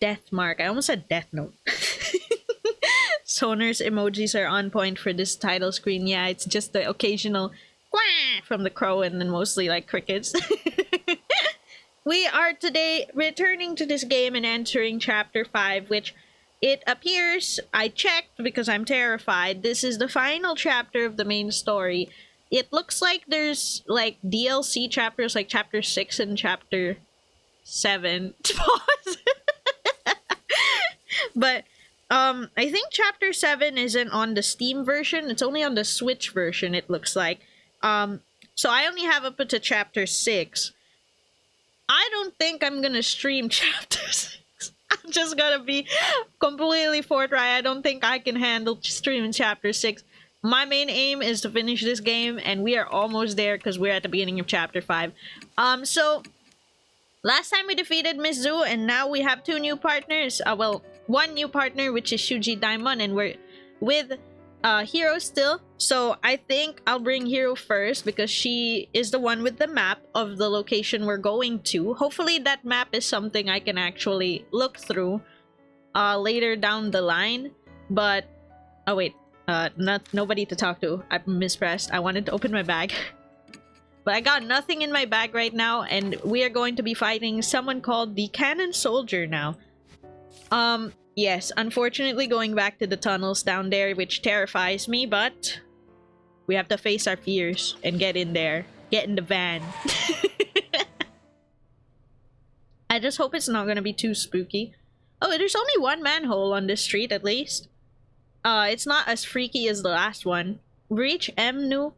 death mark. I almost said death note. Sonar's emojis are on point for this title screen. Yeah, it's just the occasional quack from the crow and then mostly like crickets. We are today returning to this game and entering chapter 5, which it appears, I checked because I'm terrified, this is the final chapter of the main story. It looks like there's like DLC chapters like chapter 6 and chapter 7. Pause. But I think chapter 7 isn't on the Steam version. It's only on the Switch version, it looks like. So I only have up to chapter 6. I don't think I'm gonna stream chapter 6. I'm just gonna be completely forthright. I don't think I can handle streaming chapter 6. My main aim is to finish this game, and we are almost there because we're at the beginning of chapter 5. So last time we defeated Miss Zoo, and now we have 2 new partners. Well, 1 new partner, which is Shuji Daimon, and we're with Hero still. So I think I'll bring Hero first because she is the one with the map of the location we're going to. Hopefully that map is something I can actually look through later down the line. But oh wait, nobody to talk to. I mispressed. I wanted to open my bag. But I got nothing in my bag right now, and we are going to be fighting someone called the Cannon Soldier now. Yes, unfortunately going back to the tunnels down there, which terrifies me, but we have to face our fears and get in there. Get in the van. I just hope it's not gonna be too spooky. Oh, there's only 1 manhole on this street at least. It's not as freaky as the last one. Reach Emno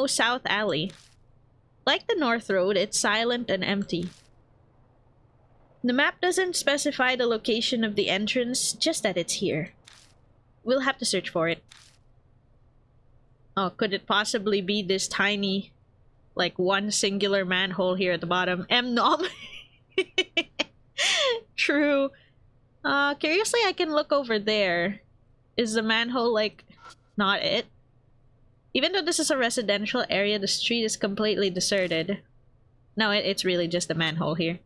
South Alley. Like the North Road, it's silent and empty. The map doesn't specify the location of the entrance, just that it's here. We'll have to search for it. Oh, could it possibly be this tiny, like, 1 singular manhole here at the bottom? Nom. True. Curiously, I can look over there. Is the manhole, like, not it? Even though this is a residential area, the street is completely deserted. No, it's really just a manhole here.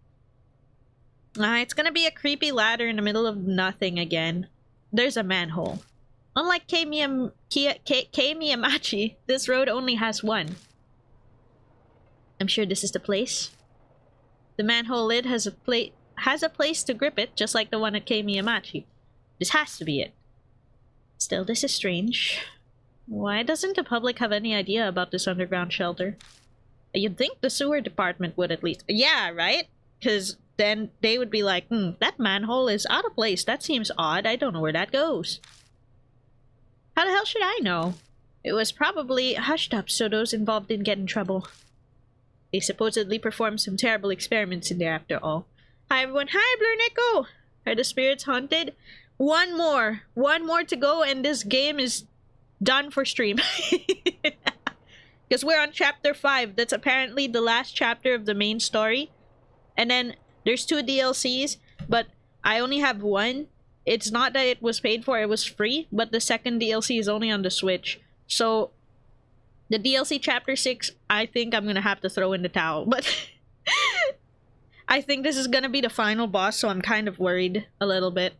It's gonna be a creepy ladder in the middle of nothing again. There's a manhole. Unlike Kei Miyamachi, this road only has 1. I'm sure this is the place. The manhole lid has a place to grip it, just like the one at Kei Miyamachi. This has to be it. Still, this is strange. Why doesn't the public have any idea about this underground shelter? You'd think the sewer department would at least. Yeah, right? Because then they would be like, that manhole is out of place. That seems odd. I don't know where that goes. How the hell should I know? It was probably hushed up so those involved didn't get in trouble. They supposedly performed some terrible experiments in there after all. Hi everyone. Hi Blur Nico! Are the spirits haunted? 1 more. 1 more to go and this game is done for stream. Because we're on chapter 5. That's apparently the last chapter of the main story. And then there's 2 DLCs, but I only have 1. It's not that it was paid for, it was free, but the second DLC is only on the Switch. So, the DLC chapter 6, I think I'm gonna have to throw in the towel, but I think this is gonna be the final boss, so I'm kind of worried a little bit.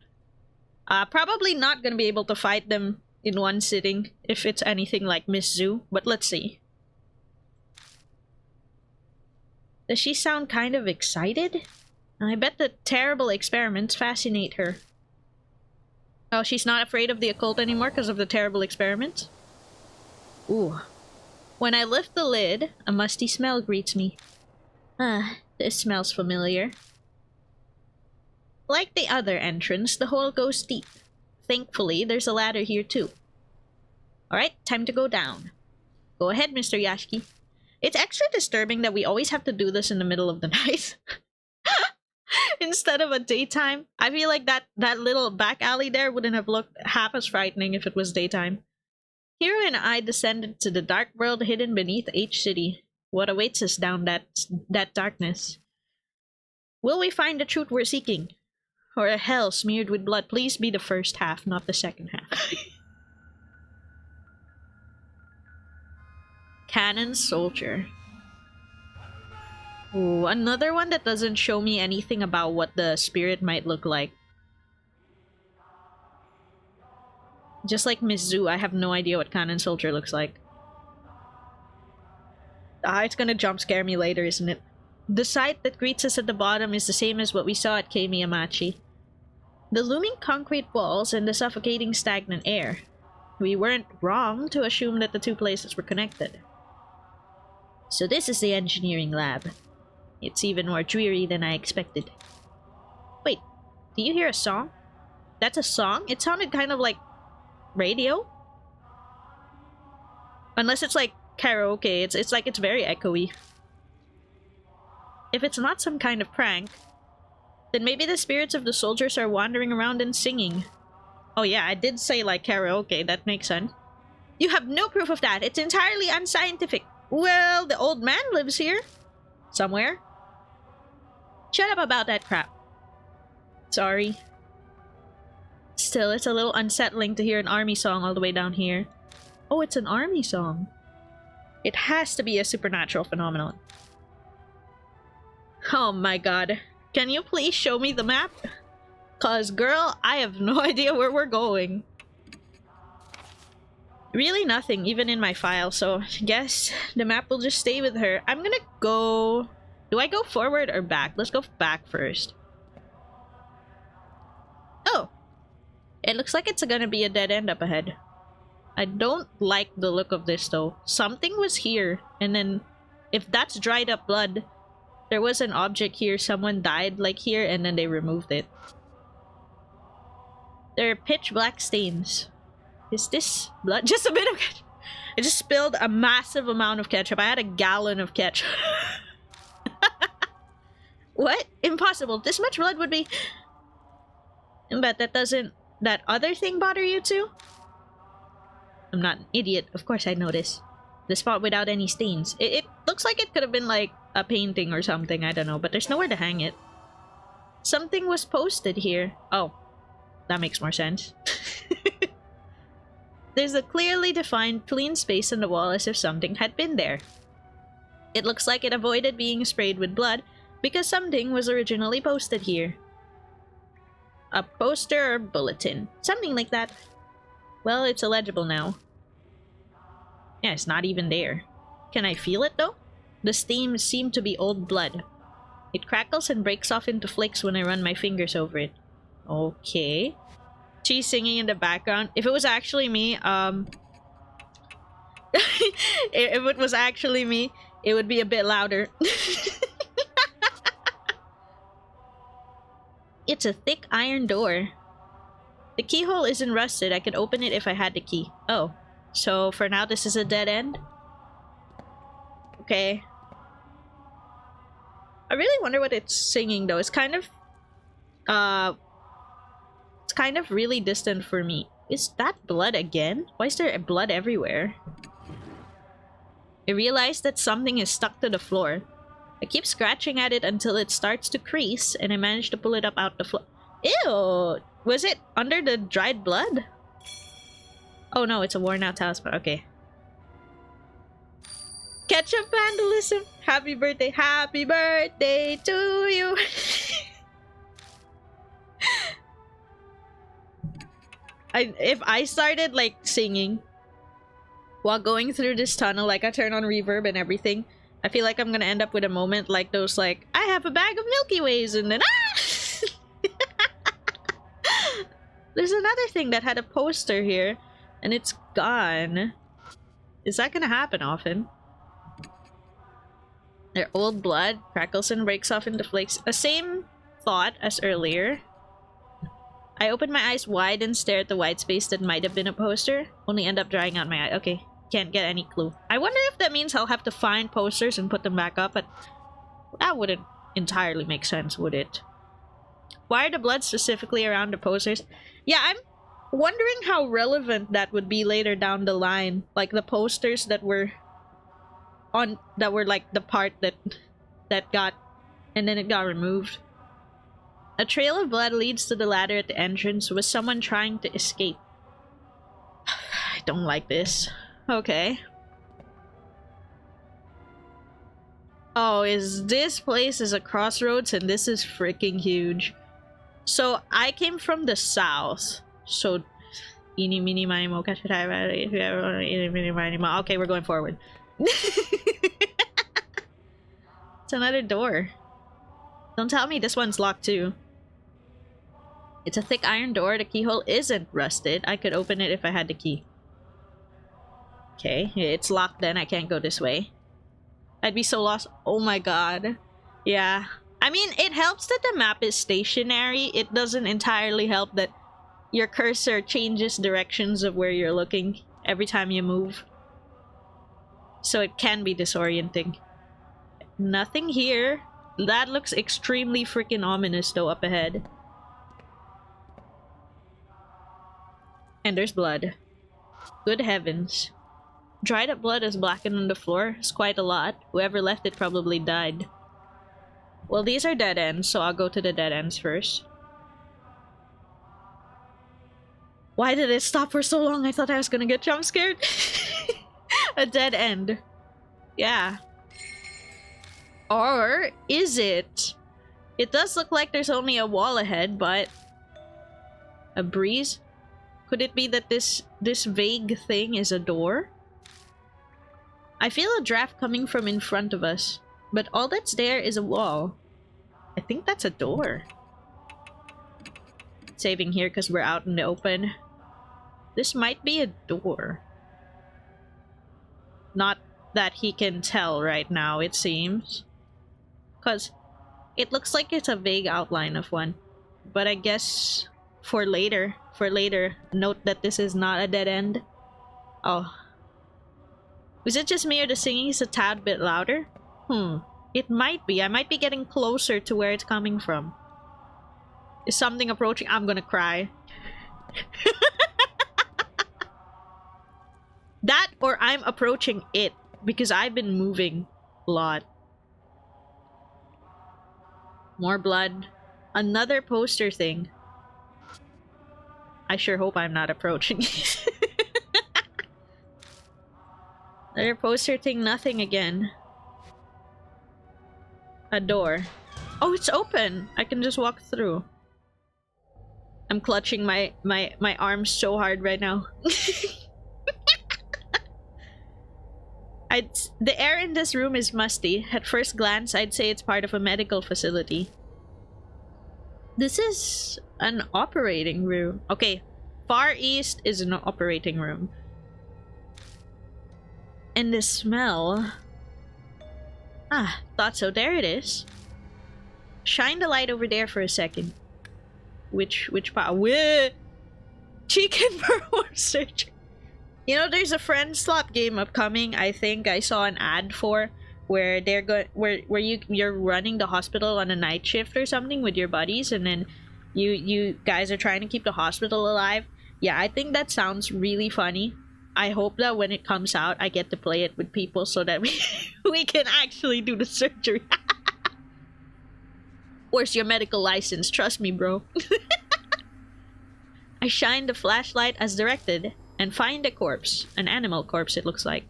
Probably not gonna be able to fight them in 1 sitting, if it's anything like Miss Zoo, but let's see. Does she sound kind of excited? I bet the terrible experiments fascinate her. Oh, she's not afraid of the occult anymore because of the terrible experiments? Ooh. When I lift the lid, a musty smell greets me. This smells familiar. Like the other entrance, the hole goes deep. Thankfully, there's a ladder here too. Alright, time to go down. Go ahead, Mr. Yashiki. It's extra disturbing that we always have to do this in the middle of the night. Instead of a daytime. I feel like that little back alley there wouldn't have looked half as frightening if it was daytime. Hiro and I descended to the dark world hidden beneath H City. What awaits us down that darkness? Will we find the truth we're seeking? Or a hell smeared with blood? Please be the first half, not the second half. Cannon Soldier. Ooh, another one that doesn't show me anything about what the spirit might look like. Just like Miss Zoo, I have no idea what Cannon Soldier looks like. Ah, it's gonna jump scare me later, isn't it? The sight that greets us at the bottom is the same as what we saw at Kei Miyamachi. The looming concrete walls and the suffocating stagnant air. We weren't wrong to assume that the two places were connected. So this is the engineering lab. It's even more dreary than I expected. Wait, do you hear a song? That's a song? It sounded kind of like radio? Unless it's like karaoke, it's like it's very echoey. If it's not some kind of prank, then maybe the spirits of the soldiers are wandering around and singing. Oh yeah, I did say like karaoke, that makes sense. You have no proof of that, it's entirely unscientific. Well, the old man lives here. Somewhere. Shut up about that crap. Sorry. Still, it's a little unsettling to hear an army song all the way down here. Oh, it's an army song. It has to be a supernatural phenomenon. Oh my god. Can you please show me the map? Cause girl, I have no idea where we're going. Really nothing, even in my file, so I guess the map will just stay with her. I'm gonna go... Do I go forward or back? Let's go back first. Oh! It looks like it's gonna be a dead end up ahead. I don't like the look of this though. Something was here, and then if that's dried up blood, there was an object here, someone died like here, and then they removed it. There are pitch black stains. Is this blood? Just a bit of ketchup. I just spilled a massive amount of ketchup. I had a gallon of ketchup. What? Impossible. This much blood would be... But that doesn't... That other thing bother you too? I'm not an idiot. Of course I know this. The spot without any stains. It looks like it could have been like a painting or something. I don't know. But there's nowhere to hang it. Something was posted here. Oh. That makes more sense. There's a clearly defined clean space in the wall as if something had been there. It looks like it avoided being sprayed with blood because something was originally posted here. A poster or bulletin. Something like that. Well, it's illegible now. Yeah, it's not even there. Can I feel it though? The steam seemed to be old blood. It crackles and breaks off into flakes when I run my fingers over it. Okay. She's singing in the background. If it was actually me, if it was actually me, it would be a bit louder. It's a thick iron door. The keyhole isn't rusted. I could open it if I had the key. Oh. So for now this is a dead end? Okay. I really wonder what it's singing though. It's kind of really distant for me. Is that blood again? Why is there blood everywhere? I realized that something is stuck to the floor. I keep scratching at it until it starts to crease, and I manage to pull it up out the floor. Ew! Was it under the dried blood? Oh no, it's a worn out talisman. Okay. Ketchup vandalism! Happy birthday to you! If I started like singing while going through this tunnel, like I turn on reverb and everything, I feel like I'm gonna end up with a moment like those, like, I have a bag of Milky Ways, and then There's another thing that had a poster here, and it's gone. Is that gonna happen often? Their old blood crackles and breaks off into flakes. The same thought as earlier. I open my eyes wide and stare at the white space that might have been a poster, only end up drying out my eye. Okay, can't get any clue. I wonder if that means I'll have to find posters and put them back up, but that wouldn't entirely make sense, would it? Why are the blood specifically around the posters? Yeah, I'm wondering how relevant that would be later down the line. Like the posters that were on, that were like the part that got, and then it got removed. A trail of blood leads to the ladder at the entrance. Was someone trying to escape? I don't like this. Okay. Oh, is this place is a crossroads and this is freaking huge. So I came from the south. So eeny, meeny, miny, mo, catch it, eeny, meeny, miny, mo. Okay, we're going forward. It's another door. Don't tell me this one's locked too. It's a thick iron door. The keyhole isn't rusted. I could open it if I had the key. Okay, it's locked then. I can't go this way. I'd be so lost. Oh my god. Yeah. I mean, it helps that the map is stationary. It doesn't entirely help that your cursor changes directions of where you're looking every time you move. So it can be disorienting. Nothing here. That looks extremely freaking ominous though up ahead. And there's blood. Good heavens. Dried up blood is blackened on the floor. It's quite a lot. Whoever left it probably died. Well, these are dead ends, so I'll go to the dead ends first. Why did it stop for so long? I thought I was gonna get jump scared. A dead end. Yeah. Or is it? It does look like there's only a wall ahead, but... a breeze? Could it be that this vague thing is a door? I feel a draft coming from in front of us, but all that's there is a wall. I think that's a door. Saving here because we're out in the open. This might be a door. Not that he can tell right now, it seems. Because it looks like it's a vague outline of one. But I guess for later, note that this is not a dead end. Oh. Was it just me or the singing is a tad bit louder? It might be. I might be getting closer to where it's coming from. Is something approaching? I'm gonna cry. That or I'm approaching it because I've been moving a lot. More blood. Another poster thing. I sure hope I'm not approaching it. Another poster thing, nothing again. A door. Oh, it's open! I can just walk through. I'm clutching my arms so hard right now. The air in this room is musty. At first glance, I'd say it's part of a medical facility. This is an operating room. Okay, far east is an operating room. And the smell... Ah, thought so. There it is. Shine the light over there for a second. Which part? She can perform surgery. You know, there's a friend slot game upcoming. I think I saw an ad for where they're you're running the hospital on a night shift or something with your buddies, and then you guys are trying to keep the hospital alive. Yeah, I think that sounds really funny. I hope that when it comes out, I get to play it with people so that we can actually do the surgery. Where's your medical license? Trust me, bro. I shine the flashlight as directed and find a corpse. An animal corpse, it looks like.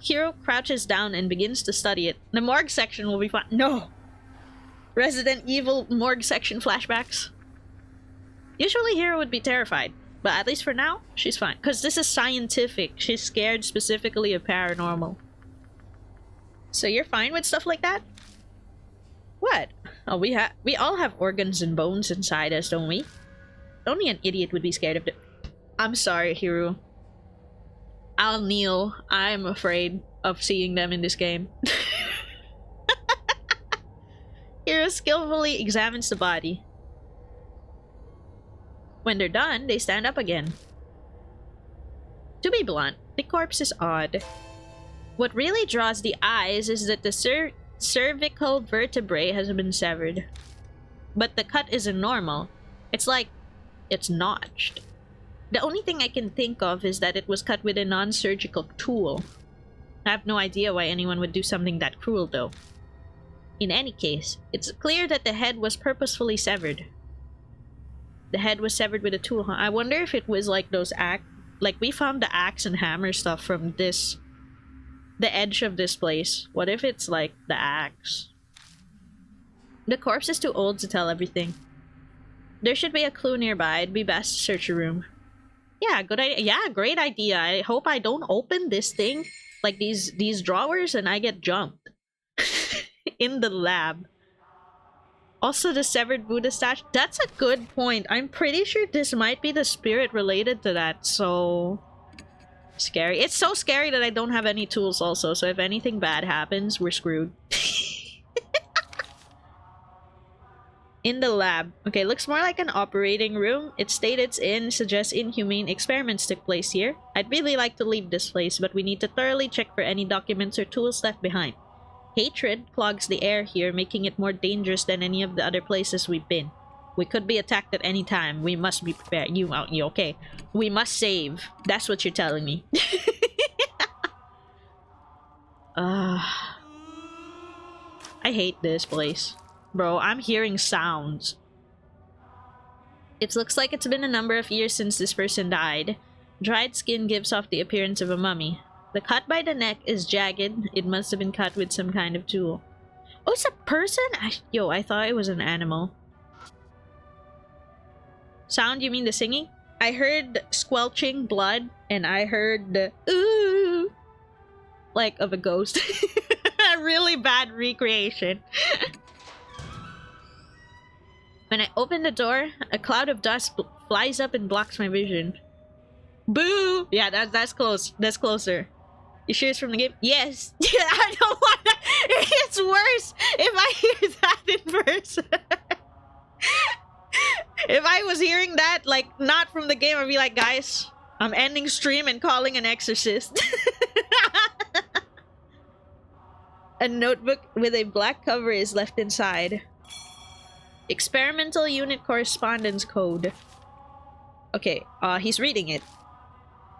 Hero crouches down and begins to study it. The morgue section will be fun. No! Resident Evil morgue section flashbacks. Usually Hero would be terrified. But at least for now, she's fine. Because this is scientific. She's scared specifically of paranormal. So you're fine with stuff like that? What? Oh, we all have organs and bones inside us, don't we? Only an idiot would be scared of it. I'm sorry, Hiro. I'll kneel. I'm afraid of seeing them in this game. Hiro skillfully examines the body. When they're done, they stand up again. To be blunt, the corpse is odd. What really draws the eyes is that the cervical vertebrae has been severed. But the cut isn't normal. It's like it's notched. The only thing I can think of is that it was cut with a non-surgical tool. I have no idea why anyone would do something that cruel, though. In any case, it's clear that the head was purposefully severed. The head was severed with a tool, huh? I wonder if it was like those like we found the axe and hammer stuff from this the edge of this place. What if it's like the axe? The corpse is too old to tell everything. There should be a clue nearby. It'd be best to search a room. Yeah, good idea. Yeah, great idea. I hope I don't open this thing, like these drawers, and I get jumped in the lab. Also, the severed Buddha statue. That's a good point. I'm pretty sure this might be the spirit related to that. So scary. It's so scary that I don't have any tools also. So if anything bad happens, we're screwed. In the lab. Okay, looks more like an operating room. Its state it's in suggests inhumane experiments took place here. I'd really like to leave this place, but we need to thoroughly check for any documents or tools left behind. Hatred clogs the air here, making it more dangerous than any of the other places we've been. We could be attacked at any time. We must be prepared. You okay? We must save. That's what you're telling me. I hate this place. Bro, I'm hearing sounds. It looks like it's been a number of years since this person died. Dried skin gives off the appearance of a mummy. The cut by the neck is jagged. It must have been cut with some kind of tool. Oh, it's a person? I thought it was an animal. Sound, you mean the singing? I heard squelching blood, and I heard the ooh, like of a ghost. A really bad recreation. When I open the door, a cloud of dust flies up and blocks my vision. Boo! Yeah, that's close. That's closer. You sure it's from the game? Yes. I don't want to. It's worse if I hear that in person. If I was hearing that, like, not from the game, I'd be like, guys, I'm ending stream and calling an exorcist. A notebook with a black cover is left inside. Experimental Unit Correspondence Code. Okay, he's reading it.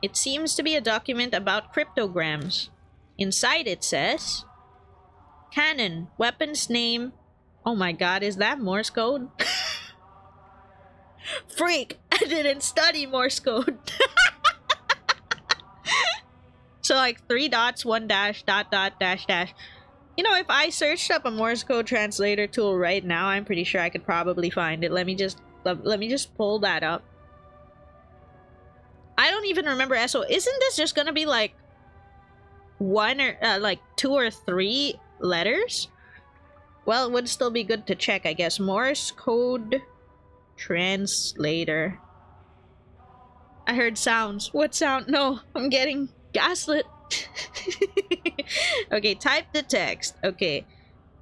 It seems to be a document about cryptograms. Inside it says... Cannon. Weapons name... Oh my god, is that Morse code? Freak! I didn't study Morse code. So like 3 dots, 1 dash, dot, dot, dash, dash. You know, if I searched up a Morse code translator tool right now, I'm pretty sure I could probably find it. Let me just pull that up. I don't even remember SO. Isn't this just gonna be like 1 or like 2 or 3 letters? Well, it would still be good to check, I guess. Morse code translator. I heard sounds. What sound? No, I'm getting gaslit. Okay, type the text. Okay,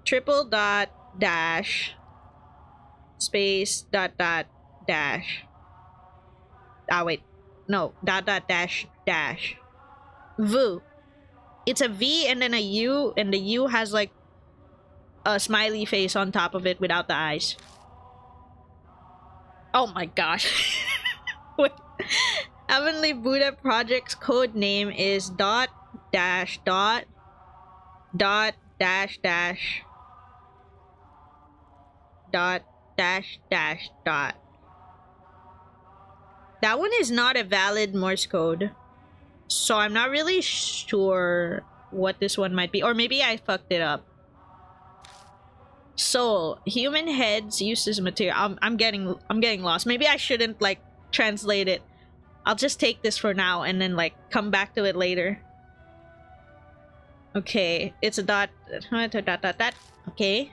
triple dot dash space dot dot dash. Ah, wait. No, dot dot dash dash. V. It's a V and then a U, and the U has like a smiley face on top of it without the eyes. Oh my gosh. Wait. Heavenly Buddha Project's code name is dot dash dot dot dash dash dot dash dash dot. That one is not a valid Morse code. So I'm not really sure what this one might be. Or maybe I fucked it up. Soul. Human heads used as material. I'm getting lost. Maybe I shouldn't like translate it. I'll just take this for now and then like come back to it later. Okay, it's a dot dot. Okay.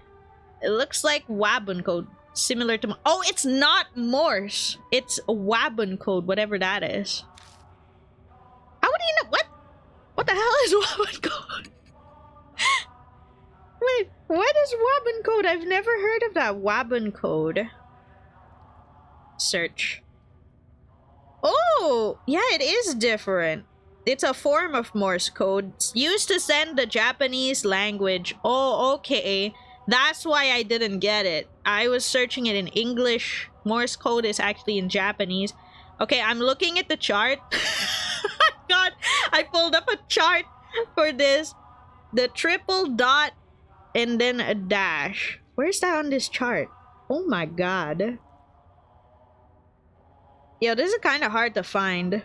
It looks like Wabun code. Similar to... Oh, it's not Morse. It's Wabun code, whatever that is. How would you know? What? What the hell is Wabun code? Wait, what is Wabun code? I've never heard of that. Wabun code. Search. Oh, yeah, it is different. It's a form of Morse code. It's used to send the Japanese language. Oh, okay. That's why I didn't get it. I was searching it in English. Morse code is actually in Japanese. Okay, I'm looking at the chart. God, I pulled up a chart for this. The triple dot and then a dash. Where's that on this chart? Oh my god. Yo, this is kind of hard to find.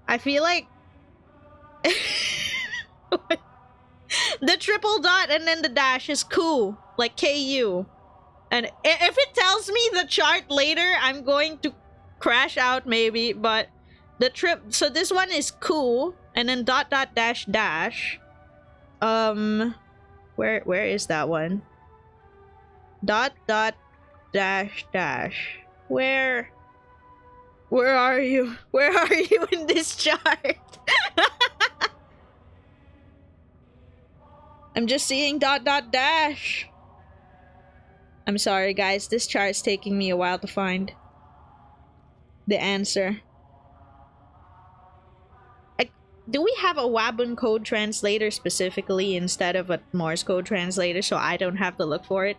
I feel like The triple dot and then the dash is ku, like KU. And if it tells me the chart later, I'm going to crash out maybe, but so this one is ku and then dot dot dash dash. Where is that one? Dot dot dash dash. Where are you? Where are you in this chart? I'm just seeing dot dot dash. I'm sorry guys, this chart is taking me a while to find the answer. Do we have a Wabun code translator specifically instead of a Morse code translator so I don't have to look for it?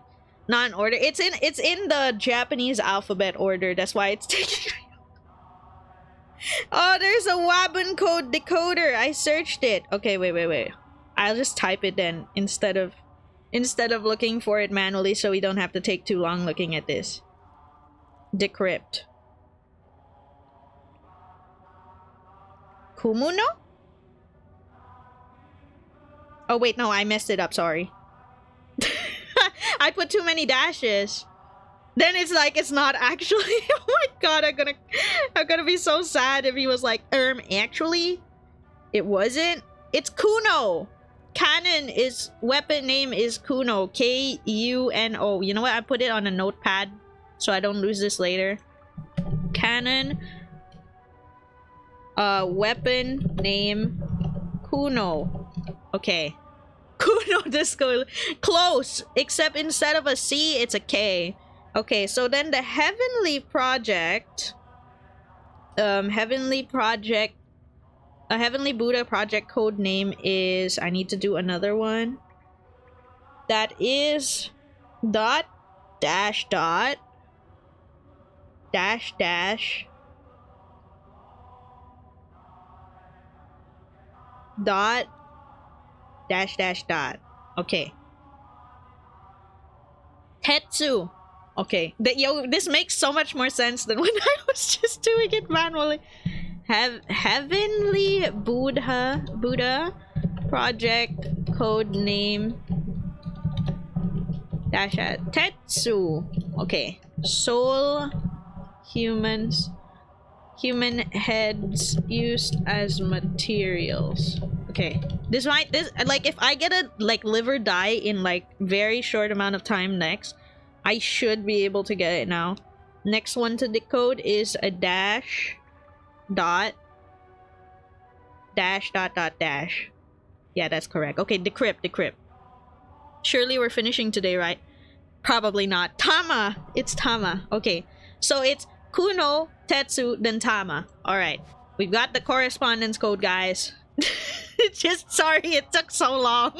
Not in order. It's in the Japanese alphabet order. That's why it's taking me. Oh, there's a Wabun code decoder. I searched it. Okay, wait. I'll just type it then instead of looking for it manually so we don't have to take too long looking at this. Decrypt. Kumuno? Oh wait, no, I messed it up, sorry. I put too many dashes. Then it's like it's not actually. Oh my god, I'm gonna be so sad if he was like, actually it wasn't. It's Kuno. Canon is weapon name is Kuno. Kuno. You know what? I put it on a notepad so I don't lose this later. Canon weapon name Kuno. Okay. Kuno Disco. Close, except instead of a C, it's a K. Okay, so then the Heavenly Project. Heavenly Buddha project code name is, I need to do another one. That is dot dash dot dash dash dot dash dash dot. Okay. Tetsu. Okay. This makes so much more sense than when I was just doing it manually. Heavenly Buddha project code name dash Tetsu. Okay. Soul human heads used as materials. Okay. This like if I get a like liver die in like very short amount of time next, I should be able to get it now. Next one to decode is a dash dot dash dot dot dash. Yeah, that's correct. Okay, decrypt. Surely we're finishing today, right? Probably not. Tama! It's Tama. Okay. So it's Kuno, Tetsu, then Tama. Alright. We've got the correspondence code, guys. It's just sorry it took so long.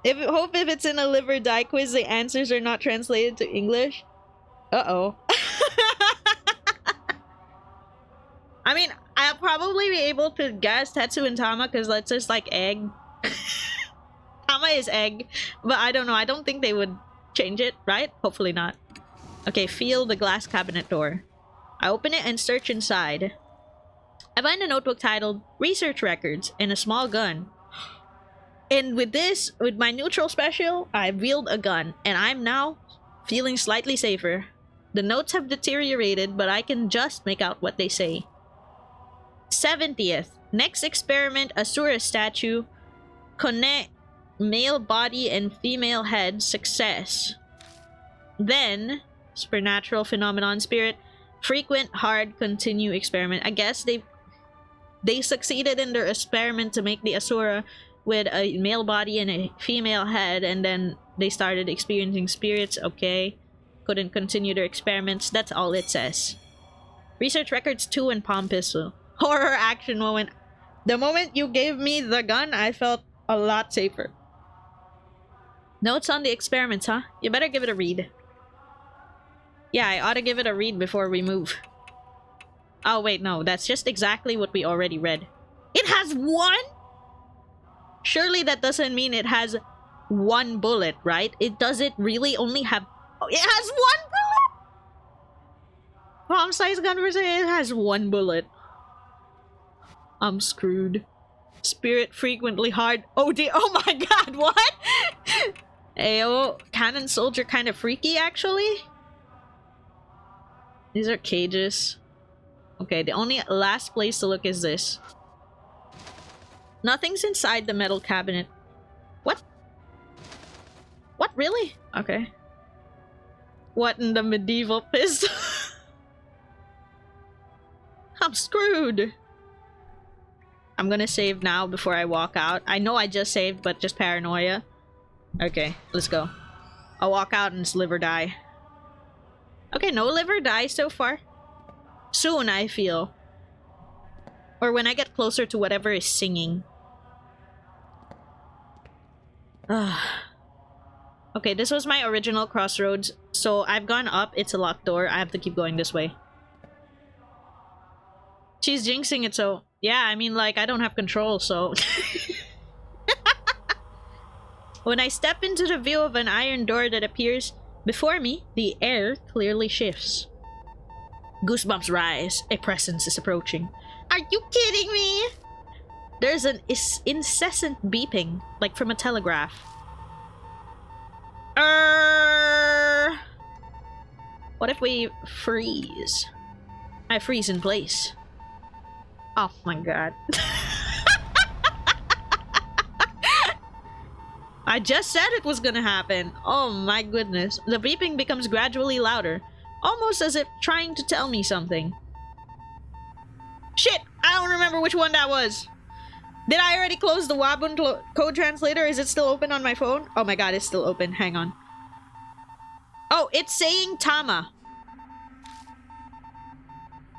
Hope if it's in a liver die quiz, the answers are not translated to English. Uh-oh. I mean, I'll probably be able to guess Tetsu and Tama because that's just like egg. Tama is egg, but I don't know. I don't think they would change it, right? Hopefully not. Okay, feel the glass cabinet door. I open it and search inside. I find a notebook titled Research Records and a small gun. And with my neutral special, I wield a gun, and I'm now feeling slightly safer. The notes have deteriorated, but I can just make out what they say. 70th. Next experiment, Asura statue. Connect male body and female head. Success. Then, supernatural phenomenon spirit. Frequent hard continue experiment. I guess they succeeded in their experiment to make the Asura with a male body and a female head, and then they started experiencing spirits. Okay. Couldn't continue their experiments. That's all it says. Research records 2 and palm pistol. Horror action moment. The moment you gave me the gun, I felt a lot safer. Notes on the experiments, huh? You better give it a read. Yeah, I ought to give it a read before we move. Oh, wait, no. That's just exactly what we already read. It has 1? Surely that doesn't mean it has 1 bullet, right? Does it really only have... Oh, it has 1 bullet! Palm-sized gun versus it has 1 bullet. I'm screwed. Spirit frequently hard. Oh dear. Oh my god, what? Ayo, cannon soldier kind of freaky actually. These are cages. Okay, the only last place to look is this. Nothing's inside the metal cabinet. What? What, really? Okay. What in the medieval pistol? I'm screwed. I'm gonna save now before I walk out. I know I just saved, but just paranoia. Okay, let's go. I'll walk out and live or die. Okay, no live or die so far. Soon, I feel. Or when I get closer to whatever is singing. Okay, this was my original crossroads. So I've gone up, it's a locked door. I have to keep going this way. She's jinxing it, so... Yeah, I mean, like, I don't have control, so... When I step into the view of an iron door that appears before me, the air clearly shifts. Goosebumps rise. A presence is approaching. Are you kidding me? There's an incessant beeping, like from a telegraph. What if we freeze? I freeze in place. Oh my god. I just said it was gonna happen. Oh my goodness. The beeping becomes gradually louder, almost as if trying to tell me something. Shit! I don't remember which one that was. Did I already close the Wabun code translator? Is it still open on my phone? Oh my god, it's still open. Hang on. Oh, it's saying Tama.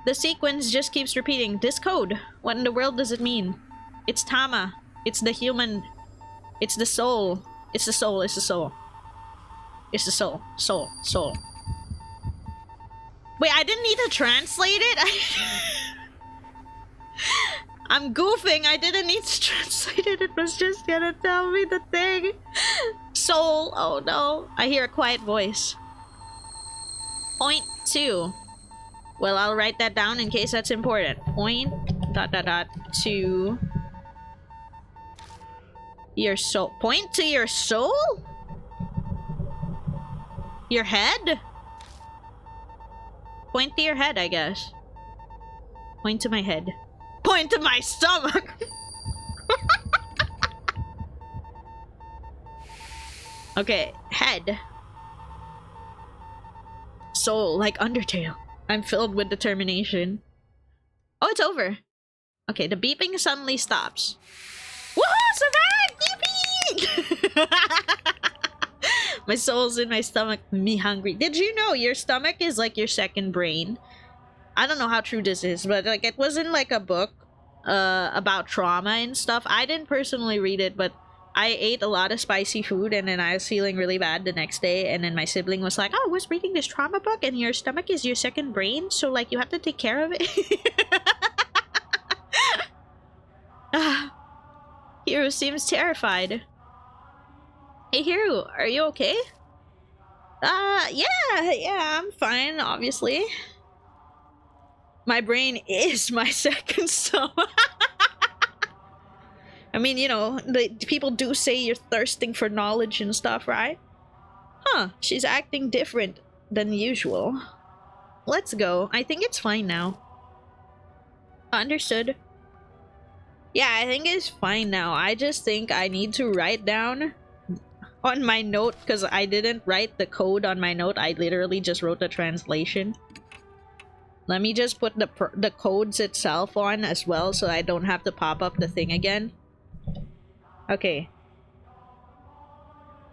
The sequence just keeps repeating. This code. What in the world does it mean? It's Tama. It's the human... It's the soul. It's the soul. It's the soul. It's the soul. Soul. Soul. Wait, I didn't need to translate it? I'm goofing. I didn't need to translate it. It was just gonna tell me the thing. Soul. Oh no. I hear a quiet voice. Point 2. Well, I'll write that down in case that's important. Point... ... to... your soul. Point to your soul? Your head? Point to your head, I guess. Point to my head. Point to my stomach! Okay, head. Soul, like Undertale. I'm filled with determination. Oh, it's over. Okay, the beeping suddenly stops. Woohoo! Survived! Yippee! My soul's in my stomach. Me hungry. Did you know your stomach is like your second brain? I don't know how true this is, but like it was in like a book about trauma and stuff. I didn't personally read it, but I ate a lot of spicy food and then I was feeling really bad the next day, and then my sibling was like, oh, I was reading this trauma book and your stomach is your second brain, so like you have to take care of it. Hiro seems terrified. Hey Hiro, are you okay? Yeah, I'm fine, obviously. My brain is my second stomach. I mean, you know, the people do say you're thirsting for knowledge and stuff, right? Huh, she's acting different than usual. Let's go. I think it's fine now. Understood. Yeah, I think it's fine now. I just think I need to write down on my note, because I didn't write the code on my note. I literally just wrote the translation. Let me just put the codes itself on as well, so I don't have to pop up the thing again. Okay.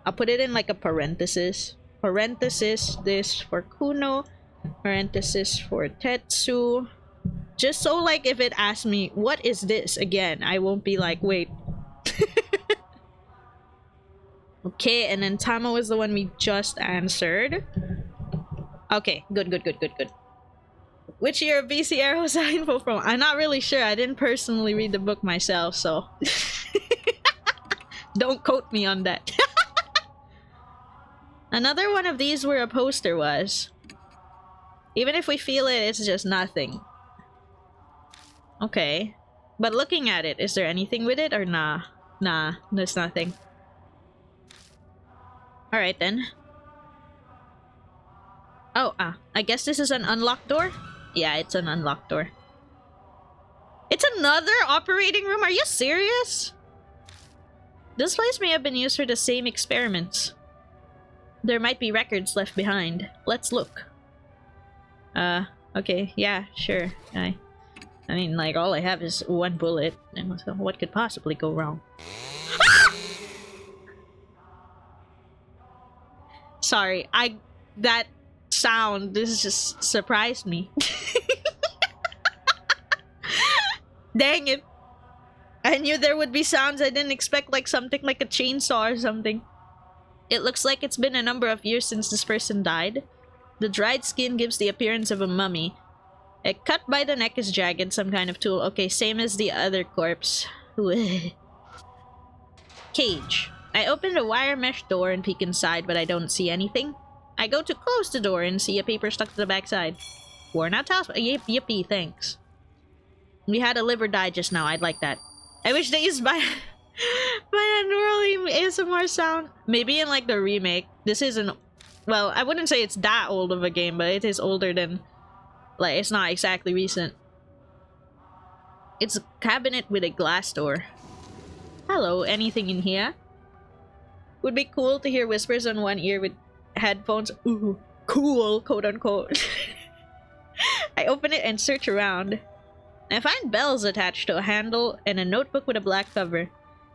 I'll put it in like a parenthesis. Parenthesis, this for Kuno. Parenthesis for Tetsu. Just so like if it asks me, what is this again? I won't be like, wait. Okay, and then Tama was the one we just answered. Okay, good. Which year of BC era was that info from? I'm not really sure. I didn't personally read the book myself, so... Don't quote me on that. Another one of these where a poster was. Even if we feel it, it's just nothing. Okay. But looking at it, is there anything with it or nah? Nah, there's nothing. Alright then. Oh, I guess this is an unlocked door? Yeah, it's an unlocked door. It's another operating room? Are you serious? This place may have been used for the same experiments. There might be records left behind. Let's look. Okay, yeah, sure. I mean, like, all I have is one bullet. And so what could possibly go wrong? Sorry, that sound, this just surprised me. Dang it. I knew there would be sounds I didn't expect, like something like a chainsaw or something. It looks like it's been a number of years since this person died. The dried skin gives the appearance of a mummy. A cut by the neck is jagged, some kind of tool. Okay, same as the other corpse. Cage. I open the wire mesh door and peek inside, but I don't see anything. I go to close the door and see a paper stuck to the backside. Worn out towels. Yippee, thanks. We had a liver die just now. I'd like that. I wish they used my binaural ASMR sound. Maybe in like the remake. This isn't... Well, I wouldn't say it's that old of a game, but it is older than... Like, it's not exactly recent. It's a cabinet with a glass door. Hello, anything in here? Would be cool to hear whispers on one ear with headphones. Ooh, cool, quote unquote. I open it and search around. I find bells attached to a handle and a notebook with a black cover.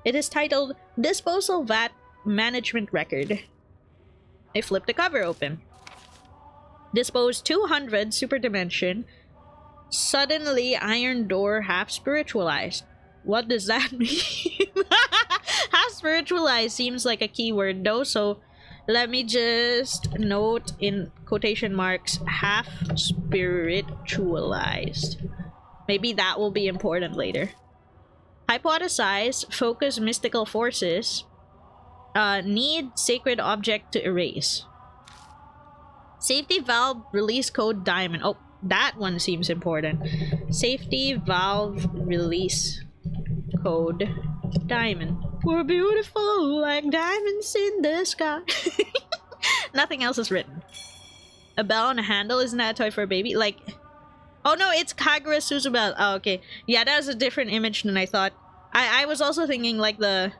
It is titled Disposal VAT Management Record. I flip the cover open. Dispose 200 super dimension. Suddenly iron door half spiritualized. What does that mean? Half spiritualized seems like a keyword though, so let me just note in quotation marks half spiritualized. Maybe that will be important later. Hypothesize, focus mystical forces. Need sacred object to erase. Safety valve release code diamond. Oh, that one seems important. Safety valve release code diamond. We're beautiful like diamonds in the sky. Nothing else is written. A bell on a handle? Isn't that a toy for a baby? Like... Oh no, it's Kagura Suzubel. Oh, okay. Yeah, that was a different image than I thought. I was also thinking like the...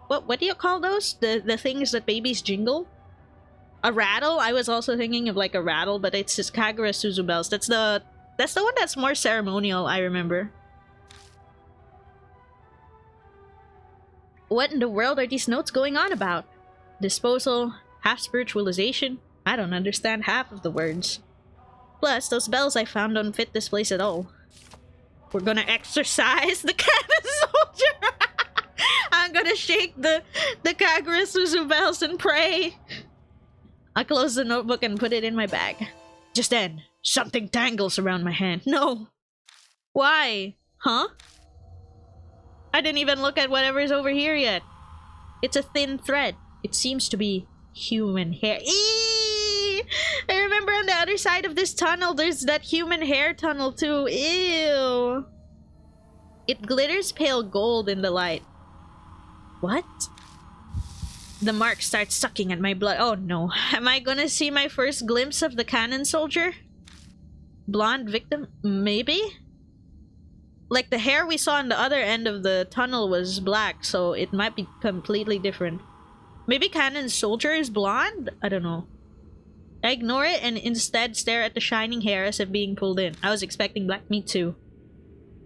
What do you call those? The things that babies jingle? A rattle? I was also thinking of like a rattle, but it's just Kagura Suzubels. That's the one that's more ceremonial, I remember. What in the world are these notes going on about? Disposal, half spiritualization? I don't understand half of the words. Plus, those bells I found don't fit this place at all. We're gonna exercise the cannon soldier! I'm gonna shake the Kagura Suzu bells and pray! I close the notebook and put it in my bag. Just then, something tangles around my hand. No! Why? Huh? I didn't even look at whatever's over here yet. It's a thin thread. It seems to be human hair. Eee! I remember on the other side of this tunnel, there's that human hair tunnel too. Ew! It glitters pale gold in the light. What? The mark starts sucking at my blood. Oh no. Am I gonna see my first glimpse of the cannon soldier? Blonde victim? Maybe? Like the hair we saw on the other end of the tunnel was black, so it might be completely different. Maybe Cannon Soldier is blonde? I don't know. I ignore it and instead stare at the shining hair as if being pulled in. I was expecting black meat too.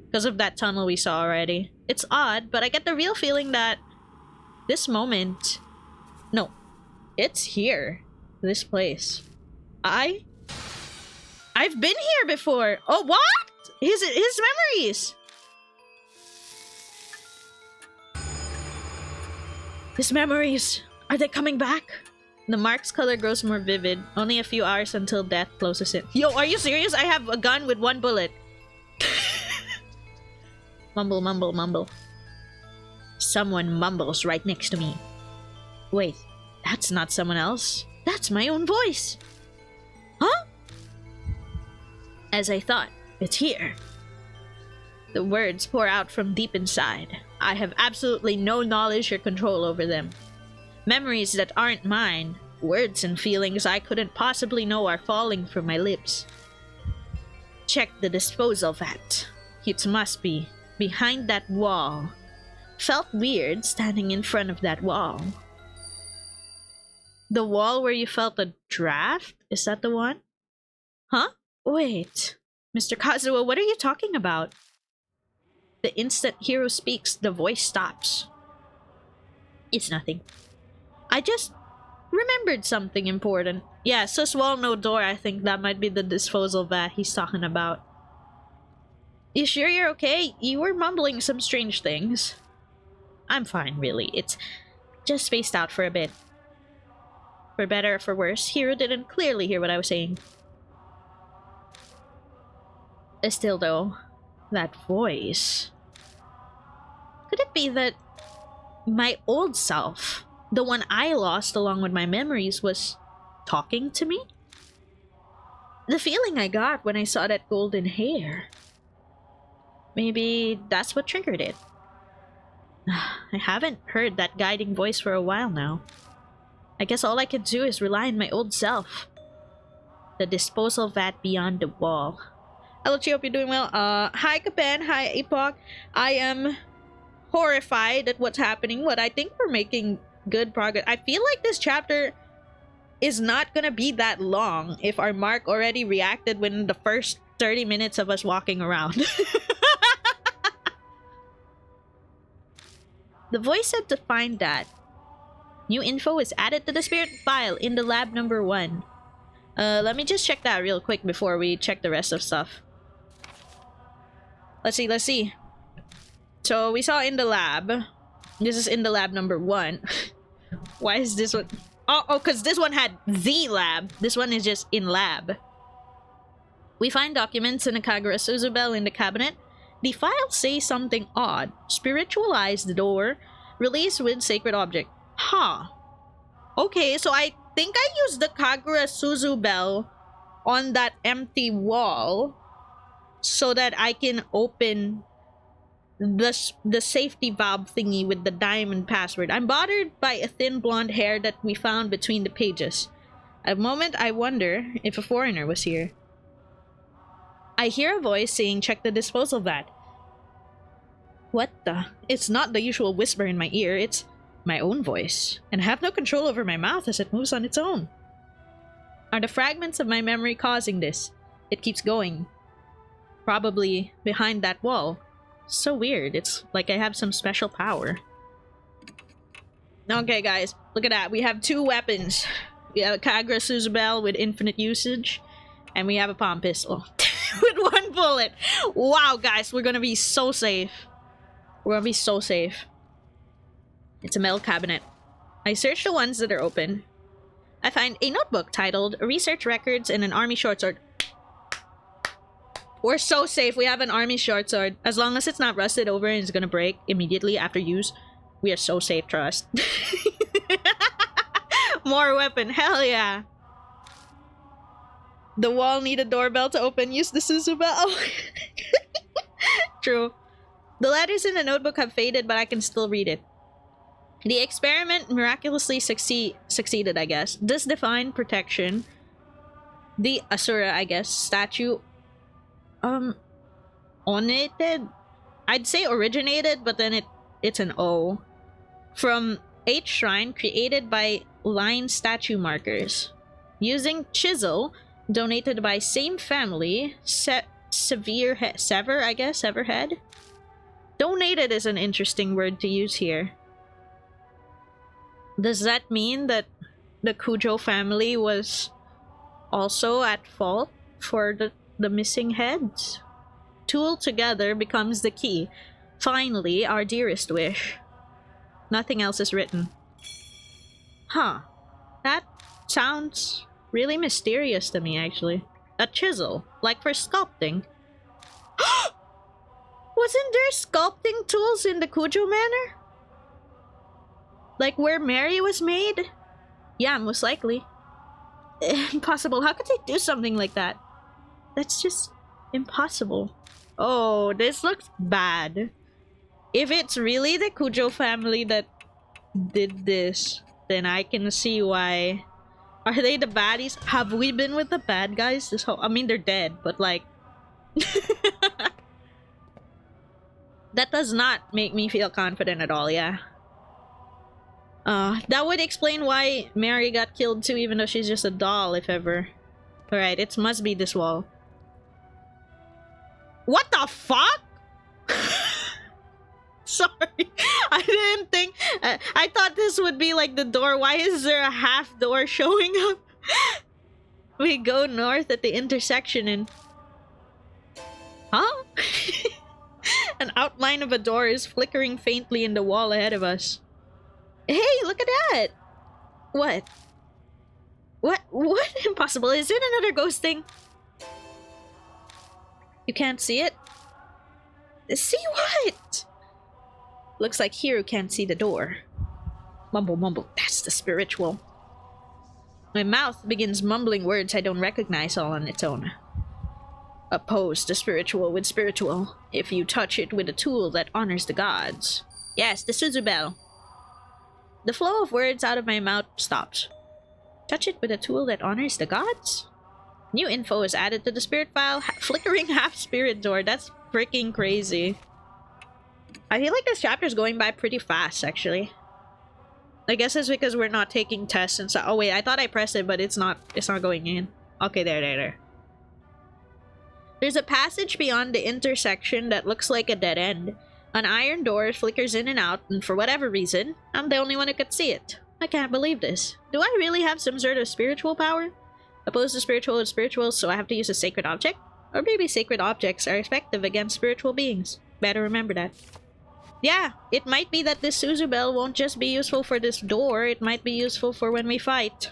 Because of that tunnel we saw already. It's odd, but I get the real feeling that this moment... No. It's here. This place. I've been here before! Oh, what?! His memories! His memories! Are they coming back? The mark's color grows more vivid. Only a few hours until death closes in. Yo, are you serious? I have a gun with one bullet. Mumble, mumble, mumble. Someone mumbles right next to me. Wait, that's not someone else. That's my own voice. Huh? As I thought, it's here. The words pour out from deep inside. I have absolutely no knowledge or control over them. Memories that aren't mine, words and feelings I couldn't possibly know are falling from my lips. Check the disposal vat. It must be behind that wall. Felt weird standing in front of that wall. The wall where you felt a draft? Is that the one? Huh? Wait. Mr. Kazuo, what are you talking about? The instant Hiro speaks, the voice stops. It's nothing. I just remembered something important. Yeah, sus wall, no door. I think that might be the disposal vat he's talking about. You sure you're okay? You were mumbling some strange things. I'm fine, really. It's just spaced out for a bit. For better or for worse, Hiro didn't clearly hear what I was saying. Still though, that voice... Could it be that my old self, the one I lost along with my memories, was talking to me? The feeling I got when I saw that golden hair. Maybe that's what triggered it. I haven't heard that guiding voice for a while now. I guess all I can do is rely on my old self. The disposal vat beyond the wall. Hello, Chi, hope you're doing well. Hi, Kapen. Hi, Epoch. I am horrified at what's happening, but I think we're making good progress. I feel like this chapter is not gonna be that long if our Mark already reacted within the first 30 minutes of us walking around. The voice said to find that. New info is added to the spirit file in the lab number 1. Let me just check that real quick before we check the rest of stuff. Let's see. So we saw in the lab. This is in the lab number 1. Why is this one? Oh, because this one had the lab. This one is just in lab. We find documents in a Kagura Suzubel in the cabinet. The files say something odd. Spiritualized door. Release with sacred object. Huh. Okay, so I think I used the Kagura Suzubel on that empty wall so that I can open the safety valve thingy with the diamond password. I'm bothered by a thin blonde hair that we found between the pages. At a moment, I wonder if a foreigner was here. I hear a voice saying, check the disposal vat. What the? It's not the usual whisper in my ear, it's my own voice. And I have no control over my mouth as it moves on its own. Are the fragments of my memory causing this? It keeps going. Probably behind that wall. So weird. It's like I have some special power. Okay, guys. Look at that. We have 2 weapons. We have a Kagura Suzubel with infinite usage. And we have a palm pistol. With 1 bullet. Wow, guys. We're gonna be so safe. We're gonna be so safe. It's a metal cabinet. I search the ones that are open. I find a notebook titled Research Records and an army short sword. We're so safe. We have an army short sword. As long as it's not rusted over and it's gonna break immediately after use, we are so safe, trust. More weapon. Hell yeah. The wall need a doorbell to open. Use the Suzubel. True. The letters in the notebook have faded, but I can still read it. The experiment miraculously succeeded, I guess. This divine protection. The Asura, I guess, statue. Originated? I'd say originated, but then it's an O. From 8 shrine created by line statue markers. Using chisel, donated by same family, Sever, I guess, Severhead? Donated is an interesting word to use here. Does that mean that the Kujo family was also at fault for the missing heads? Tool together becomes the key. Finally, our dearest wish. Nothing else is written. Huh. That sounds really mysterious to me, actually. A chisel, like for sculpting. Wasn't there sculpting tools in the Kujo Manor? Like where Mary was made? Yeah, most likely. Impossible. How could they do something like that? That's just Impossible. Oh, this looks bad. If it's really the Cujo family that did this, then I can see why. Are they the baddies? Have we been with the bad guys this whole— I mean, they're dead, but like... That does not make me feel confident at all, yeah. That would explain why Mary got killed too, even though she's just a doll, if ever. Alright, it must be this wall. What the fuck? Sorry, I didn't think... I thought this would be like the door. Why is there a half door showing up? We go north at the intersection and... Huh? An outline of a door is flickering faintly in the wall ahead of us. Hey, look at that! What? What? Impossible. Is it another ghost thing? You can't see it? See what? Looks like Hiro can't see the door. Mumble, mumble. That's the spiritual. My mouth begins mumbling words I don't recognize all on its own. Oppose the spiritual with spiritual. If you touch it with a tool that honors the gods. Yes, the Suzubel. The flow of words out of my mouth stops. Touch it with a tool that honors the gods? New info is added to the spirit file. Flickering half-spirit door. That's freaking crazy. I feel like this chapter's going by pretty fast, actually. I guess it's because we're not taking tests and stuff. Oh wait, I thought I pressed it, but it's not going in. Okay, there. There's a passage beyond the intersection that looks like a dead end. An iron door flickers in and out, and for whatever reason, I'm the only one who could see it. I can't believe this. Do I really have some sort of spiritual power? Oppose the spiritual with spiritual, so I have to use a sacred object? Or maybe sacred objects are effective against spiritual beings. Better remember that. Yeah, it might be that this Suzubel won't just be useful for this door, it might be useful for when we fight.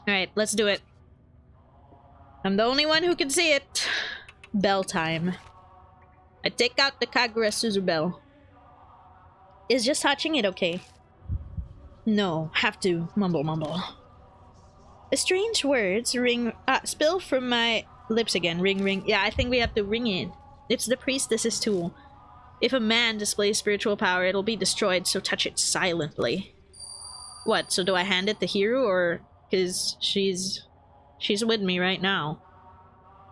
Alright, let's do it. I'm the only one who can see it. Bell time. I take out the Kagura Suzubel. Is just touching it okay? No, have to. Mumble, mumble. Strange words ring, spill from my lips again. Ring, ring. Yeah, I think we have to ring it. It's the priestess's tool. If a man displays spiritual power, it'll be destroyed, so touch it silently. What, so do I hand it to Hiro, or... Because she's with me right now.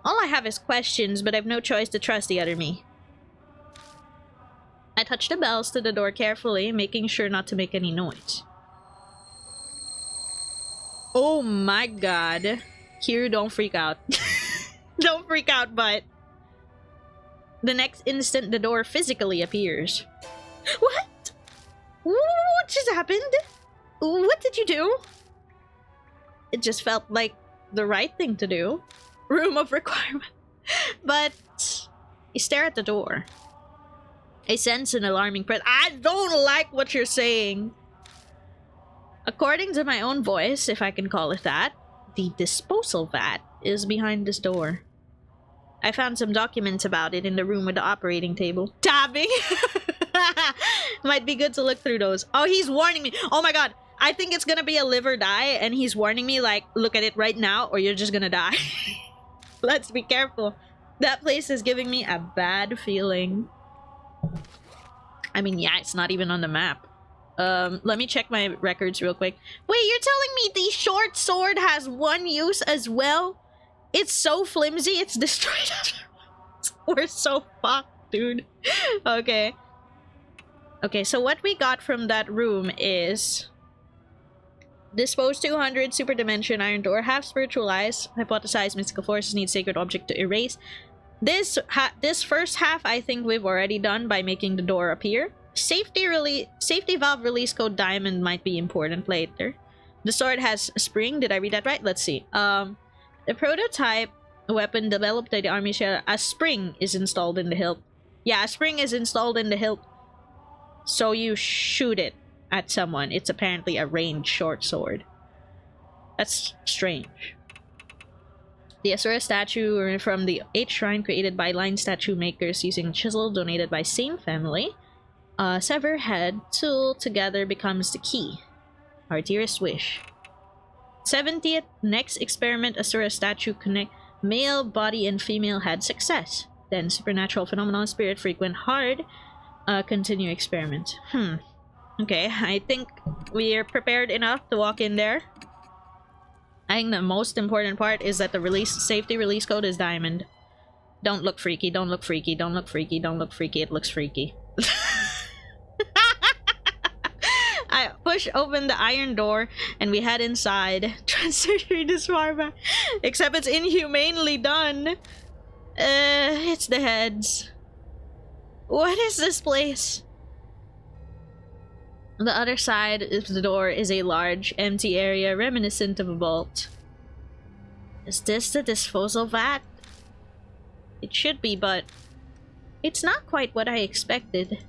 All I have is questions, but I've no choice to trust the other me. I touch the bells to the door carefully, making sure not to make any noise. Oh my god. Hiro, don't freak out. Don't freak out, but... The next instant, the door physically appears. What? What just happened? What did you do? It just felt like the right thing to do. Room of requirement. But you stare at the door. I sense an alarming presence. I don't like what you're saying. According to my own voice, if I can call it that, the disposal vat is behind this door. I found some documents about it in the room with the operating table. Tabbing! Might be good to look through those. Oh, he's warning me. Oh my god. I think it's gonna be a live or die, and he's warning me, like, look at it right now, or you're just gonna die. Let's be careful. That place is giving me a bad feeling. I mean, yeah, it's not even on the map. Let me check my records real quick. Wait, you're telling me the short sword has one use as well? It's so flimsy, it's destroyed afterwards. We're so fucked, dude. Okay. Okay, so what we got from that room is... Dispose 200, super dimension, iron door, half spiritualized, hypothesize mystical forces need sacred object to erase. This first half, I think we've already done by making the door appear. Safety valve release code diamond might be important later. The sword has a spring. Did I read that right? Let's see. The prototype weapon developed by the army shell, a spring is installed in the hilt. Yeah, a spring is installed in the hilt. So you shoot it at someone. It's apparently a ranged short sword. That's strange. The Asura statue from the 8th shrine created by line statue makers using chisel donated by same family. Sever head tool together becomes the key. Our dearest wish. 70th next experiment Asura statue connect Male body and female had success. Then supernatural phenomenon spirit frequent hard. Continue experiment. Okay, I think we are prepared enough to walk in there. I think the most important part is that the safety release code is diamond. Don't look freaky, don't look freaky, don't look freaky, don't look freaky, it looks freaky. I push open the iron door and we head inside. Transsurgery this far back. Except it's inhumanely done. It's the heads. What is this place? The other side of the door is a large, empty area reminiscent of a vault. Is this the disposal vat? It should be, but it's not quite what I expected.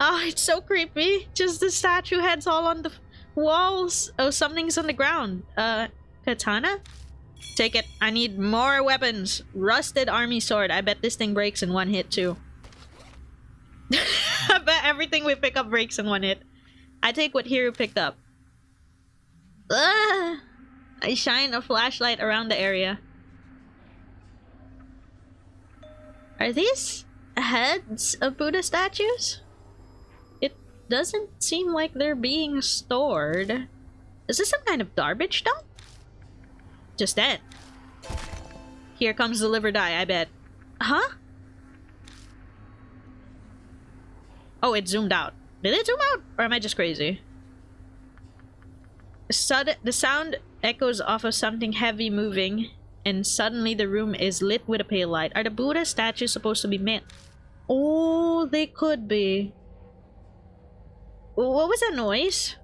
Oh, it's so creepy. Just the statue heads all on the walls. Oh, something's on the ground. Katana? Take it. I need more weapons. Rusted army sword. I bet this thing breaks in one hit, too. I bet everything we pick up breaks in one hit. I take what Hiro picked up. I shine a flashlight around the area. Are these heads of Buddha statues? It doesn't seem like they're being stored. Is this some kind of garbage dump? Just then. Here comes the liver dye, I bet. Huh? Oh, it zoomed out. Did it zoom out? Or am I just crazy? The sound echoes off of something heavy moving, and suddenly the room is lit with a pale light. Are the Buddha statues supposed to be made? Oh, they could be. What was that noise?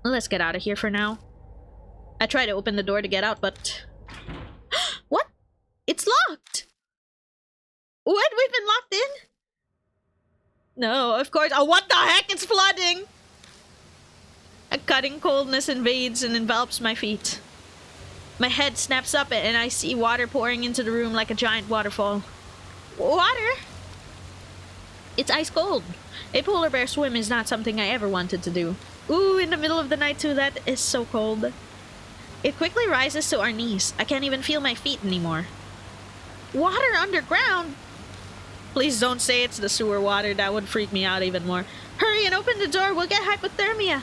Let's get out of here for now. I try to open the door to get out, but... What? It's locked! What? We've been locked in? No, of course. Oh, what the heck? It's flooding! A cutting coldness invades and envelops my feet. My head snaps up and I see water pouring into the room like a giant waterfall. Water? It's ice cold. A polar bear swim is not something I ever wanted to do. Ooh, in the middle of the night too, that is so cold. It quickly rises to our knees. I can't even feel my feet anymore. Water underground? Please don't say it's the sewer water. That would freak me out even more. Hurry and open the door. We'll get hypothermia.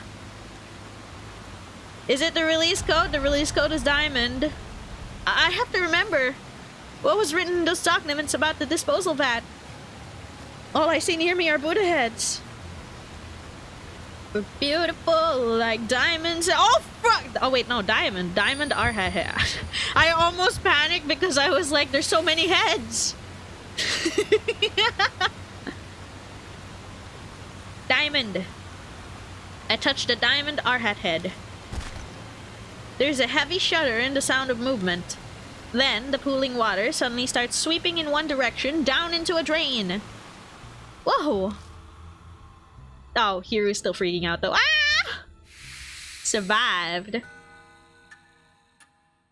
Is it the release code? The release code is diamond. I have to remember. What was written in those documents about the disposal vat? All I see near me are Buddha heads. We're beautiful like diamonds. Oh, fuck! Oh, wait, no, diamond. Diamond are head. I almost panicked because I was like, there's so many heads. Diamond. I touched the diamond Arhat head. There's a heavy shudder and the sound of movement. Then the pooling water suddenly starts sweeping in one direction down into a drain. Whoa. Oh, Hiru's still freaking out though. Ah! Survived.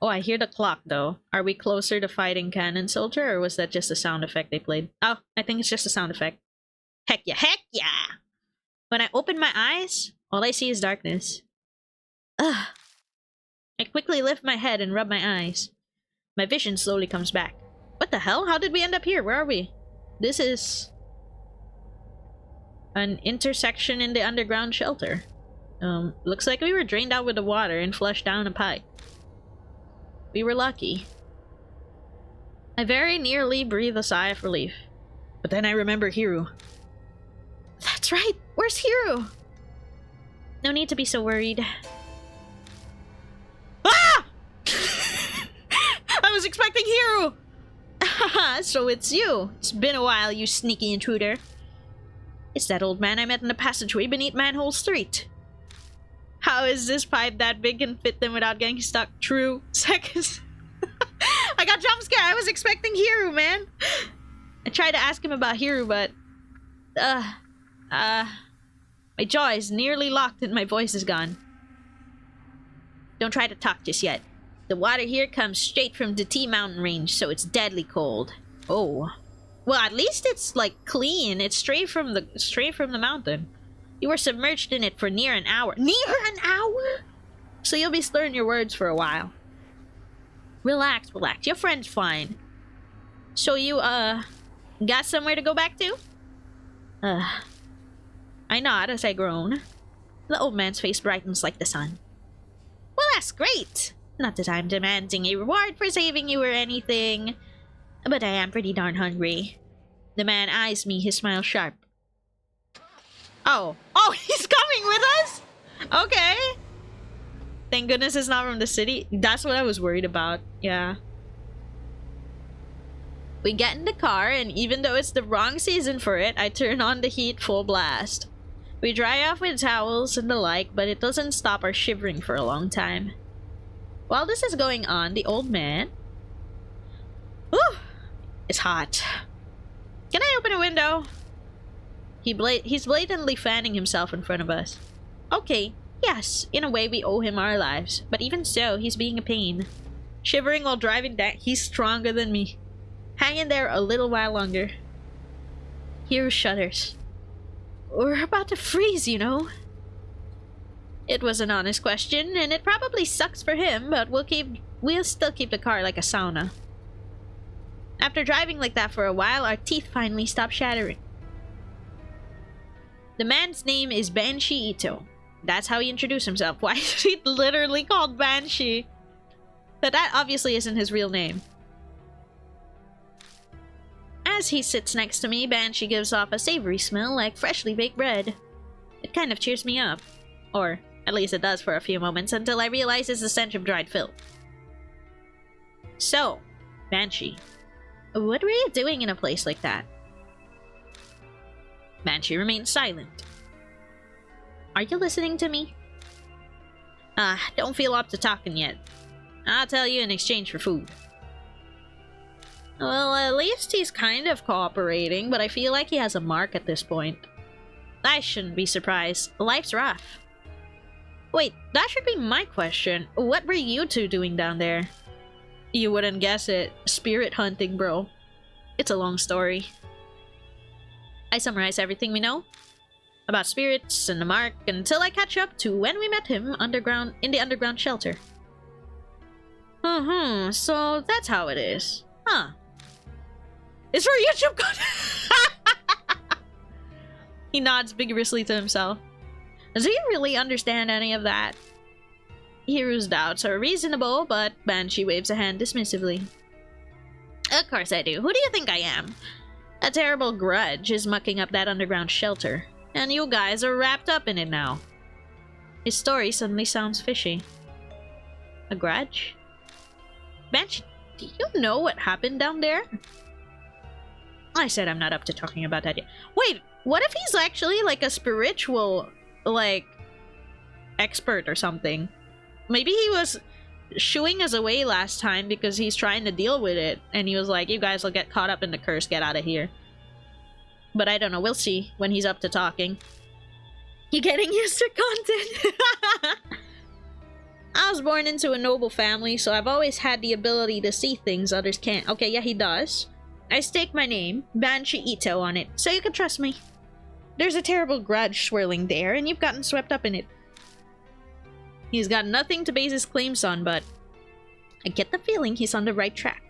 Oh, I hear the clock though. Are we closer to fighting Cannon Soldier, or was that just a sound effect they played? Oh, I think it's just a sound effect. Heck yeah, heck yeah! When I open my eyes, all I see is darkness. Ugh. I quickly lift my head and rub my eyes. My vision slowly comes back. What the hell? How did we end up here? Where are we? This is... an intersection in the underground shelter. Looks like we were drained out with the water and flushed down a pipe. We were lucky. I very nearly breathe a sigh of relief. But then I remember Hiru. That's right! Where's Hiru? No need to be so worried. Ah! I was expecting Hiru! Haha, so it's you. It's been a while, you sneaky intruder. It's that old man I met in the passageway beneath Manhole Street. How is this pipe that big and fit them without getting stuck? True. Seconds. I got jump scared. I was expecting Hiru, man. I tried to ask him about Hiru, but... my jaw is nearly locked and my voice is gone. Don't try to talk just yet. The water here comes straight from the T Mountain range, so it's deadly cold. Oh. Well, at least it's, like, clean. It's straight from the mountain. You were submerged in it for near an hour. Near an hour?! So you'll be slurring your words for a while. Relax, relax. Your friend's fine. So you, got somewhere to go back to? I nod as I groan. The old man's face brightens like the sun. Well, that's great! Not that I'm demanding a reward for saving you or anything, but I am pretty darn hungry. The man eyes me, his smile sharp. Oh, he's coming with us? Okay. Thank goodness it's not from the city. That's what I was worried about. Yeah. We get in the car, and even though it's the wrong season for it, I turn on the heat full blast. We dry off with towels and the like, but it doesn't stop our shivering for a long time. While this is going on, the old man... Whew! It's hot. Can I open a window? He's blatantly fanning himself in front of us. Okay, yes, in a way we owe him our lives, but even so, he's being a pain. Shivering while driving that, he's stronger than me. Hang in there a little while longer. Hero shudders. We're about to freeze, you know. It was an honest question, and it probably sucks for him, but we'll still keep the car like a sauna. After driving like that for a while, our teeth finally stop shattering. The man's name is Banshee Ito. That's how he introduced himself. Why is he literally called Banshee? But that obviously isn't his real name. As he sits next to me, Banshee gives off a savory smell like freshly baked bread. It kind of cheers me up. Or, at least it does for a few moments, until I realize it's the stench of dried filth. So, Banshee, what were you doing in a place like that? Banshee remains silent. Are you listening to me? Don't feel up to talking yet. I'll tell you in exchange for food. Well, at least he's kind of cooperating, but I feel like he has a mark at this point. I shouldn't be surprised. Life's rough. Wait, that should be my question. What were you two doing down there? You wouldn't guess it. Spirit hunting, bro. It's a long story. I summarize everything we know about spirits and the mark until I catch up to when we met him in the underground shelter. So that's how it is. Huh. It's for YouTube content! He nods vigorously to himself. Does he really understand any of that? Hiru's doubts are reasonable, but Banshee waves a hand dismissively. Of course I do. Who do you think I am? A terrible grudge is mucking up that underground shelter, and you guys are wrapped up in it now. His story suddenly sounds fishy. A grudge? Banshee, do you know what happened down there? I said I'm not up to talking about that yet. Wait, what if he's actually like a spiritual, like, expert or something? Maybe he was shooing us away last time because he's trying to deal with it, and he was like, you guys will get caught up in the curse, get out of here. But I don't know, we'll see when he's up to talking. You getting used to content? I was born into a noble family, so I've always had the ability to see things others can't. Okay, yeah, he does. I stake my name, Banshee Ito, on it, so you can trust me. There's a terrible grudge swirling there, and you've gotten swept up in it. He's got nothing to base his claims on, but I get the feeling he's on the right track.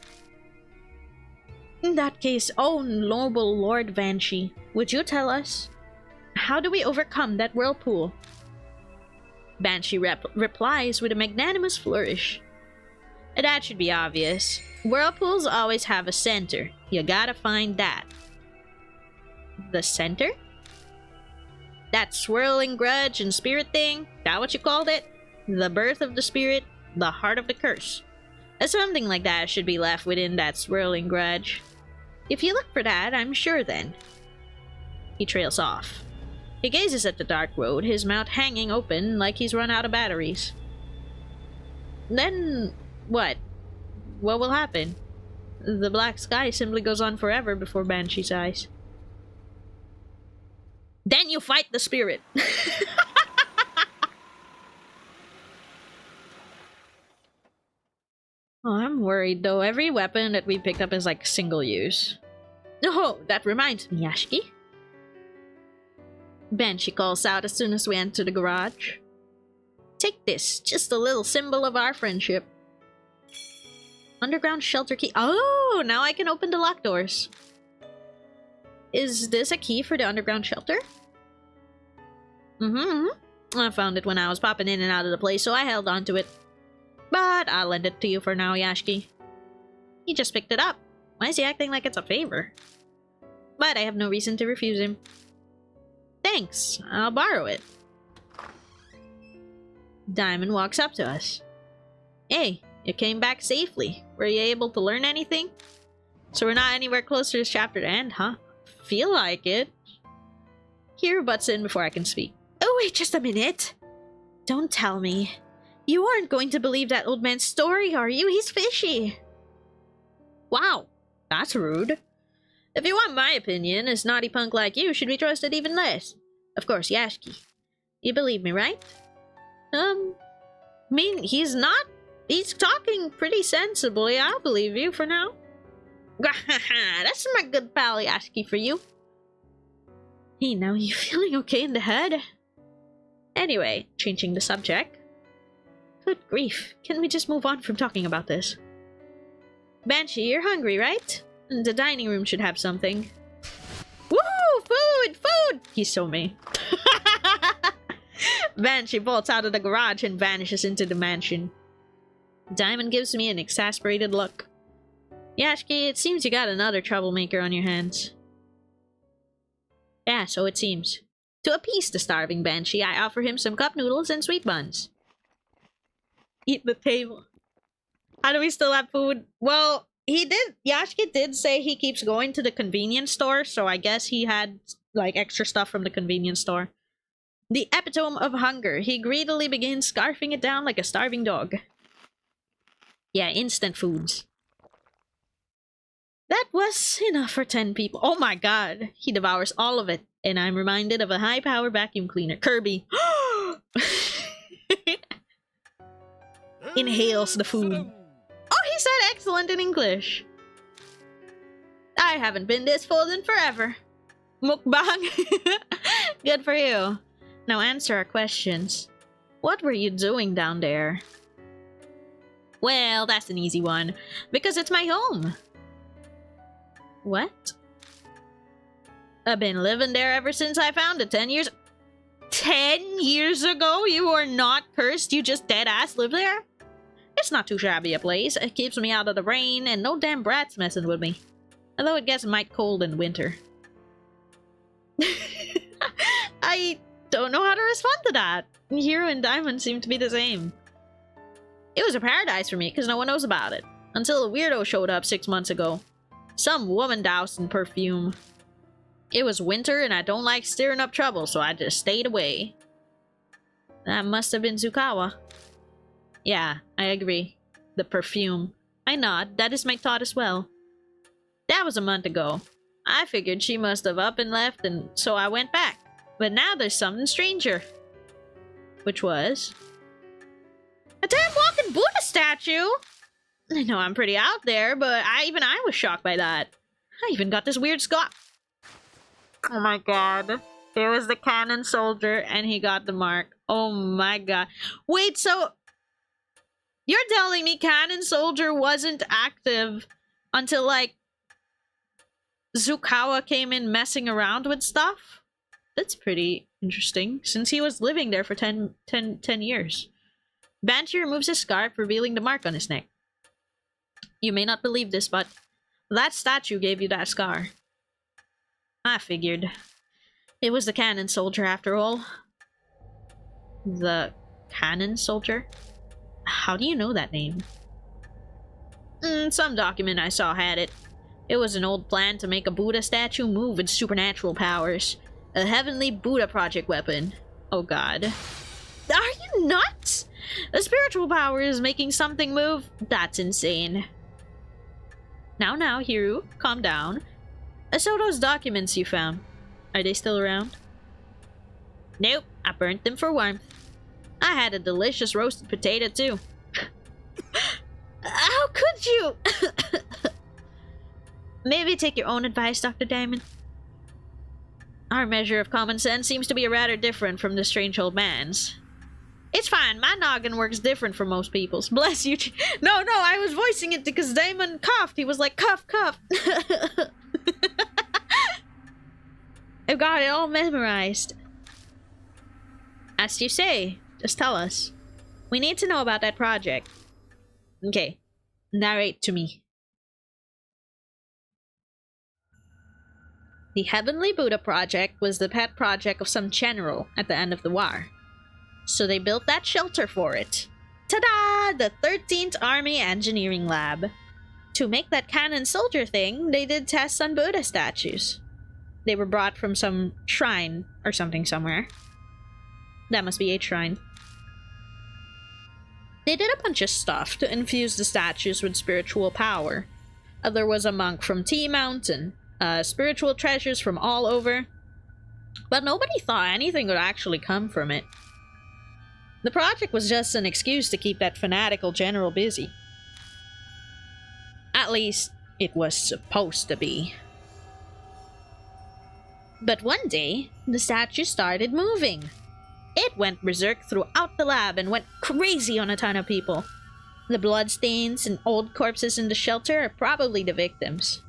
In that case, oh noble Lord Banshee, would you tell us, how do we overcome that whirlpool? Banshee replies with a magnanimous flourish. That should be obvious. Whirlpools always have a center. You gotta find that. The center? That swirling grudge and spirit thing? That what you called it? The birth of the spirit? The heart of the curse? Something like that should be left within that swirling grudge. If you look for that, I'm sure then. He trails off. He gazes at the dark road, his mouth hanging open like he's run out of batteries. Then, what? What will happen? The black sky simply goes on forever before Banshee's eyes. Then you fight the spirit! Oh, I'm worried though. Every weapon that we picked up is like single use. Oh, that reminds me, Yashiki. Banshee calls out as soon as we enter the garage. Take this, just a little symbol of our friendship. Underground shelter key. Oh, now I can open the locked doors. Is this a key for the underground shelter? I found it when I was popping in and out of the place, so I held on to it. But I'll lend it to you for now, Yashki. He just picked it up. Why is he acting like it's a favor? But I have no reason to refuse him. Thanks, I'll borrow it. Diamond walks up to us. Hey, you came back safely. Were you able to learn anything? So we're not anywhere close to this chapter to end, huh? Feel like it. Hiro butts in before I can speak. Oh, wait just a minute. Don't tell me. You aren't going to believe that old man's story, are you? He's fishy. Wow, that's rude. If you want my opinion, a snotty punk like you should be trusted even less. Of course, Yashki. You believe me, right? He's not. He's talking pretty sensibly. I'll believe you for now. That's my good pal Yashki for you. Hey, now you feeling okay in the head? Anyway, changing the subject. Good grief, can we just move on from talking about this? Banshee, you're hungry, right? The dining room should have something. Woo! Food! Food! He's so mean. Banshee bolts out of the garage and vanishes into the mansion. Diamond gives me an exasperated look. Yashki, it seems you got another troublemaker on your hands. Yeah, so it seems. To appease the starving Banshee, I offer him some cup noodles and sweet buns. Eat the table. How do we still have food? Well, Yashki did say he keeps going to the convenience store, so I guess he had, like, extra stuff from the convenience store. The epitome of hunger. He greedily begins scarfing it down like a starving dog. Yeah, instant foods. That was enough for 10 people. Oh my god. He devours all of it. And I'm reminded of a high-power vacuum cleaner. Kirby. Inhales the food. Oh, he said excellent in English. I haven't been this full in forever. Mukbang. Good for you. Now answer our questions. What were you doing down there? Well, that's an easy one. Because it's my home. What? I've been living there ever since I found it 10 years... 10 years ago? You are not cursed, you just dead-ass live there? It's not too shabby a place. It keeps me out of the rain, and no damn brats messing with me. Although it gets might cold in winter. I don't know how to respond to that. Hiro and Diamond seem to be the same. It was a paradise for me, because no one knows about it. Until a weirdo showed up 6 months ago. Some woman doused in perfume. It was winter, and I don't like stirring up trouble, so I just stayed away. That must have been Zukawa. Yeah, I agree. The perfume. I nod. That is my thought as well. That was a month ago. I figured she must have up and left, and so I went back. But now there's something stranger. Which was... a damn walking Buddha statue! I know I'm pretty out there, but even I was shocked by that. I even got this weird scar. Oh my god. There was the cannon soldier, and he got the mark. Oh my god. Wait, so... you're telling me Cannon Soldier wasn't active until, like, Zukawa came in messing around with stuff? That's pretty interesting, since he was living there for 10 years. Banshee removes his scarf, revealing the mark on his neck. You may not believe this, but that statue gave you that scar. I figured. It was the Cannon Soldier, after all. The Cannon Soldier? How do you know that name? Some document I saw had it. It was an old plan to make a Buddha statue move with supernatural powers. A heavenly Buddha project weapon. Oh god. Are you nuts? A spiritual power is making something move? That's insane. Now, Hiro, calm down. I saw those documents you found. Are they still around? Nope, I burnt them for warmth. I had a delicious roasted potato, too. How could you? Maybe take your own advice, Dr. Diamond. Our measure of common sense seems to be rather different from the strange old man's. It's fine. My noggin works different from most people's. Bless you. No, I was voicing it because Damon coughed. He was like, cough, cough. I've got it all memorized. As you say, just tell us. We need to know about that project. Okay. Narrate to me. The Heavenly Buddha Project was the pet project of some general at the end of the war. So they built that shelter for it. Ta-da! The 13th Army Engineering Lab. To make that cannon soldier thing, they did tests on Buddha statues. They were brought from some shrine or something somewhere. That must be a shrine. They did a bunch of stuff to infuse the statues with spiritual power. There was a monk from Tea Mountain. Spiritual treasures from all over. But nobody thought anything would actually come from it. The project was just an excuse to keep that fanatical general busy. At least, it was supposed to be. But one day, the statue started moving. It went berserk throughout the lab and went crazy on a ton of people. The bloodstains and old corpses in the shelter are probably the victims.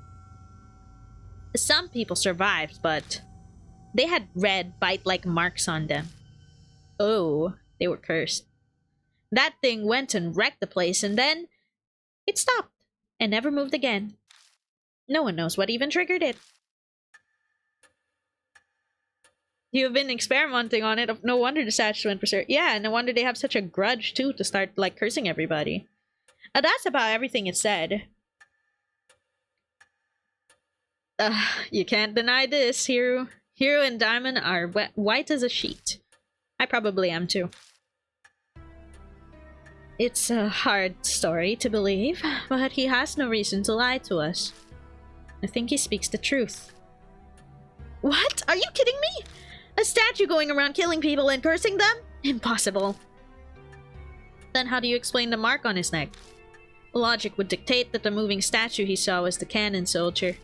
Some people survived, but they had red bite-like marks on them. Oh, they were cursed. That thing went and wrecked the place, and then it stopped and never moved again. No one knows what even triggered it. You've been experimenting on it. No wonder the statue went berserk. Yeah, no wonder they have such a grudge, too, to start, like, cursing everybody. That's about everything it said. You can't deny this. Hero and Diamond are white as a sheet. I probably am too. It's a hard story to believe, but he has no reason to lie to us. I think he speaks the truth. What? Are you kidding me? A statue going around killing people and cursing them? Impossible. Then how do you explain the mark on his neck? Logic would dictate that the moving statue he saw was the cannon soldier.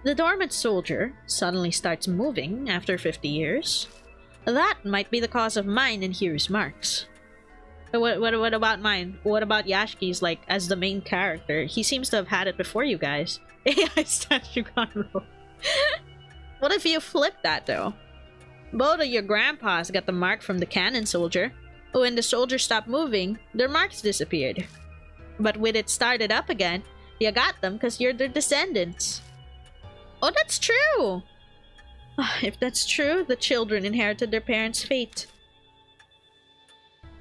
The dormant soldier suddenly starts moving after 50 years. That might be the cause of mine and Hiru's marks. But what about mine? What about Yashiki's, like, as the main character? He seems to have had it before you guys. AI statue gone wrong. What if you flip that, though? Both of your grandpas got the mark from the cannon soldier. When the soldier stopped moving, their marks disappeared. But when it started up again, you got them because you're their descendants. Oh, that's true! If that's true, the children inherited their parents' fate.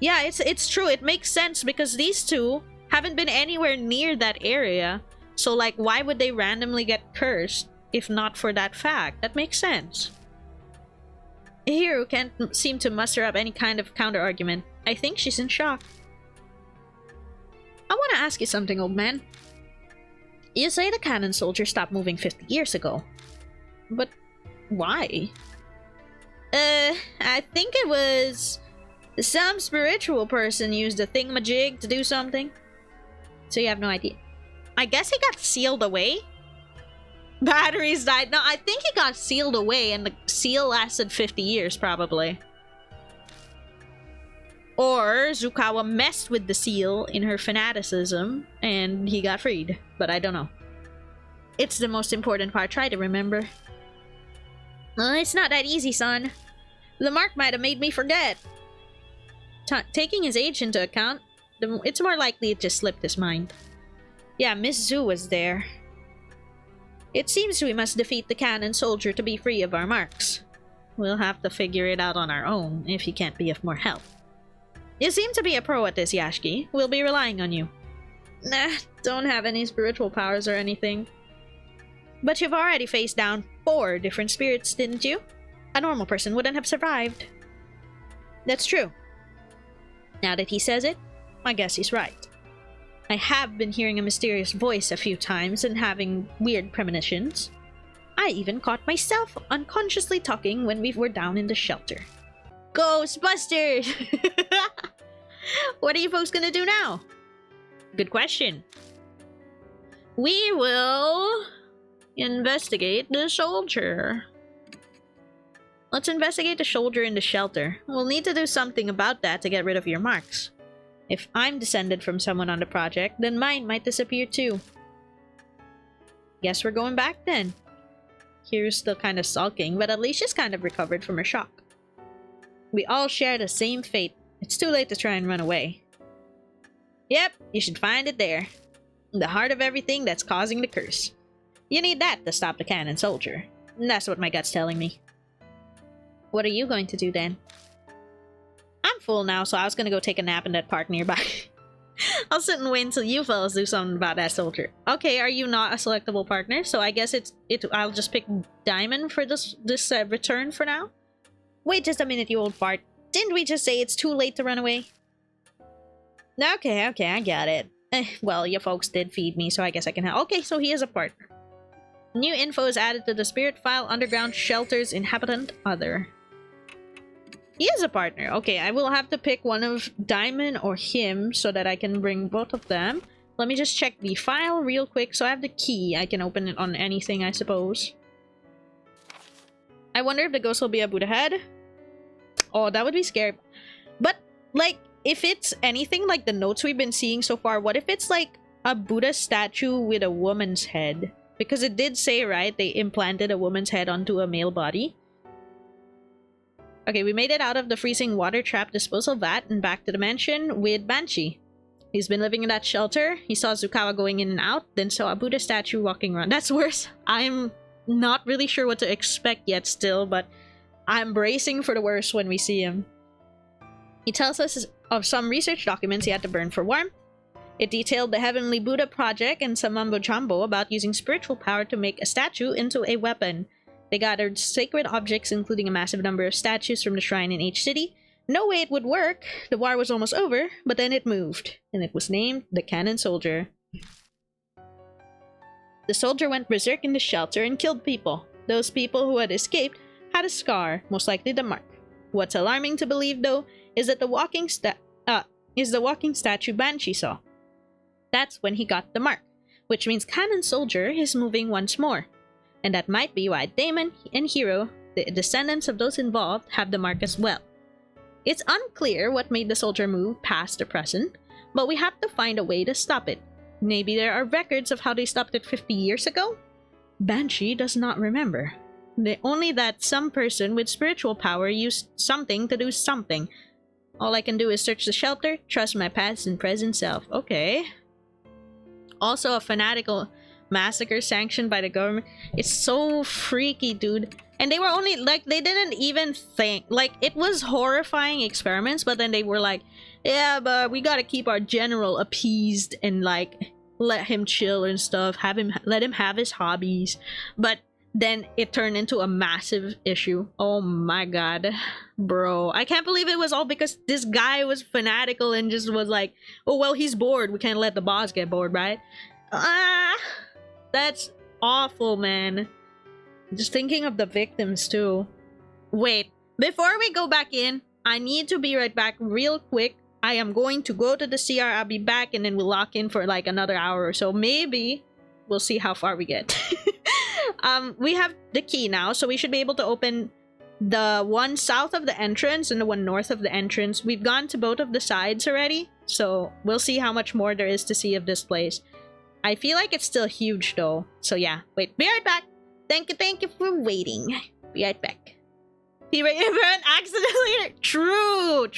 Yeah, it's true. It makes sense because these two haven't been anywhere near that area. So, like, why would they randomly get cursed if not for that fact? That makes sense. Hiro can't seem to muster up any kind of counter-argument. I think she's in shock. I want to ask you something, old man. You say the cannon soldier stopped moving 50 years ago. But why? I think it was some spiritual person used a thingamajig to do something. So you have no idea. I guess he got sealed away? Batteries died. No, I think he got sealed away and the seal lasted 50 years, probably. Or Zukawa messed with the seal in her fanaticism and he got freed. But I don't know. It's the most important part. Try to remember. It's not that easy, son. The mark might have made me forget. Taking his age into account, it's more likely it just slipped his mind. Yeah, Miss Zu was there. It seems we must defeat the cannon soldier to be free of our marks. We'll have to figure it out on our own if he can't be of more help. You seem to be a pro at this, Yashiki. We'll be relying on you. Nah, don't have any spiritual powers or anything. But you've already faced down 4 different spirits, didn't you? A normal person wouldn't have survived. That's true. Now that he says it, I guess he's right. I have been hearing a mysterious voice a few times and having weird premonitions. I even caught myself unconsciously talking when we were down in the shelter. Ghostbusters! What are you folks gonna do now? Good question. We will investigate the soldier. Let's investigate the soldier in the shelter. We'll need to do something about that to get rid of your marks. If I'm descended from someone on the project, then mine might disappear too. Guess we're going back then. Kiru's still kind of sulking, but at least she's kind of recovered from her shock. We all share the same fate. It's too late to try and run away. Yep, you should find it there. In the heart of everything that's causing the curse. You need that to stop the cannon soldier. That's what my gut's telling me. What are you going to do then? I'm full now, so I was gonna go take a nap in that park nearby. I'll sit and wait until you fellas do something about that soldier. Okay, are you not a selectable partner? So I guess I'll just pick Diamond for this return for now? Wait just a minute, you old fart. Didn't we just say it's too late to run away? Okay, I got it. Well, you folks did feed me, so I guess I can help. Okay, so he is a partner. New info is added to the spirit file. Underground shelters, inhabitant, other. He is a partner. Okay, I will have to pick one of Diamond or him so that I can bring both of them. Let me just check the file real quick. So I have the key. I can open it on anything, I suppose. I wonder if the ghost will be a Buddha head. Oh, that would be scary. But, like, if it's anything like the notes we've been seeing so far, what if it's like a Buddha statue with a woman's head? Because it did say, right, they implanted a woman's head onto a male body. Okay, we made it out of the freezing water trap disposal vat and back to the mansion with Banshee. He's been living in that shelter. He saw Zukawa going in and out, then saw a Buddha statue walking around. That's worse. I'm not really sure what to expect yet still, but I'm bracing for the worst when we see him. He tells us of some research documents he had to burn for warmth. It detailed the Heavenly Buddha project and some mumbo-jumbo about using spiritual power to make a statue into a weapon. They gathered sacred objects, including a massive number of statues from the shrine in each city. No way it would work. The war was almost over, but then it moved, and it was named the Cannon Soldier. The soldier went berserk in the shelter and killed people. Those people who had escaped had a scar, most likely the mark. What's alarming to believe, though, is that the walking statue Banshee saw. That's when he got the mark, which means Cannon Soldier is moving once more. And that might be why Damon and Hero, the descendants of those involved, have the mark as well. It's unclear what made the soldier move past the present, but we have to find a way to stop it. Maybe there are records of how they stopped it 50 years ago? Banshee does not remember. Only that some person with spiritual power used something to do something. All I can do is search the shelter, trust my past and present self. Okay. Also a fanatical massacre sanctioned by the government. It's so freaky, dude. And they were only, like, they didn't even think. Like, it was horrifying experiments, but then they were like, yeah, but we gotta keep our general appeased and, like, let him chill and stuff. Let him have his hobbies. But then it turned into a massive issue. Oh my god. Bro, I can't believe it was all because this guy was fanatical and just was like, oh, well, he's bored. We can't let the boss get bored, right? That's awful, man. Just thinking of the victims, too. Wait, before we go back in, I need to be right back real quick. I am going to go to the CR. I'll be back and then we'll lock in for like another hour or so. Maybe we'll see how far we get. We have the key now, so we should be able to open the one south of the entrance and the one north of the entrance. We've gone to both of the sides already, so we'll see how much more there is to see of this place. I feel like it's still huge though. So yeah, wait, be right back. Thank you for waiting. Be right back. He ran accidentally. True.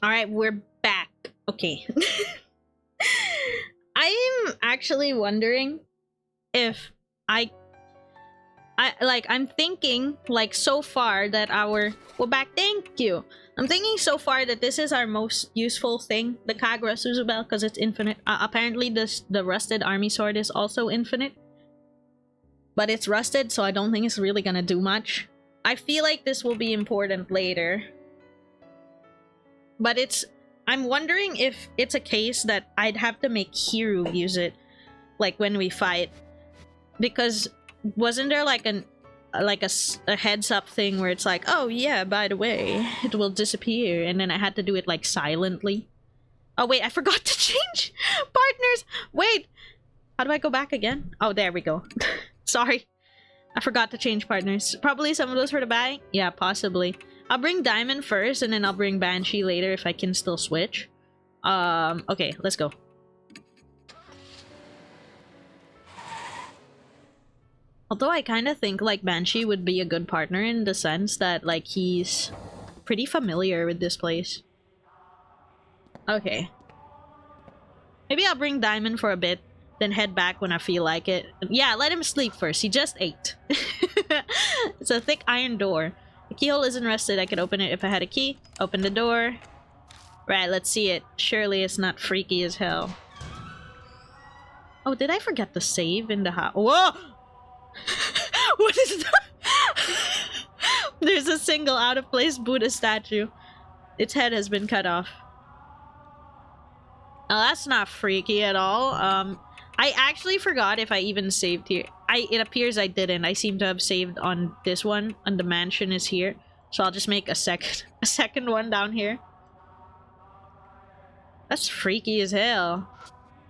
Alright, we're back. Okay. I'm actually wondering if I'm thinking, like, so far that our... Well, back, thank you! I'm thinking so far that this is our most useful thing, the Kagura Suzubel, because it's infinite. Apparently, the rusted army sword is also infinite. But it's rusted, so I don't think it's really gonna do much. I feel like this will be important later. But it's... I'm wondering if it's a case that I'd have to make Hiru use it, like, when we fight. Because wasn't there, like, a heads-up thing where it's like, oh yeah, by the way, it will disappear, and then I had to do it, like, silently. Oh wait, I forgot to change partners! Wait! How do I go back again? Oh, there we go. Sorry. I forgot to change partners. Probably some of those for the bag? Yeah, possibly. I'll bring Diamond first, and then I'll bring Banshee later if I can still switch. Okay, let's go. Although I kind of think, like, Banshee would be a good partner in the sense that, like, he's pretty familiar with this place. Okay. Maybe I'll bring Diamond for a bit, then head back when I feel like it. Yeah, let him sleep first. He just ate. It's a thick iron door. The keyhole isn't rusted. I could open it if I had a key. Open the door. Right, let's see it. Surely it's not freaky as hell. Oh, did I forget to save in the house? Whoa! What is that? There's a single out-of-place Buddha statue. Its head has been cut off. Oh, that's not freaky at all. I actually forgot if I even saved here. It appears I didn't. I seem to have saved on this one, and the mansion is here. So I'll just make a second one down here. That's freaky as hell.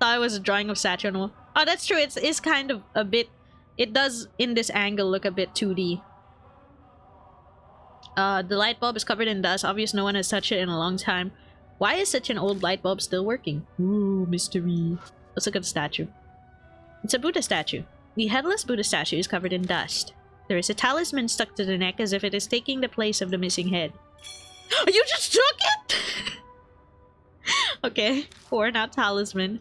Thought it was a drawing of statue on the wall. Oh, that's true. It's kind of a bit... It does, in this angle, look a bit 2D. The light bulb is covered in dust. Obvious no one has touched it in a long time. Why is such an old light bulb still working? Ooh, mystery. Let's look at the statue. It's a Buddha statue. The headless Buddha statue is covered in dust. There is a talisman stuck to the neck as if it is taking the place of the missing head. You just took it?! Okay, worn out talisman.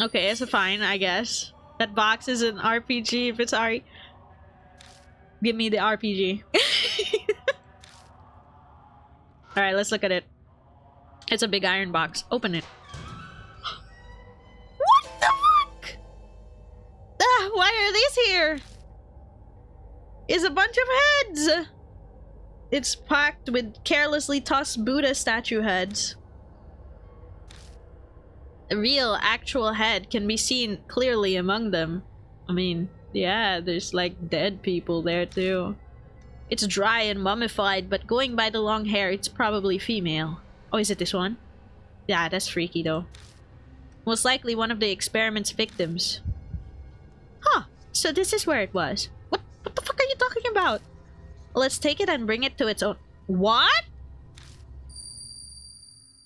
Okay, it's fine, I guess. That box is an RPG if it's Ari. Give me the RPG. Alright, let's look at it. It's a big iron box. Open it. What the fuck? Ah, why are these here? It's a bunch of heads! It's packed with carelessly tossed Buddha statue heads. A real, actual head can be seen clearly among them. I mean, yeah, there's like dead people there too. It's dry and mummified, but going by the long hair, it's probably female. Oh, is it this one? Yeah, that's freaky though. Most likely one of the experiment's victims. Huh, so this is where it was. What the fuck are you talking about? Let's take it and bring it to its own... What?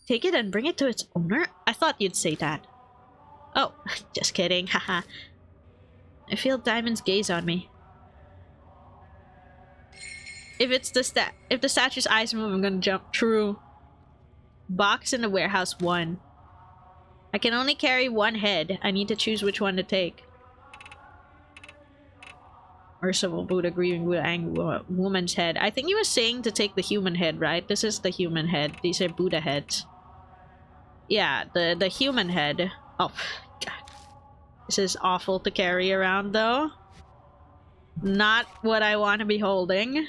Take it and bring it to its owner? I thought you'd say that. Oh, just kidding, haha. I feel Diamond's gaze on me. If the statue's eyes move, I'm gonna jump. True. Box in the warehouse 1. I can only carry one head. I need to choose which one to take. Merciful Buddha, grieving Buddha, angry woman's head. I think he was saying to take the human head, right? This is the human head. These are Buddha heads. Yeah, the human head. Oh, God. This is awful to carry around, though. Not what I want to be holding.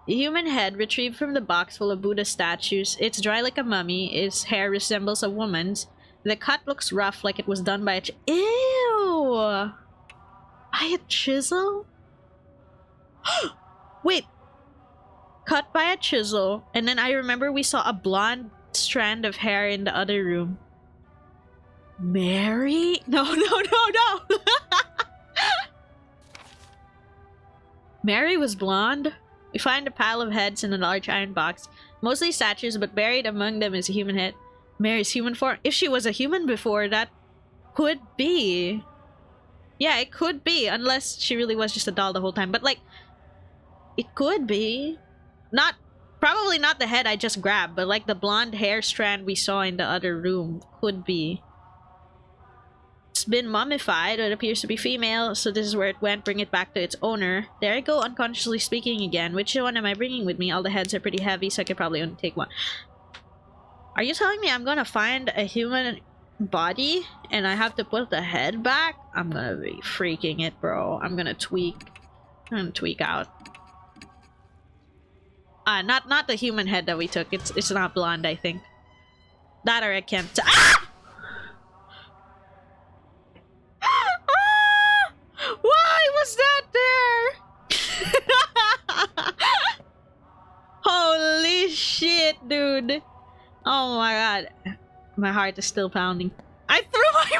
The human head retrieved from the box full of Buddha statues. It's dry like a mummy. Its hair resembles a woman's. The cut looks rough, like it was done by a Ew! By a chisel? Wait. Cut by a chisel. And then I remember we saw a blonde strand of hair in the other room. Mary? No. Mary was blonde. We find a pile of heads in a large iron box. Mostly statues, but buried among them is a human head. Mary's human form. If she was a human before, that could be. Yeah, it could be, unless she really was just a doll the whole time. But like, it could be. Not, probably not the head I just grabbed, but like the blonde hair strand we saw in the other room could be. It's been mummified. It appears to be female, so this is where it went. Bring it back to its owner. There I go, unconsciously speaking again. Which one am I bringing with me? All the heads are pretty heavy, so I could probably only take one. Are you telling me I'm gonna find a human body and I have to put the head back? I'm gonna be freaking it, bro. I'm gonna tweak. I'm gonna tweak out. Not the human head that we took. It's not blonde, I think. That or I can't. Ah! Ah! Why was that there? Holy shit, dude. Oh my god. My heart is still pounding. I threw my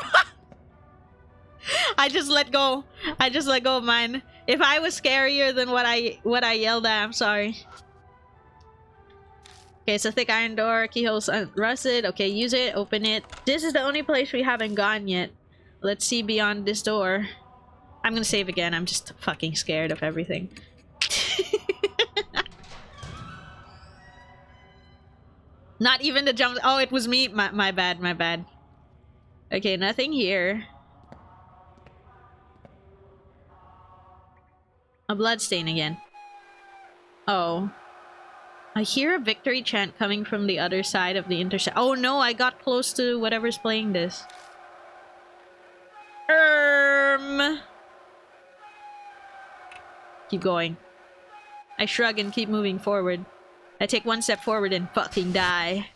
I just let go. I just let go of mine. If I was scarier than what I yelled at, I'm sorry. Okay, it's a thick iron door. Keyhole's rusted. Okay, use it. Open it. This is the only place we haven't gone yet. Let's see beyond this door. I'm gonna save again. I'm just fucking scared of everything. Not even the jump. Oh, it was me. My bad. My bad. Okay, nothing here. A bloodstain again. Oh. I hear a victory chant coming from the other side of the intersection. Oh no, I got close to whatever's playing this. Keep going. I shrug and keep moving forward. I take one step forward and fucking die.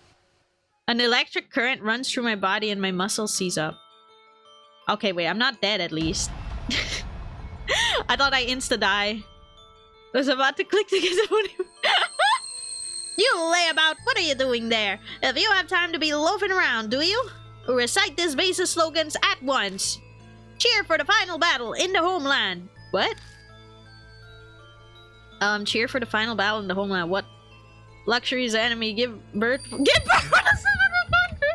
An electric current runs through my body and my muscles seize up. Okay, wait, I'm not dead at least. I thought I insta-die. I was about to click to get the You layabout, what are you doing there? If you have time to be loafing around, do you? Recite this base's slogans at once. Cheer for the final battle in the homeland. What? Cheer for the final battle in the homeland. What? Luxury's enemy give birth for the son of a country.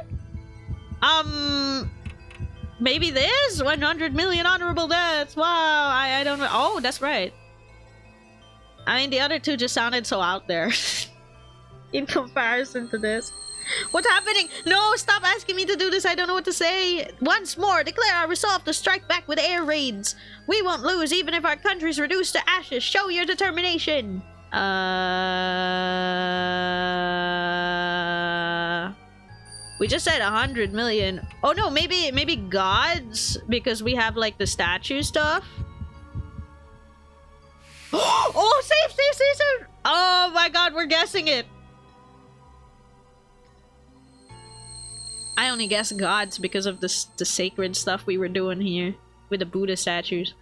Maybe this? 100 million honorable deaths. Wow, I don't know. Oh, that's right. I mean, the other two just sounded so out there. In comparison to this. What's happening? No, stop asking me to do this. I don't know what to say. Once more, declare our resolve to strike back with air raids. We won't lose even if our country's reduced to ashes. Show your determination. We just said 100 million. Oh no, maybe gods, because we have like the statue stuff. Oh, save. Oh my god, we're guessing it. I only guess gods because of the sacred stuff we were doing here with the Buddha statues.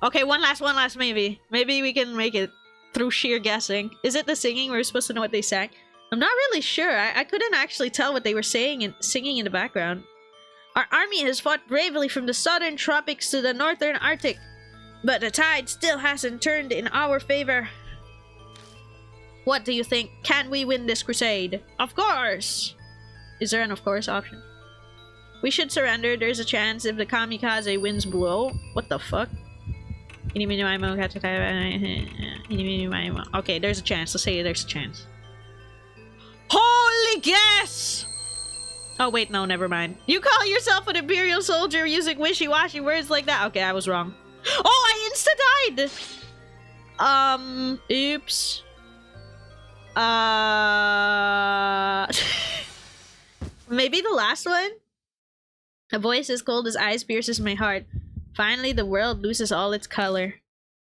Okay, one last maybe. Maybe we can make it through sheer guessing. Is it the singing? We're supposed to know what they sang. I'm not really sure. I couldn't actually tell what they were saying and singing in the background. Our army has fought bravely from the southern tropics to the northern Arctic, but the tide still hasn't turned in our favor. What do you think? Can we win this crusade? Of course! Is there an of course option? We should surrender. There's a chance if the kamikaze winds blow. What the fuck? Okay, there's a chance. Let's say there's a chance. Holy guess! Oh wait, no, never mind. You call yourself an Imperial soldier using wishy-washy words like that? Okay, I was wrong. Oh, I insta-died! Oops. Maybe the last one? A voice as cold as ice pierces my heart. Finally, the world loses all its color.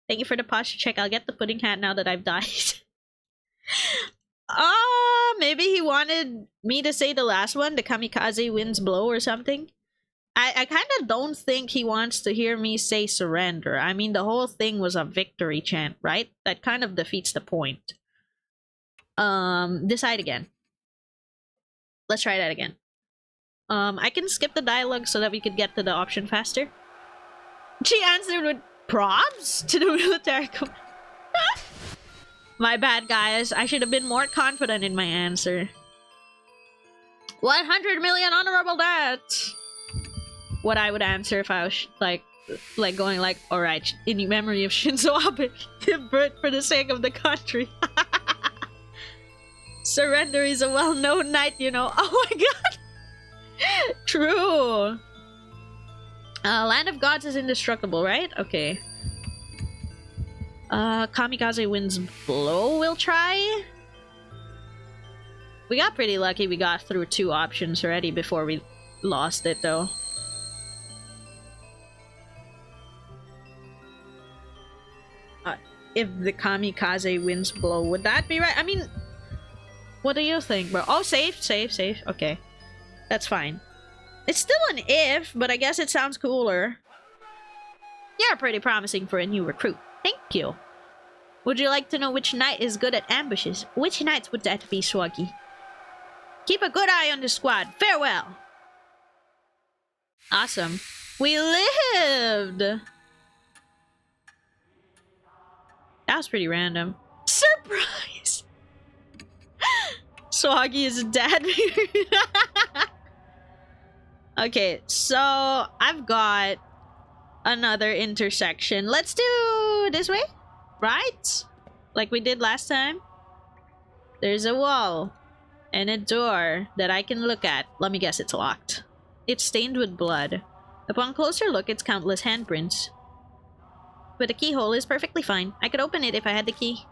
Thank you for the posture check. I'll get the pudding hat now that I've died. Maybe he wanted me to say the last one, the kamikaze winds blow or something. I kind of don't think he wants to hear me say surrender. I mean, the whole thing was a victory chant, right? That kind of defeats the point. Decide again. Let's try that again. I can skip the dialogue so that we could get to the option faster. She answered with probs to the military command. My bad, guys. I should have been more confident in my answer. 100 million honorable deaths! What I would answer if I was, like, Like going like, alright, in memory of Shinzo Abe, give birth for the sake of the country. Surrender is a well-known knight, you know. Oh my god! True! Land of Gods is indestructible, right? Okay. Kamikaze Wind's Blow we'll try? We got pretty lucky we got through 2 options already before we lost it, though. If the Kamikaze Wind's Blow, would that be right? I mean, what do you think, bro? Oh, safe. Okay. That's fine. It's still an if, but I guess it sounds cooler. You're pretty promising for a new recruit. Thank you. Would you like to know which knight is good at ambushes? Which knights would that be, Swaggy? Keep a good eye on the squad. Farewell! Awesome. We lived! That was pretty random. Surprise! Swaggy is dead. Okay, so I've got another intersection. Let's do this way, right? Like we did last time. There's a wall and a door that I can look at. Let me guess, it's locked. It's stained with blood. Upon closer look, it's countless handprints. But the keyhole is perfectly fine. I could open it if I had the key.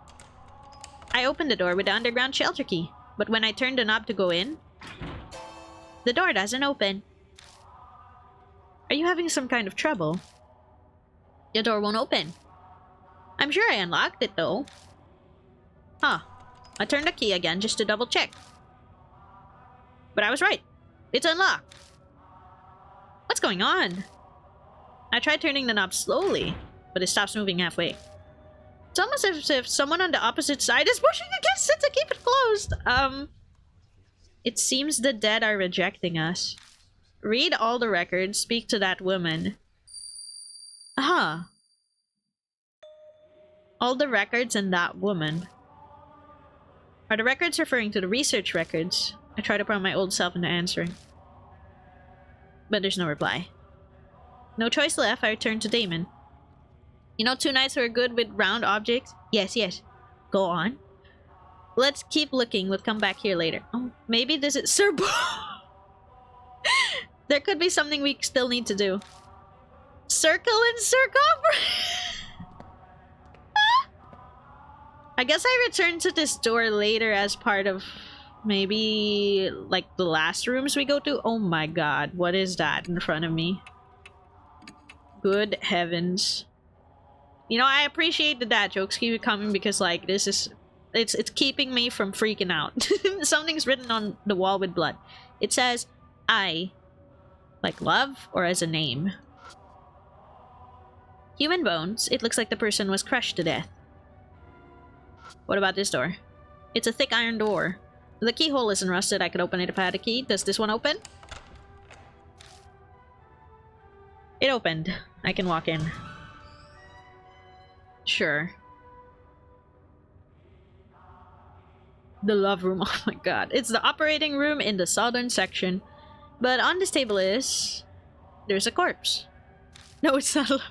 I opened the door with the underground shelter key, but when I turned the knob to go in, the door doesn't open. Are you having some kind of trouble? The door won't open. I'm sure I unlocked it though. Huh. I turned the key again just to double check. But I was right. It's unlocked. What's going on? I tried turning the knob slowly, but it stops moving halfway. It's almost as if someone on the opposite side is pushing against it to keep it closed. It seems the dead are rejecting us. Read all the records, speak to that woman. Huh. All the records and that woman. Are the records referring to the research records? I try to prompt my old self into answering. But there's no reply. No choice left, I return to Damon. You know 2 knights who are good with round objects? Yes. Go on. Let's keep looking, we'll come back here later. Oh, maybe this is Sir Bo. There could be something we still need to do. Circle and circumference. I guess I returned to this door later as part of maybe like the last rooms we go to. Oh my god, what is that in front of me? Good heavens. You know, I appreciate the dad jokes keep coming because like this is it's keeping me from freaking out. Something's written on the wall with blood. It says I like love or as a name. Human bones. It looks like the person was crushed to death. What about this door? It's a thick iron door. The keyhole isn't rusted. I could open it if I had a key. Does this one open? It opened. I can walk in. Sure. The love room. Oh my god. It's the operating room in the southern section. But on this table is... there's a corpse. No, it's not.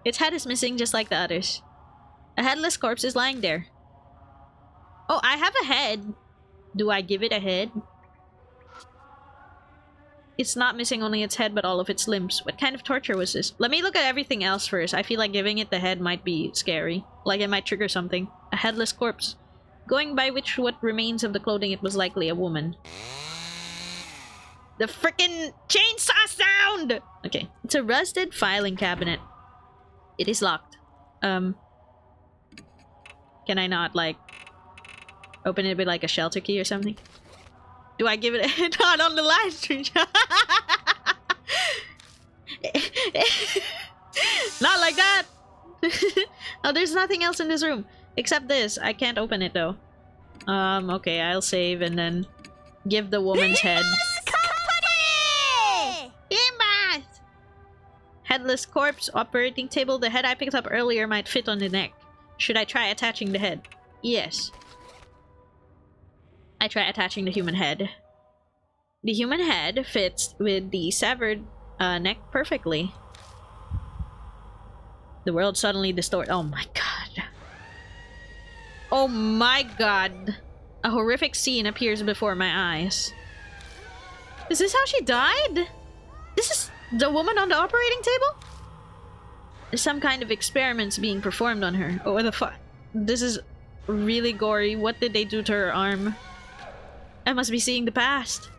Its head is missing just like the others. A headless corpse is lying there. Oh, I have a head. Do I give it a head? It's not missing only its head, but all of its limbs. What kind of torture was this? Let me look at everything else first. I feel like giving it the head might be scary. Like it might trigger something. A headless corpse. Going by what remains of the clothing, it was likely a woman. The frickin' chainsaw sound! Okay. It's a rusted filing cabinet. It is locked. Can I not, like, open it with, like, a shelter key or something? Do I give it a not on the live stream? Not like that! Oh, there's nothing else in this room. Except this. I can't open it, though. Okay, I'll save and then give the woman's head. Headless corpse, operating table. The head I picked up earlier might fit on the neck. Should I try attaching the head? Yes. I try attaching the human head. The human head fits with the severed neck perfectly. The world suddenly distorted. Oh my god. Oh my god. A horrific scene appears before my eyes. Is this how she died? This is the woman on the operating table? There's some kind of experiments being performed on her. Oh, what the fuck? This is really gory. What did they do to her arm? I must be seeing the past.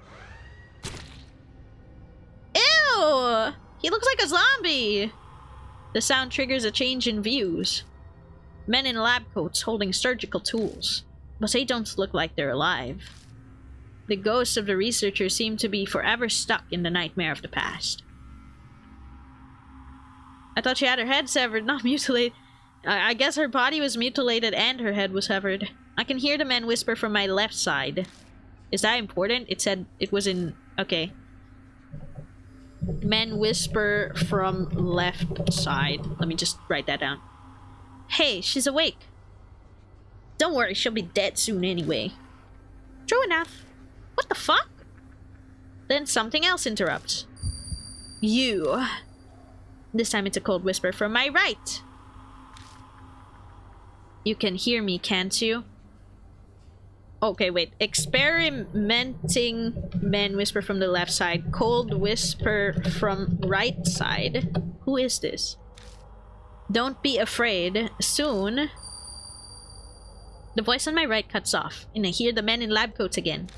Ew! He looks like a zombie! The sound triggers a change in views. Men in lab coats holding surgical tools. But they don't look like they're alive. The ghosts of the researchers seem to be forever stuck in the nightmare of the past. I thought she had her head severed, not mutilated. I guess her body was mutilated and her head was severed. I can hear the men whisper from my left side. Is that important? It said it was in... Okay. Men whisper from left side. Let me just write that down. Hey, she's awake. Don't worry, she'll be dead soon anyway. True enough. What the fuck? Then something else interrupts. You. This time it's a cold whisper from my right. You can hear me, can't you? Okay, wait. Experimenting men whisper from the left side. Cold whisper from right side. Who is this? Don't be afraid. Soon. The voice on my right cuts off, and I hear the men in lab coats again.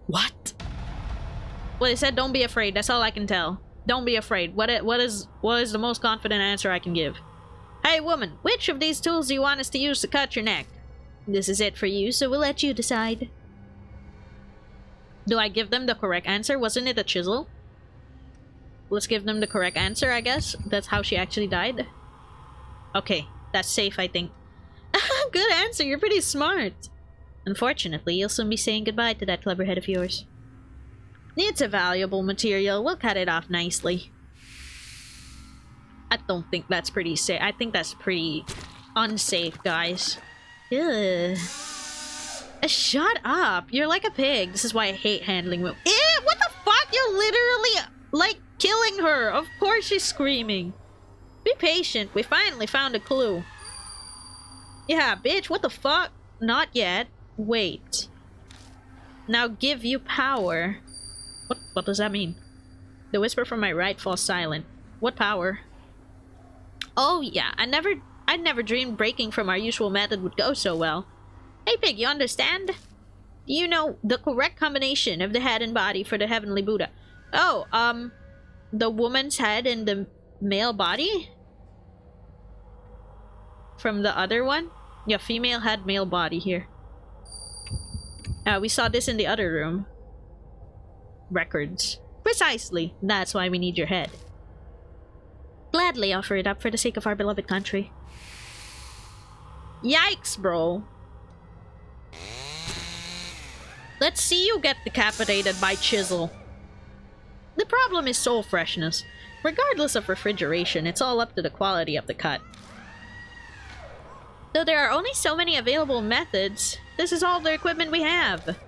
What? Well, they said don't be afraid. That's all I can tell. Don't be afraid. What is the most confident answer I can give? Hey, woman, which of these tools do you want us to use to cut your neck? This is it for you, so we'll let you decide. Do I give them the correct answer? Wasn't it a chisel? Let's give them the correct answer, I guess. That's how she actually died. Okay, that's safe, I think. Good answer, you're pretty smart. Unfortunately, you'll soon be saying goodbye to that clever head of yours. It's a valuable material. We'll cut it off nicely. I don't think that's pretty safe. I think that's pretty unsafe, guys. Ugh. Shut up. You're like a pig. This is why I hate handling women. Ew, what the fuck? You're literally, like, killing her. Of course she's screaming. Be patient. We finally found a clue. Yeah, bitch. What the fuck? Not yet. Wait. Now give you power. What does that mean? The whisper from my right falls silent. What power? Oh yeah, I'd never dreamed breaking from our usual method would go so well. Hey pig, you understand? Do you know the correct combination of the head and body for the heavenly Buddha? Oh, the woman's head and the male body? From the other one? Yeah, female head, male body here. We saw this in the other room. Records. Precisely. That's why we need your head. Gladly offer it up for the sake of our beloved country. Yikes, bro. Let's see you get decapitated by chisel. The problem is soul freshness. Regardless of refrigeration, it's all up to the quality of the cut. Though there are only so many available methods, this is all the equipment we have.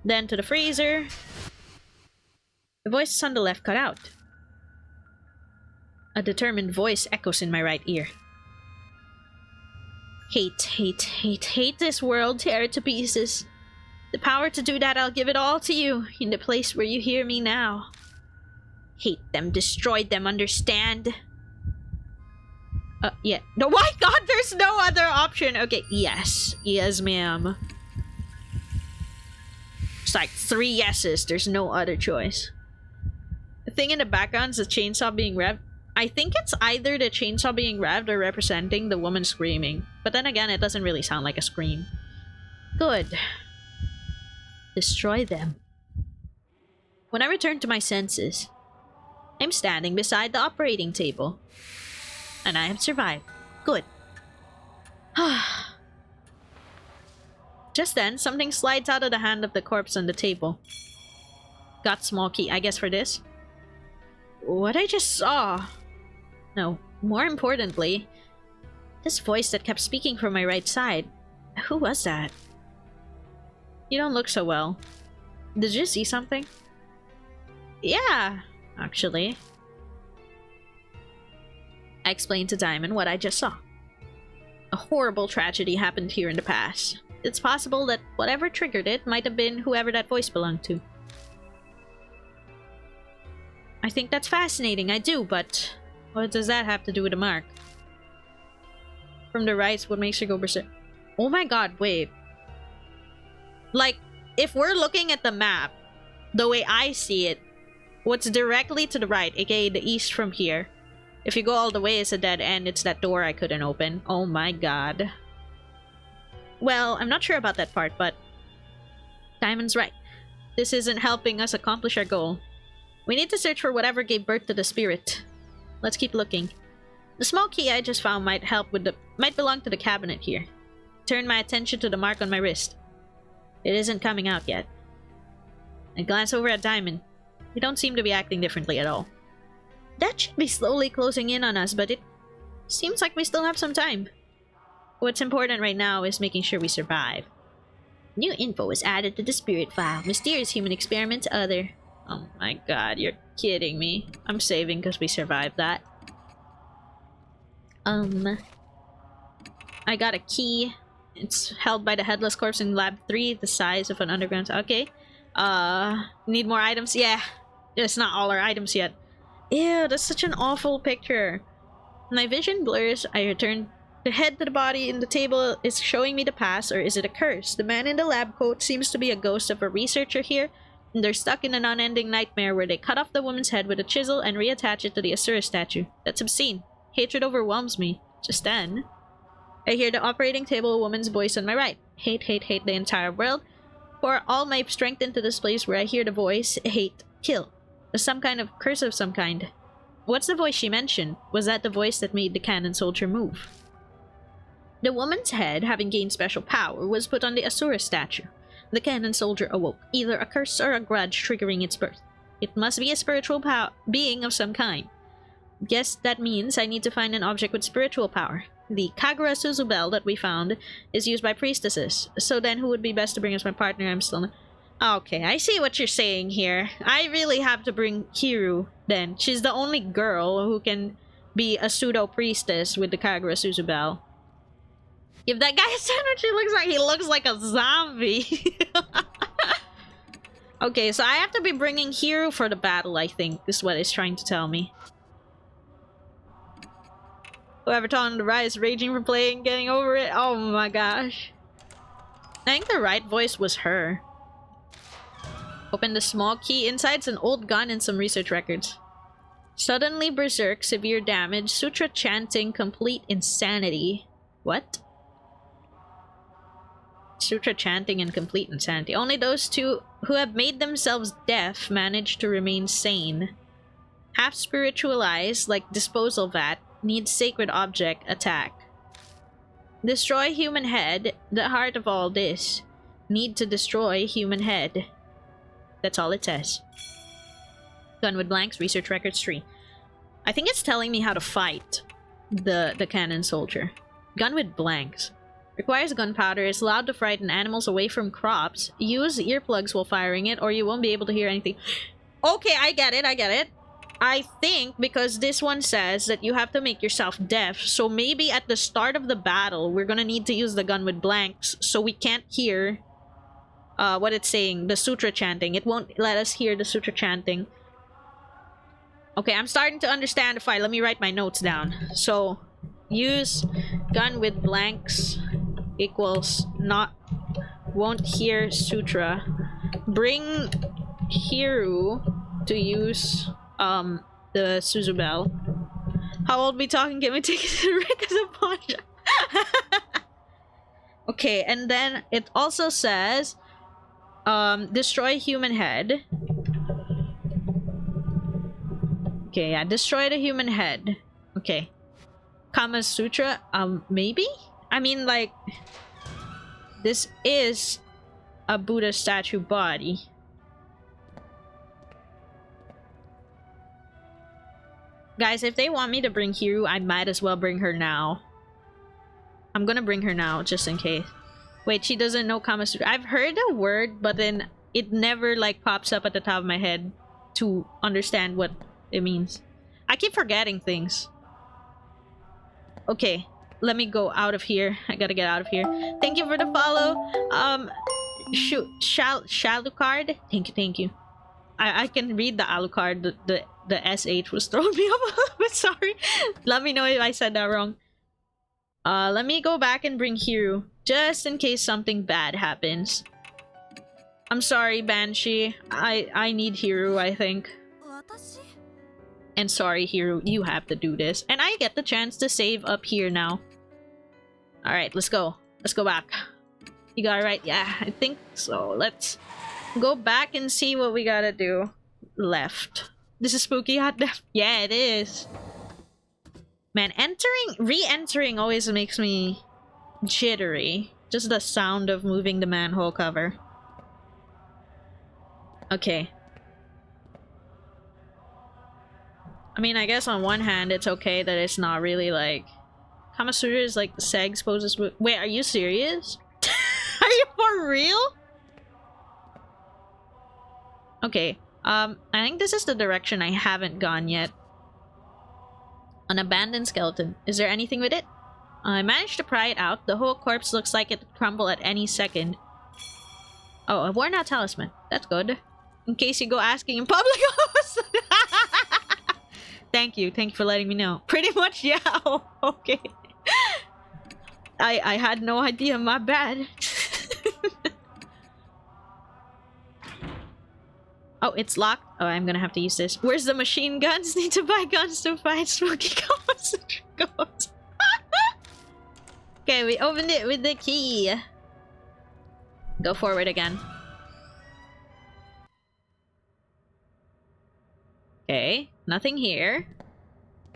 Then to the freezer. The voices on the left cut out. A determined voice echoes in my right ear. Hate, hate, hate, hate this world, tear it to pieces. The power to do that, I'll give it all to you, in the place where you hear me now. Hate them, destroy them, understand? Yeah. No, my god, there's no other option. Okay, yes. Yes, ma'am. It's like 3 yeses, there's no other choice. The thing in the background is the chainsaw being revved. I think it's either the chainsaw being revved or representing the woman screaming. But then again, it doesn't really sound like a scream. Good. Destroy them. When I return to my senses, I'm standing beside the operating table. And I have survived. Good. Just then, something slides out of the hand of the corpse on the table. Got small key, I guess, for this. What I just saw... No, more importantly, this voice that kept speaking from my right side. Who was that? You don't look so well. Did you see something? Yeah, actually. I explained to Diamond what I just saw. A horrible tragedy happened here in the past. It's possible that whatever triggered it might have been whoever that voice belonged to. I think that's fascinating, I do, but what does that have to do with the mark? From the right, what makes her go berserk? Oh my god, wait. Like, if we're looking at the map, the way I see it, what's directly to the right, aka the east from here, if you go all the way, it's a dead end. It's that door I couldn't open. Oh my god. Well, I'm not sure about that part, but Diamond's right. This isn't helping us accomplish our goal. We need to search for whatever gave birth to the spirit. Let's keep looking. The small key I just found might belong to the cabinet here. Turn my attention to the mark on my wrist. It isn't coming out yet. I glance over at Diamond. He don't seem to be acting differently at all. That should be slowly closing in on us, but it seems like we still have some time. What's important right now is making sure we survive. New info was added to the spirit file. Mysterious human experiments other. Oh my god, you're kidding me. I'm saving because we survived that. I got a key. It's held by the headless corpse in lab 3, the size of an underground. Okay. Need more items? Yeah. It's not all our items yet. Ew, that's such an awful picture. My vision blurs. I return the head to the body in the table. Is showing me the past, or is it a curse? The man in the lab coat seems to be a ghost of a researcher here, and they're stuck in an unending nightmare where they cut off the woman's head with a chisel and reattach it to the Asura statue. That's obscene. Hatred overwhelms me. Just then, I hear the operating table woman's voice on my right. Hate, hate, hate the entire world. Pour all my strength into this place where I hear the voice. Hate, kill. Some kind of curse of some kind. What's the voice she mentioned? Was that the voice that made the cannon soldier move? The woman's head, having gained special power, was put on the Asura statue. The cannon soldier awoke, either a curse or a grudge triggering its birth. It must be a spiritual being of some kind. Guess that means I need to find an object with spiritual power. The Kagura Suzubel that we found is used by priestesses. So then who would be best to bring as my partner? I'm still... Okay, I see what you're saying here. I really have to bring Hiru then. She's the only girl who can be a pseudo-priestess with the Kagura Suzubel. If that guy said what she looks like, he looks like a zombie. Okay, so I have to be bringing Hiru for the battle, I think, is what it's trying to tell me. Whoever taught him to rise, raging for playing, getting over it. Oh my gosh. I think the right voice was her. Open the small key. Inside's an old gun and some research records. Suddenly berserk, severe damage, sutra chanting, complete insanity. What? Sutra chanting and complete insanity. Only those two who have made themselves deaf manage to remain sane. Half spiritualized, like disposal vat, needs sacred object, attack. Destroy human head, the heart of all this. Need to destroy human head. That's all it says. Gun with blanks, research records 3. I think it's telling me how to fight the cannon soldier. Gun with blanks. Requires gunpowder, is allowed to frighten animals away from crops. Use earplugs while firing it or you won't be able to hear anything. Okay, I get it, I get it. I think because this one says that you have to make yourself deaf, so maybe at the start of the battle, we're gonna need to use the gun with blanks so we can't hear what it's saying, the sutra chanting. It won't let us hear the sutra chanting. Okay, I'm starting to understand the fight. Let me write my notes down. So, use gun with blanks equals not won't hear sutra. Bring Hiru to use the Suzubel. How old we talking? Can we take it to Rick as a punch? Okay, and then it also says destroy human head. Okay, yeah, destroy the human head. Okay. Kama Sutra, maybe? I mean, like, this is a Buddha statue body. Guys, if they want me to bring Hiru, I might as well bring her now. I'm gonna bring her now, just in case. Wait, she doesn't know Kama Sutra. I've heard the word, but then it never, like, pops up at the top of my head to understand what it means. I keep forgetting things. Okay, let me go out of here. I gotta get out of here. Thank you for the follow. Shoot, Shalucard. Thank you, thank you. I can read the Alucard. The SH was throwing me off a little bit. Sorry. Let me know if I said that wrong. Let me go back and bring Hiru, just in case something bad happens. I'm sorry, Banshee. I need Hiru, I think. And sorry, Hiru, you have to do this. And I get the chance to save up here now. Alright, let's go. Let's go back. You got it right? Yeah, I think so. Let's go back and see what we gotta do. Left. This is spooky hot left. Yeah, it is. Man, re-entering always makes me jittery. Just the sound of moving the manhole cover. Okay. I mean, I guess on one hand, it's okay that it's not really like... Kamasura is like the Segs poses... Wait, are you serious? Are you for real? Okay. I think this is the direction I haven't gone yet. An abandoned skeleton. Is there anything with it? I managed to pry it out. The whole corpse looks like it would crumble at any second. Oh, a worn out talisman. That's good. In case you go asking in public. Thank you. Thank you for letting me know. Pretty much, yeah. Oh, okay. I had no idea. My bad. Oh, it's locked. Oh, I'm gonna have to use this. Where's the machine guns? Need to buy guns to fight spooky ghosts. Okay, we opened it with the key. Go forward again. Okay, nothing here.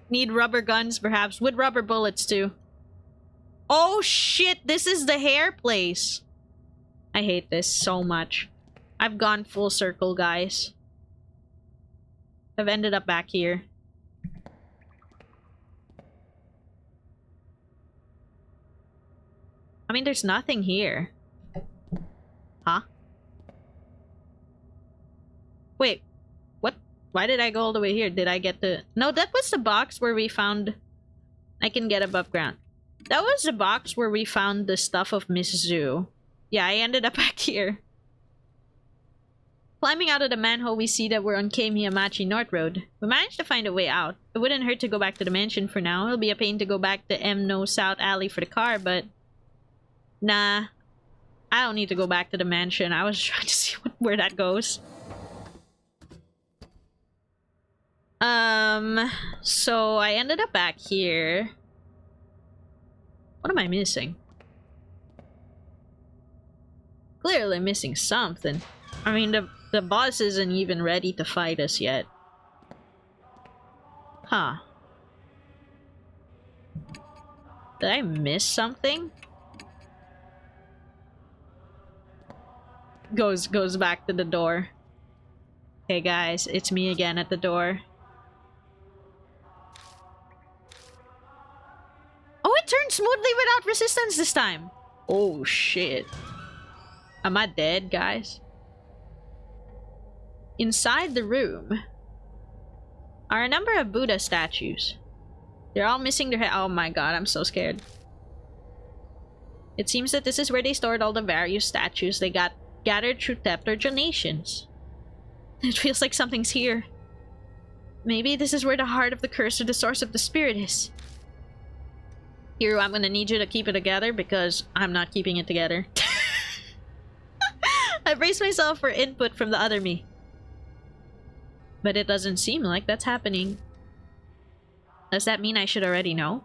Need rubber guns, perhaps. With rubber bullets, too. Oh, shit! This is the hair place! I hate this so much. I've gone full circle, guys. I've ended up back here. I mean, there's nothing here. Huh? Wait. What? Why did I go all the way here? Did I get the... No, that was the box where we found... I can get above ground. That was the box where we found the stuff of Miss Zoo. Yeah, I ended up back here. Climbing out of the manhole, we see that we're on Kei Miyamachi North Road. We managed to find a way out. It wouldn't hurt to go back to the mansion for now. It'll be a pain to go back to No South Alley for the car, but... Nah. I don't need to go back to the mansion. I was trying to see where that goes. So I ended up back here. What am I missing? Clearly missing something. I mean, the boss isn't even ready to fight us yet. Huh. Did I miss something? Goes back to the door. Hey guys, it's me again at the door. Oh, it turned smoothly without resistance this time! Oh shit. Am I dead, guys? Inside the room are a number of Buddha statues. They're all missing their head. Oh my god, I'm so scared. It seems that this is where they stored all the various statues they got gathered through theft or donations. It feels like something's here. Maybe this is where the heart of the curse or the source of the spirit is. Hiro, I'm gonna need you to keep it together because I'm not keeping it together. I braced myself for input from the other me. But it doesn't seem like that's happening. Does that mean I should already know?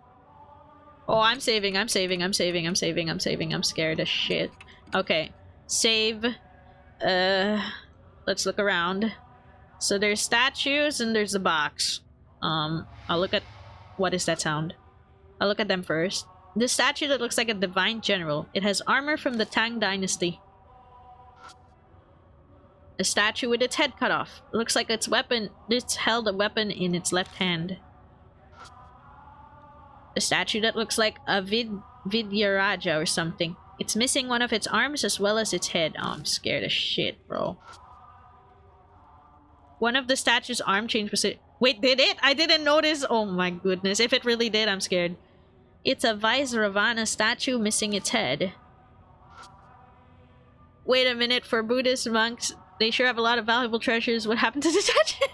Oh, I'm saving, I'm saving, I'm saving, I'm saving, I'm saving, I'm scared as shit. Okay. Save. Let's look around. So there's statues and there's the box. I'll look at... What is that sound? I'll look at them first. This statue that looks like a divine general. It has armor from the Tang Dynasty. A statue with its head cut off. It looks like it's held a weapon in its left hand. A statue that looks like a Vidyaraja or something. It's missing one of its arms as well as its head. Oh, I'm scared as shit, bro. One of the statue's arm changed position. Wait, did it? I didn't notice. Oh my goodness. If it really did, I'm scared. It's a Vaisravana statue missing its head. Wait a minute, for Buddhist monks, they sure have a lot of valuable treasures. What happened to the statue?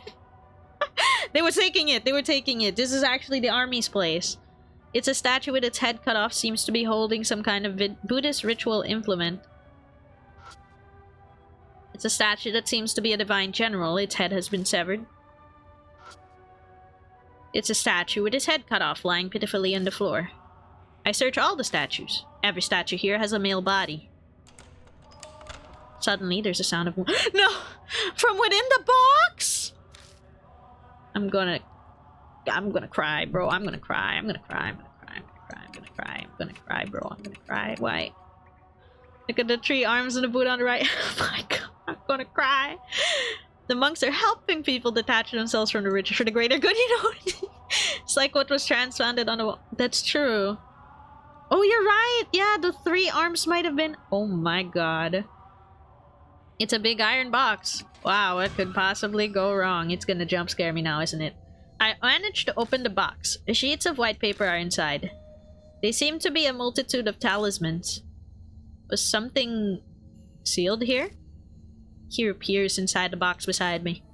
They were taking it. They were taking it. This is actually the army's place. It's a statue with its head cut off. Seems to be holding some kind of Buddhist ritual implement. It's a statue that seems to be a divine general. Its head has been severed. It's a statue with its head cut off, lying pitifully on the floor. I search all the statues. Every statue here has a male body. Suddenly, there's a sound of... No! From within the box! I'm gonna cry, bro. I'm gonna cry, bro. I'm gonna cry. Why? Look at the 3 arms and the Buddha on the right. Oh my god, I'm gonna cry. The monks are helping people detach themselves from the ritual for the greater good, you know? It's like what was transplanted on the wall. That's true. Oh, you're right! Yeah, the 3 arms might have been... Oh my god. It's a big iron box. Wow, what could possibly go wrong? It's gonna jump scare me now, isn't it? I managed to open the box. The sheets of white paper are inside. They seem to be a multitude of talismans. Was something sealed here? Here appears inside the box beside me.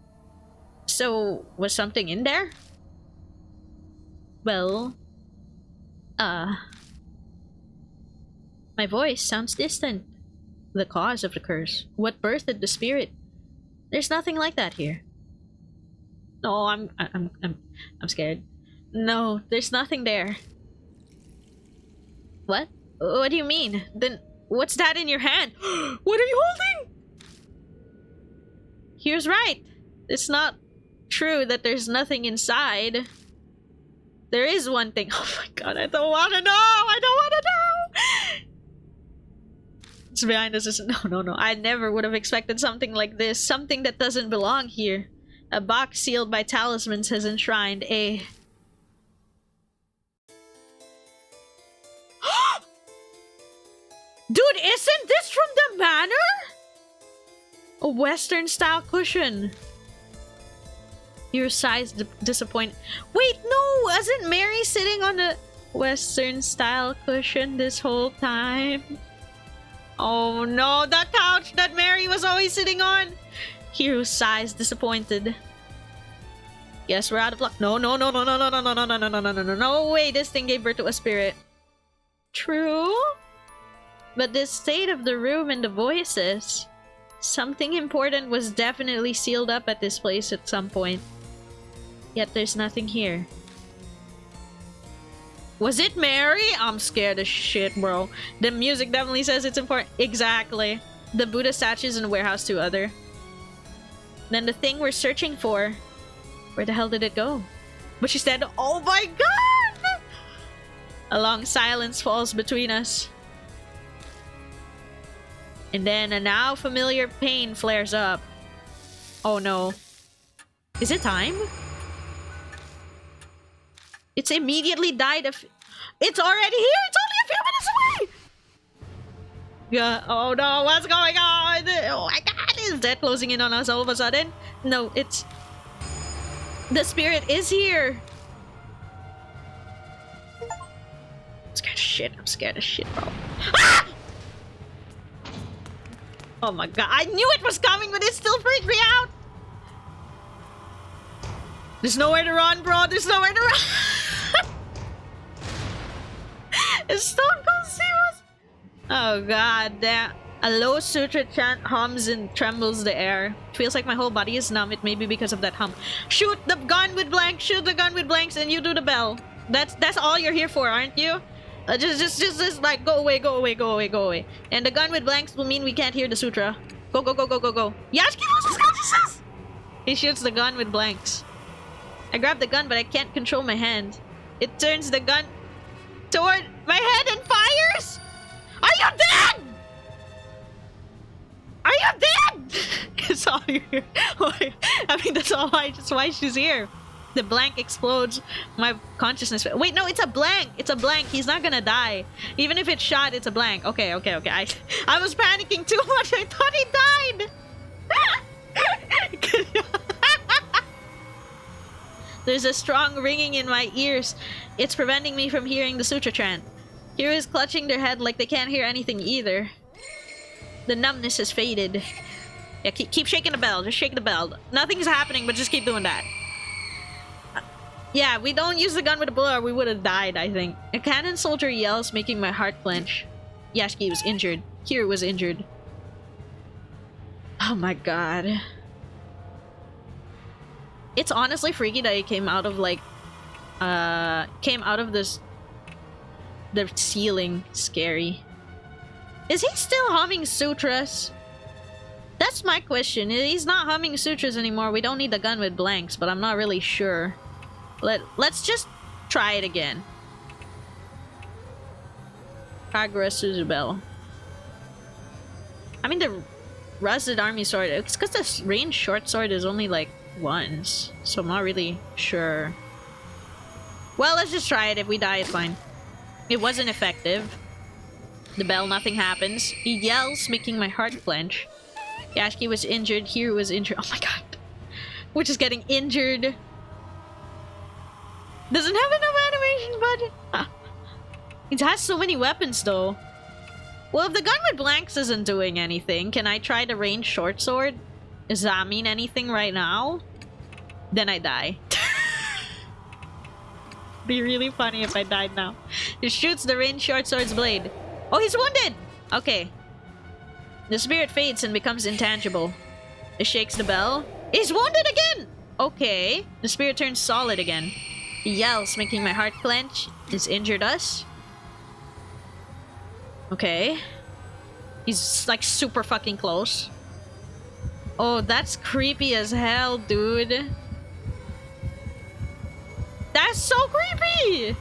So, was something in there? Well... My voice sounds distant. The cause of the curse. What birthed the spirit? There's nothing like that here. No, I'm scared. No, there's nothing there. What? What do you mean? Then what's that in your hand? What are you holding? Here's right. It's not true that there's nothing inside. There is one thing. Oh my god, I don't want to know. I don't want to know. It's behind us. No. I never would have expected something like this. Something that doesn't belong here. A box sealed by talismans has enshrined a... Dude, isn't this from the manor? A Western-style cushion. Your size disappoint. Wait, no! Wasn't Mary sitting on a Western-style cushion this whole time? Oh no, the couch that Mary was always sitting on! Hero sighs, disappointed. Yes, we're out of luck. No way, this thing gave birth to a spirit. True? But the state of the room and the voices... Something important was definitely sealed up at this place at some point. Yet there's nothing here. Was it Mary? I'm scared as shit, bro. The music definitely says it's important. Exactly. The Buddha statues in the warehouse too, other. Then the thing we're searching for. Where the hell did it go? But she said, oh my god! A long silence falls between us. And then a now familiar pain flares up. Oh no. Is it time? It's immediately died of... It's already here! It's only a few minutes away! Yeah, oh no, what's going on? Oh my god, is that closing in on us all of a sudden? No, it's... The spirit is here! I'm scared of shit. I'm scared of shit, bro. Ah! Oh my god, I knew it was coming, but it still freaked me out! There's nowhere to run, bro. There's nowhere to run. It's Stone Cold Seamus. Oh god, damn. A low sutra chant hums and trembles the air. Feels like my whole body is numb. It may be because of that hum. Shoot the gun with blanks. Shoot the gun with blanks, and you do the bell. That's all you're here for, aren't you? Just like go away. And the gun with blanks will mean we can't hear the sutra. Go. Yashiki loses. He shoots the gun with blanks. I grab the gun, but I can't control my hand. It turns the gun toward my head and fires. Are you dead? Are you dead? It's all here. I mean, that's all why she's here. The blank explodes. My consciousness. Wait, no, it's a blank. It's a blank. He's not gonna die. Even if it's shot, it's a blank. Okay. I was panicking too much. I thought he died. There's a strong ringing in my ears. It's preventing me from hearing the sutra chant. Hero is clutching their head like they can't hear anything either. The numbness has faded. Yeah, keep shaking the bell. Just shake the bell. Nothing's happening, but just keep doing that. Yeah, we don't use the gun with a bullet or we would have died, I think. A cannon soldier yells, making my heart clench. Yashiki was injured. Hiro was injured. Oh my god. It's honestly freaky that he came out of like came out of this the ceiling. Scary. Is he still humming sutras? That's my question. He's not humming sutras anymore. We don't need the gun with blanks, but I'm not really sure. Let's just try it again. Kagura Suzubel. I mean the rusted army sword. It's because the range short sword is only like once, so I'm not really sure. Well, let's just try it. If we die, it's fine. It wasn't effective. The bell, nothing happens. He yells, making my heart clench. Yashiki was injured. Hiro was injured. Oh my god. We're just getting injured. Doesn't have enough animation budget. Ah. It has so many weapons though. Well, if the gun with blanks isn't doing anything, can I try the range short sword? Does that mean anything right now? Then I die. Be really funny if I died now. He shoots the range short sword's blade. Oh, he's wounded! Okay. The spirit fades and becomes intangible. It shakes the bell. He's wounded again! Okay. The spirit turns solid again. He yells, making my heart clench. He's injured us. Okay. He's like super fucking close. Oh, that's creepy as hell, dude. That's so creepy!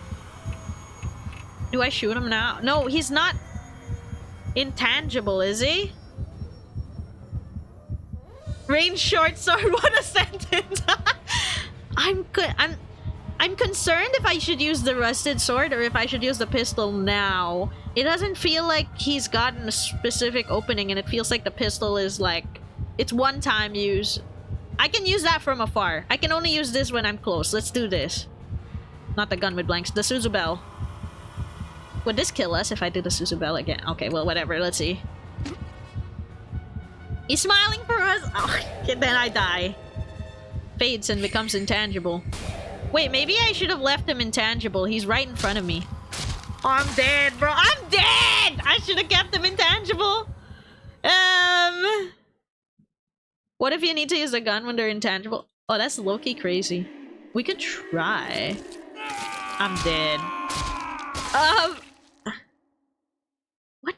Do I shoot him now? No, he's not intangible, is he? Range short sword, what a sentence! I'm concerned if I should use the rusted sword or if I should use the pistol now. It doesn't feel like he's gotten a specific opening, and it feels like the pistol is like... It's one-time use. I can use that from afar. I can only use this when I'm close. Let's do this. Not the gun with blanks. The Suzubel. Would this kill us if I do the Suzubel again? Okay, well, whatever. Let's see. He's smiling for us! Oh, then I die. Fades and becomes intangible. Wait, maybe I should have left him intangible. He's right in front of me. Oh, I'm dead, bro. I'm dead! I should have kept him intangible. What if you need to use a gun when they're intangible? Oh, that's low-key crazy. We could try. I'm dead. What?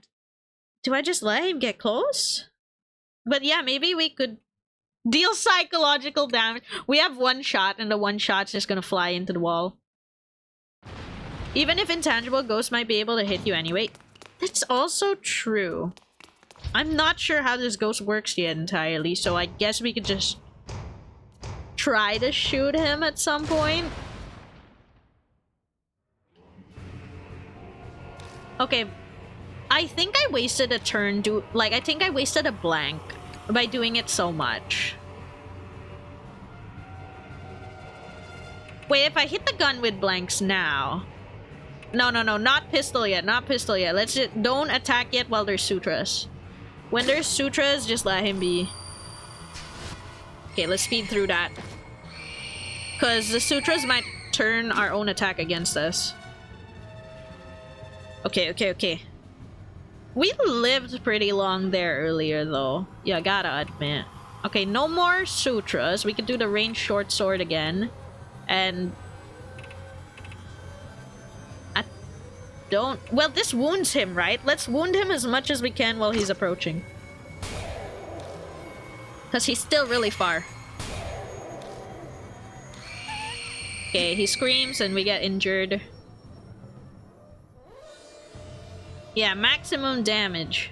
Do I just let him get close? But yeah, maybe we could deal psychological damage. We have one shot, and the one shot's just gonna fly into the wall. Even if intangible, ghosts might be able to hit you anyway. That's also true. I'm not sure how this ghost works yet entirely, so I guess we could just try to shoot him at some point. Okay. I think I wasted a turn I think I wasted a blank by doing it so much. Wait, if I hit the gun with blanks now... No, not pistol yet, not pistol yet. Let's just... Don't attack yet while there's sutras. When there's sutras, just let him be. Okay, let's speed through that. Because the sutras might turn our own attack against us. Okay. We lived pretty long there earlier, though. Yeah, gotta admit. Okay, no more sutras. We could do the range short sword again. And... Well, this wounds him, right? Let's wound him as much as we can while he's approaching. Because he's still really far. Okay, he screams and we get injured. Yeah, maximum damage.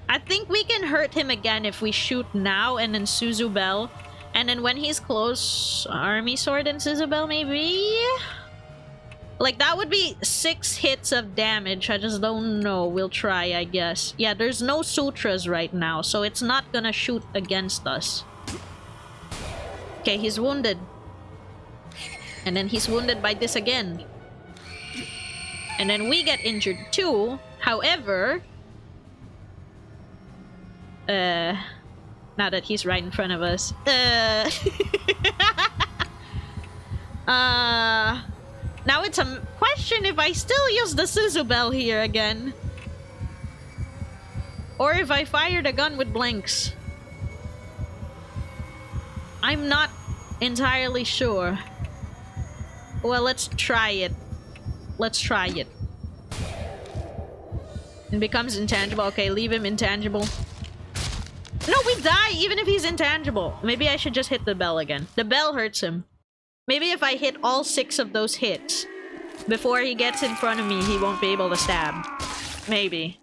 I think we can hurt him again if we shoot now and then Suzubel. And then when he's close, Army Sword and Suzubel, maybe? Like, that would be 6 hits of damage. I just don't know. We'll try, I guess. Yeah, there's no sutras right now, so it's not gonna shoot against us. Okay, he's wounded. And then he's wounded by this again. And then we get injured too. However... now that he's right in front of us. Now it's a question if I still use the Suzu Bell here again. Or if I fire the gun with blanks. I'm not entirely sure. Well, let's try it. Let's try it. It becomes intangible. Okay, leave him intangible. No, we die even if he's intangible. Maybe I should just hit the bell again. The bell hurts him. Maybe if I hit all 6 of those hits before he gets in front of me, he won't be able to stab. Maybe.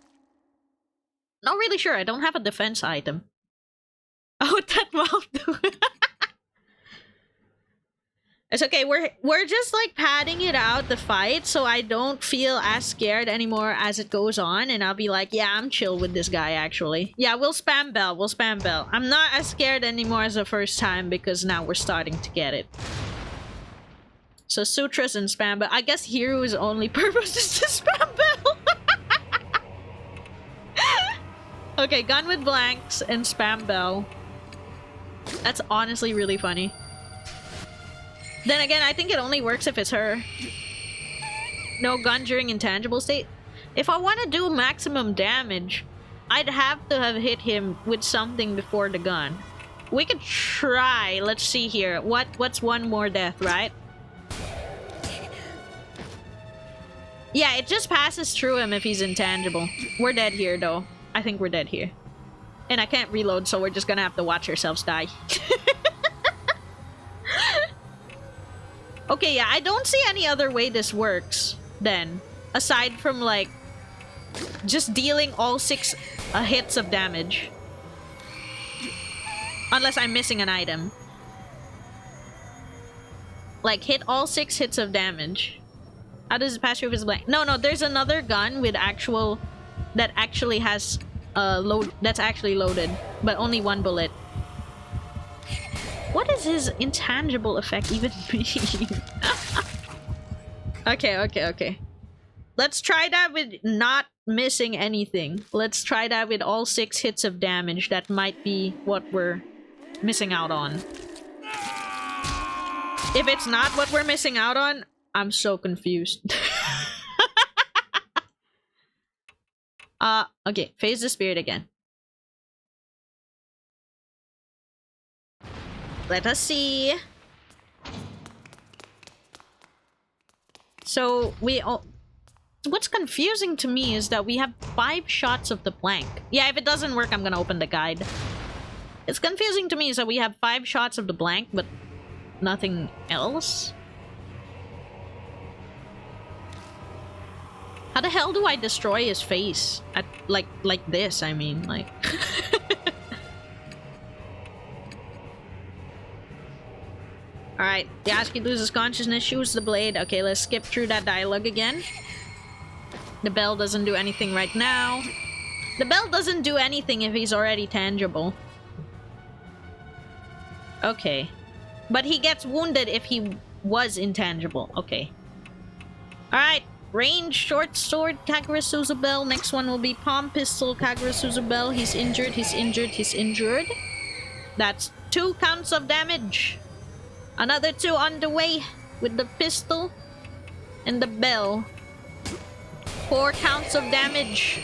Not really sure. I don't have a defense item. Oh, that mouth. It's okay. We're just like padding it out, the fight, so I don't feel as scared anymore as it goes on, and I'll be like, yeah, I'm chill with this guy actually. Yeah, we'll spam bell. We'll spam bell. I'm not as scared anymore as the first time because now we're starting to get it. So sutras and spam bell. I guess Hiru's only purpose is to spam bell. Okay, gun with blanks and spam bell. That's honestly really funny. Then again, I think it only works if it's her. No gun during intangible state. If I want to do maximum damage, I'd have to have hit him with something before the gun. We could try. Let's see here. What's one more death, right? Yeah, it just passes through him if he's intangible. We're dead here, though. I think we're dead here. And I can't reload, so we're just gonna have to watch ourselves die. Okay, yeah, I don't see any other way this works, then. Aside from, like, just dealing all 6 hits of damage. Unless I'm missing an item. Like, hit all 6 hits of damage. How does it pass through if it's blank? No, there's another gun with actual... that actually has load... that's actually loaded. But only 1 bullet. What does his intangible effect even mean? Okay. Let's try that with not missing anything. Let's try that with all 6 hits of damage. That might be what we're missing out on. If it's not what we're missing out on, I'm so confused. Okay. Phase the spirit again. Let us see. So, what's confusing to me is that we have 5 shots of the blank. Yeah, if it doesn't work, I'm gonna open the guide. It's confusing to me is that we have 5 shots of the blank, but nothing else. How the hell do I destroy his face? At, like this, I mean, like... Alright, Yasuke loses consciousness, shoots the blade. Okay, let's skip through that dialogue again. The bell doesn't do anything right now. The bell doesn't do anything if he's already tangible. Okay. But he gets wounded if he was intangible. Okay. Alright, range, short sword, Kagura Suzubel. Next one will be palm pistol, Kagura Suzubel. He's injured, he's injured, he's injured. That's 2 counts of damage. Another 2 on the way with the pistol and the bell. 4 counts of damage.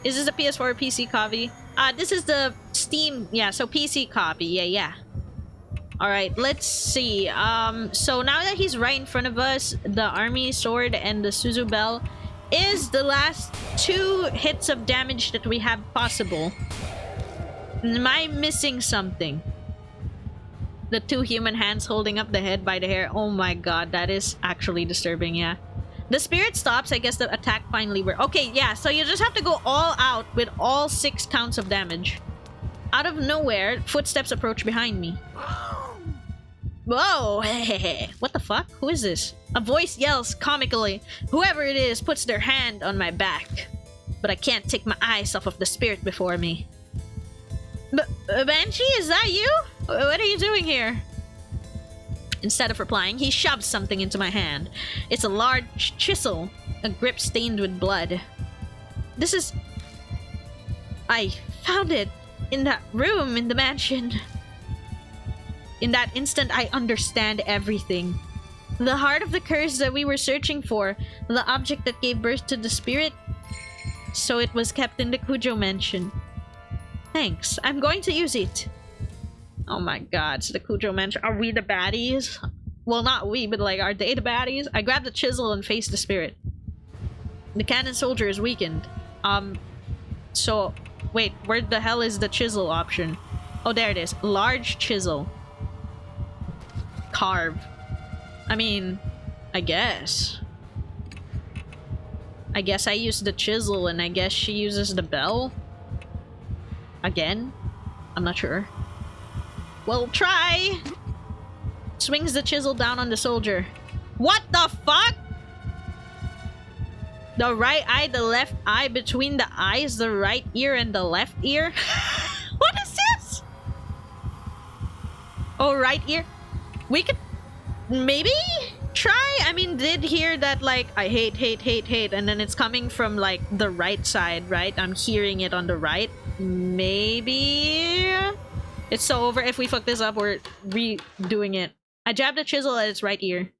Is this a PS4 or PC copy? This is the Steam. Yeah, so PC copy. Yeah. Alright, let's see. So now that he's right in front of us, the army sword and the Suzu Bell is the last 2 hits of damage that we have possible. Am I missing something? The 2 human hands holding up the head by the hair. Oh my god, that is actually disturbing, yeah. The spirit stops, I guess the attack finally works. Okay, yeah, so you just have to go all out with all 6 counts of damage. Out of nowhere, footsteps approach behind me. Whoa! What the fuck? Who is this? A voice yells comically. Whoever it is puts their hand on my back. But I can't take my eyes off of the spirit before me. Banshee, is that you? What are you doing here? Instead of replying, he shoves something into my hand. It's a large chisel, a grip stained with blood. This is... I found it in that room in the mansion. In that instant, I understand everything. The heart of the curse that we were searching for, the object that gave birth to the spirit. So it was kept in the Kujo mansion. Thanks, I'm going to use it. Oh my god, it's the Kujo mansion. Are we the baddies? Well, not we, but like, are they the baddies? I grabbed the chisel and faced the spirit. The cannon soldier is weakened. So, wait, where the hell is the chisel option? Oh, there it is. Large chisel. Carve. I mean, I guess. I guess I use the chisel and I guess she uses the bell? Again? I'm not sure. Well, try! Swings the chisel down on the soldier. What the fuck?! The right eye, the left eye, between the eyes, the right ear and the left ear? What is this? Oh, right ear? We could maybe try? I mean, did hear that like, I hate, and then it's coming from like the right side, right? I'm hearing it on the right. Maybe? It's so over. If we fuck this up, we're redoing it. I jabbed the chisel at its right ear.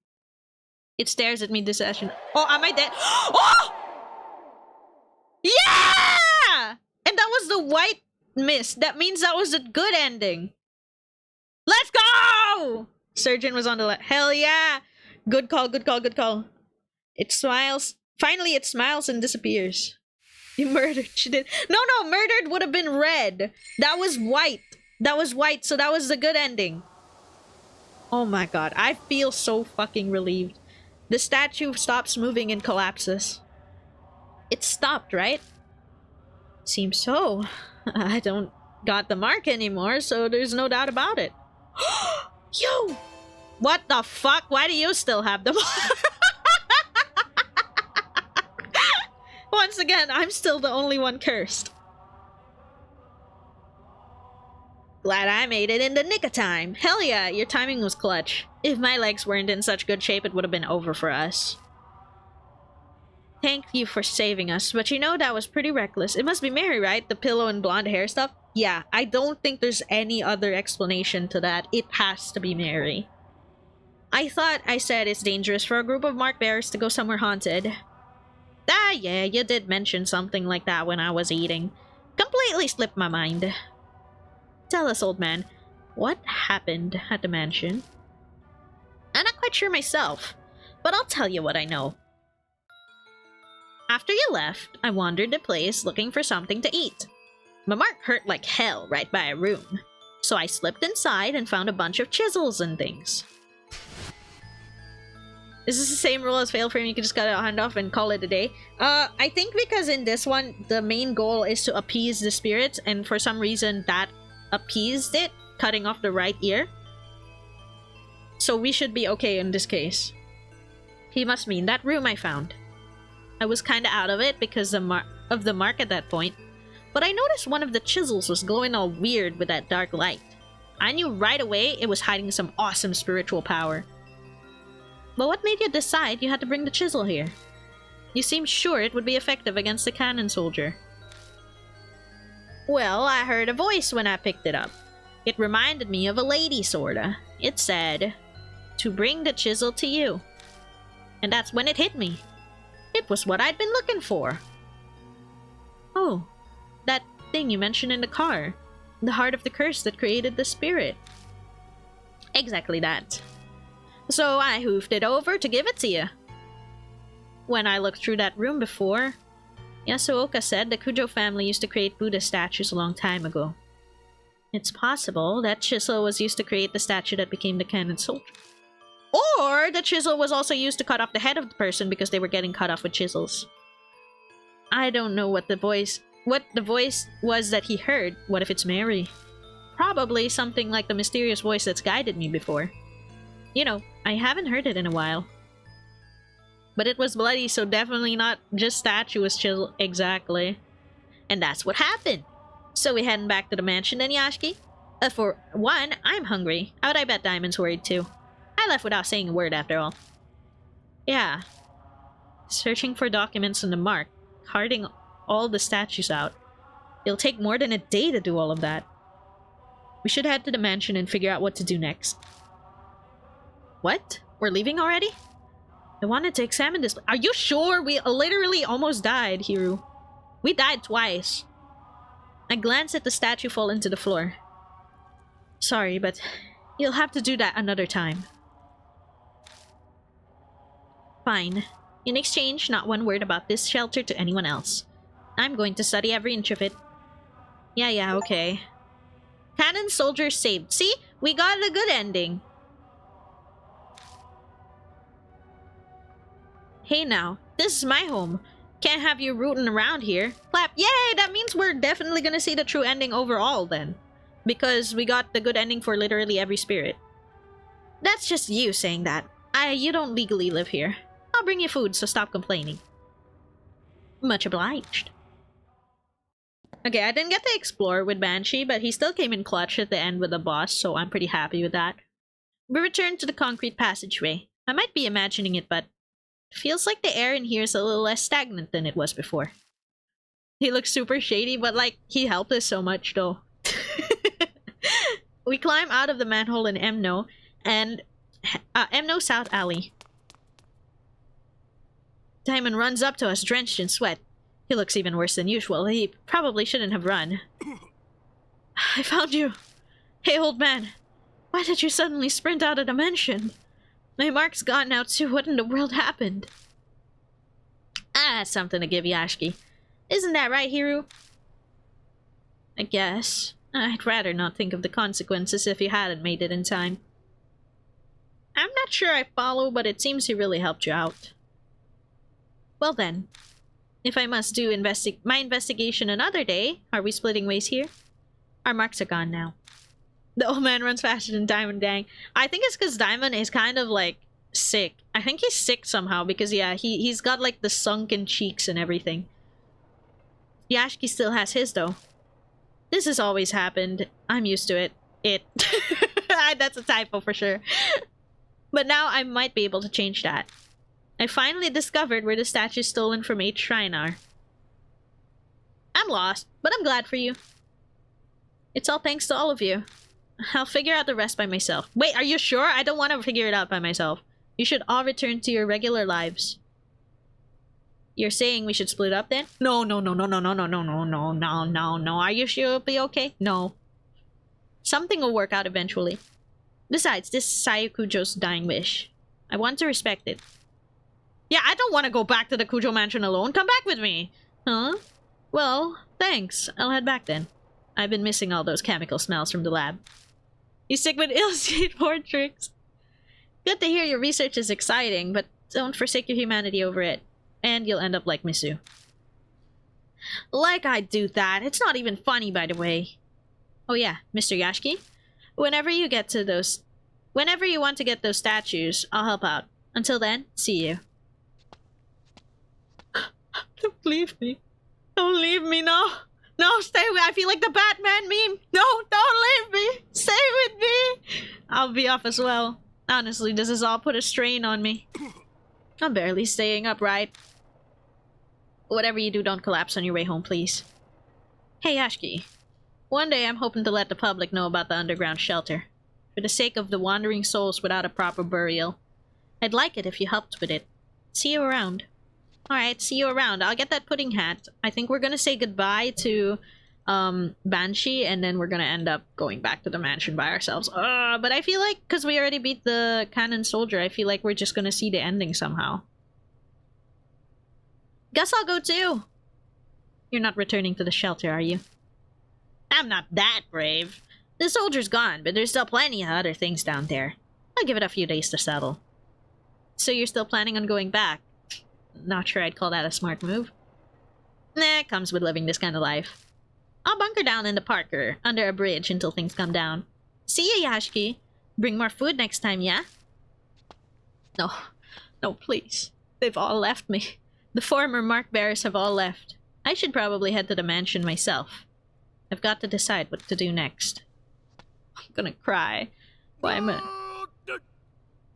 It stares at me this session. Oh, am I dead? Oh! Yeah! And that was the white mist. That means that was a good ending. Let's go! Surgeon was on the left. Hell yeah! Good call, good call, good call. It smiles. Finally, it smiles and disappears. You murdered. She did. No, murdered would have been red. That was white. That was white, so that was the good ending. Oh my god. I feel so fucking relieved. The statue stops moving and collapses. It stopped, right? Seems so. I don't got the mark anymore, so there's no doubt about it. Yo! What the fuck? Why do you still have the mark? Once again, I'm still the only one cursed. Glad I made it in the nick of time. Hell yeah, your timing was clutch. If my legs weren't in such good shape, it would have been over for us. Thank you for saving us, but you know that was pretty reckless. It must be Mary, right? The pillow and blonde hair stuff? Yeah, I don't think there's any other explanation to that. It has to be Mary. I thought I said it's dangerous for a group of mark bearers to go somewhere haunted. Ah, yeah, you did mention something like that when I was eating. Completely slipped my mind. Tell us, old man, what happened at the mansion? I'm not quite sure myself, but I'll tell you what I know. After you left, I wandered the place looking for something to eat. My mark hurt like hell right by a room, so I slipped inside and found a bunch of chisels and things. Is this the same rule as Fail Frame? You can just cut a hand off and call it a day? I think because in this one, the main goal is to appease the spirits, and for some reason that appeased it, cutting off the right ear. So we should be okay in this case. He must mean that room I found. I was kinda out of it because of the mark at that point, but I noticed one of the chisels was glowing all weird with that dark light. I knew right away it was hiding some awesome spiritual power. But what made you decide you had to bring the chisel here? You seemed sure it would be effective against the cannon soldier. Well, I heard a voice when I picked it up. It reminded me of a lady, sorta. It said, to bring the chisel to you. And that's when it hit me. It was what I'd been looking for. Oh, that thing you mentioned in the car. The heart of the curse that created the spirit. Exactly that. So I hoofed it over to give it to you. When I looked through that room before, Yasuoka said the Kujo family used to create Buddha statues a long time ago. It's possible that chisel was used to create the statue that became the cannon soldier. Or the chisel was also used to cut off the head of the person because they were getting cut off with chisels. I don't know what the voice was that he heard. What if it's Mary? Probably something like the mysterious voice that's guided me before. You know, I haven't heard it in a while. But it was bloody, so definitely not just statue's chisel. Exactly. And that's what happened. So we heading back to the mansion then, Yashiki? For one, I'm hungry. I bet Diamond's worried too. I left without saying a word after all. Yeah. Searching for documents on the mark, carting all the statues out. It'll take more than a day to do all of that. We should head to the mansion and figure out what to do next. What? We're leaving already? I wanted to examine this. Are you sure? We literally almost died, Hiru. We died twice. I glanced at the statue fall into the floor. Sorry, but you'll have to do that another time. Fine. In exchange, not one word about this shelter to anyone else. I'm going to study every inch of it. Yeah, okay. Cannon soldier saved. See? We got a good ending. Hey now, this is my home. Can't have you rooting around here. Clap. Yay! That means we're definitely gonna see the true ending overall then. Because we got the good ending for literally every spirit. That's just you saying that. You don't legally live here. I'll bring you food, so stop complaining. Much obliged. Okay, I didn't get to explore with Banshee, but he still came in clutch at the end with the boss, so I'm pretty happy with that. We returned to the concrete passageway. I might be imagining it, but it feels like the air in here is a little less stagnant than it was before. He looks super shady, but like, he helped us so much though. We climb out of the manhole in Emno and Emno South Alley. Diamond runs up to us, drenched in sweat. He looks even worse than usual. He probably shouldn't have run. I found you. Hey, old man. Why did you suddenly sprint out of the mansion? My mark's gone now too. What in the world happened? That's something to give Yashiki. Isn't that right, Hiru? I guess. I'd rather not think of the consequences if you hadn't made it in time. I'm not sure I follow, but it seems he really helped you out. Well then, if I must do my investigation another day, are we splitting ways here? Our marks are gone now. The old man runs faster than Diamond, dang. I think it's because Diamond is kind of like sick. I think he's sick somehow because yeah, he's got like the sunken cheeks and everything. Yashiki still has his though. This has always happened. I'm used to it. That's a typo for sure. But now I might be able to change that. I finally discovered where the statues stolen from 8th Shrine are. I'm lost, but I'm glad for you. It's all thanks to all of you. I'll figure out the rest by myself. Wait, are you sure? I don't want to figure it out by myself. You should all return to your regular lives. You're saying we should split up then? No. Are you sure it'll be okay? No. Something will work out eventually. Besides, this is Sayukujo's dying wish. I want to respect it. Yeah, I don't want to go back to the Kujo mansion alone. Come back with me. Huh? Well, thanks. I'll head back then. I've been missing all those chemical smells from the lab. You stick with ill skateboard tricks. Good to hear your research is exciting, but don't forsake your humanity over it. And you'll end up like Misu. Like I'd do that. It's not even funny, by the way. Oh yeah, Mr. Yashiki? Whenever you want to get those statues, I'll help out. Until then, see you. Don't leave me. Don't leave me, no. No, stay with me. I feel like the Batman meme. No, don't leave me. Stay with me. I'll be off as well. Honestly, this has all put a strain on me. I'm barely staying upright. Whatever you do, don't collapse on your way home, please. Hey, Yashiki. One day I'm hoping to let the public know about the underground shelter. For the sake of the wandering souls without a proper burial. I'd like it if you helped with it. See you around. Alright, see you around. I'll get that pudding hat. I think we're gonna say goodbye to Banshee, and then we're gonna end up going back to the mansion by ourselves. But I feel like, because we already beat the cannon soldier, I feel like we're just gonna see the ending somehow. Guess I'll go too. You're not returning to the shelter, are you? I'm not that brave. The soldier's gone, but there's still plenty of other things down there. I'll give it a few days to settle. So you're still planning on going back? Not sure I'd call that a smart move. Nah, it comes with living this kind of life. I'll bunker down in the park or under a bridge until things calm down. See ya, Yashiki. Bring more food next time, yeah? No. No, please. They've all left me. The former mark bearers have all left. I should probably head to the mansion myself. I've got to decide what to do next. I'm gonna cry. Why am I...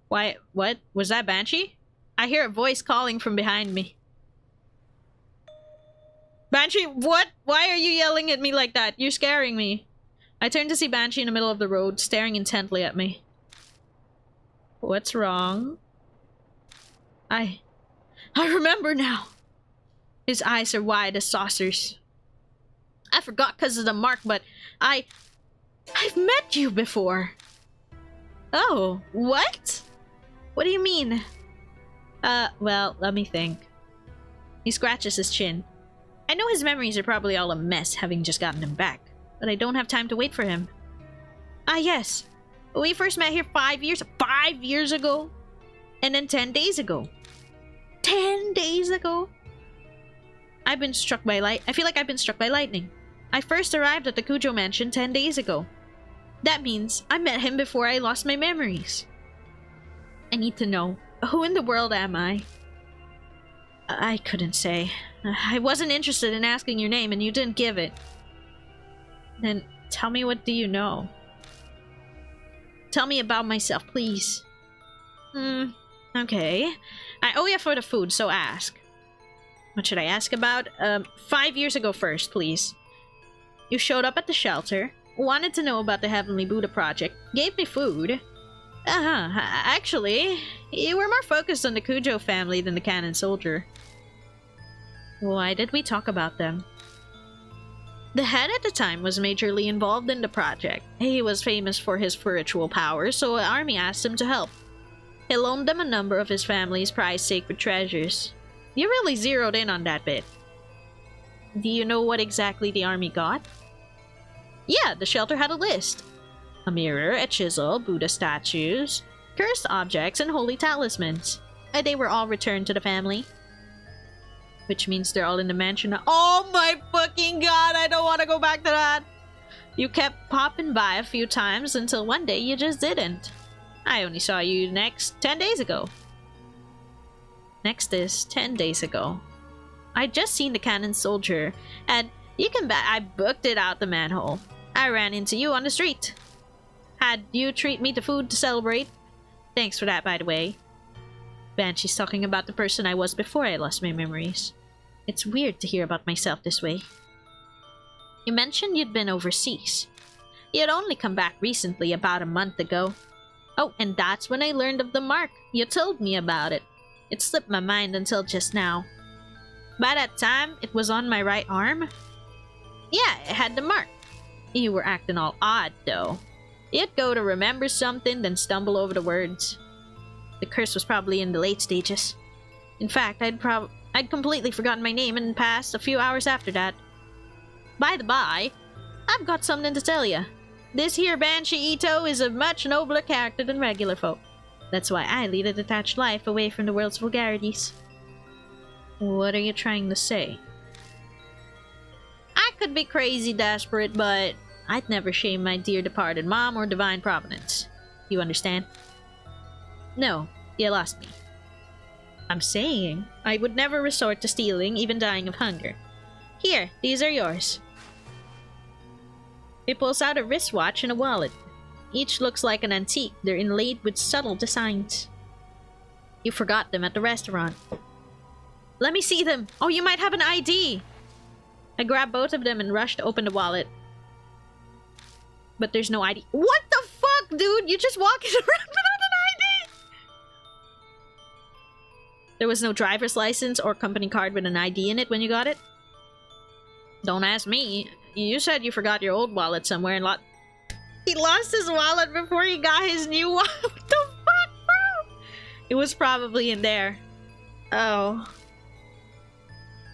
Why, what? Was that Banshee? I hear a voice calling from behind me. Banshee, what? Why are you yelling at me like that? You're scaring me. I turn to see Banshee in the middle of the road, staring intently at me. What's wrong? I remember now. His eyes are wide as saucers. I forgot because of the mark, but I've met you before. Oh, what? What do you mean? Well, let me think. He scratches his chin. I know his memories are probably all a mess, having just gotten him back, but I don't have time to wait for him. Ah, yes. We first met here 5 years ago? And then 10 days ago. 10 days ago? I feel like I've been struck by lightning. I first arrived at the Cujo mansion 10 days ago. That means I met him before I lost my memories. I need to know, who in the world am I? I couldn't say. I wasn't interested in asking your name and you didn't give it. Then tell me, what do you know? Tell me about myself, please. Okay. I owe you for the food, so ask. What should I ask about? 5 years ago first, please. You showed up at the shelter, wanted to know about the Heavenly Buddha project, gave me food. Actually, you were more focused on the Cujo family than the Cannon Soldier. Why did we talk about them? The head at the time was majorly involved in the project. He was famous for his spiritual powers, so the army asked him to help. He loaned them a number of his family's prized sacred treasures. You really zeroed in on that bit. Do you know what exactly the army got? Yeah, the shelter had a list. A mirror, a chisel, Buddha statues, cursed objects, and holy talismans. They were all returned to the family. Which means they're all in the mansion now. Oh my fucking god, I don't want to go back to that! You kept popping by a few times until one day you just didn't. I only saw you next 10 days ago. Next is 10 days ago. I'd just seen the Cannon Soldier, and you can bet I booked it out the manhole. I ran into you on the street. Had you treat me to food to celebrate. Thanks for that, by the way. Banshee's talking about the person I was before I lost my memories. It's weird to hear about myself this way. You mentioned you'd been overseas. You'd only come back recently, about a month ago. Oh, and that's when I learned of the mark. You told me about it. It slipped my mind until just now. By that time, it was on my right arm. Yeah, it had the mark. You were acting all odd, though. You'd go to remember something, then stumble over the words. The curse was probably in the late stages. In fact, I'd completely forgotten my name and passed a few hours after that. By the by, I've got something to tell you. This here Banshee Ito is a much nobler character than regular folk. That's why I lead a detached life away from the world's vulgarities. What are you trying to say? I could be crazy desperate, but I'd never shame my dear departed mom or divine providence. You understand? No, you lost me. I'm saying I would never resort to stealing, even dying of hunger. Here, these are yours. He pulls out a wristwatch and a wallet. Each looks like an antique. They're inlaid with subtle designs. You forgot them at the restaurant. Let me see them! Oh, you might have an ID! I grabbed both of them and rushed to open the wallet. But there's no ID. What the fuck, dude? You just walking around without an ID? There was no driver's license or company card with an ID in it when you got it? Don't ask me. You said you forgot your old wallet somewhere and he lost his wallet before he got his new wallet. What the fuck, bro? It was probably in there. Oh.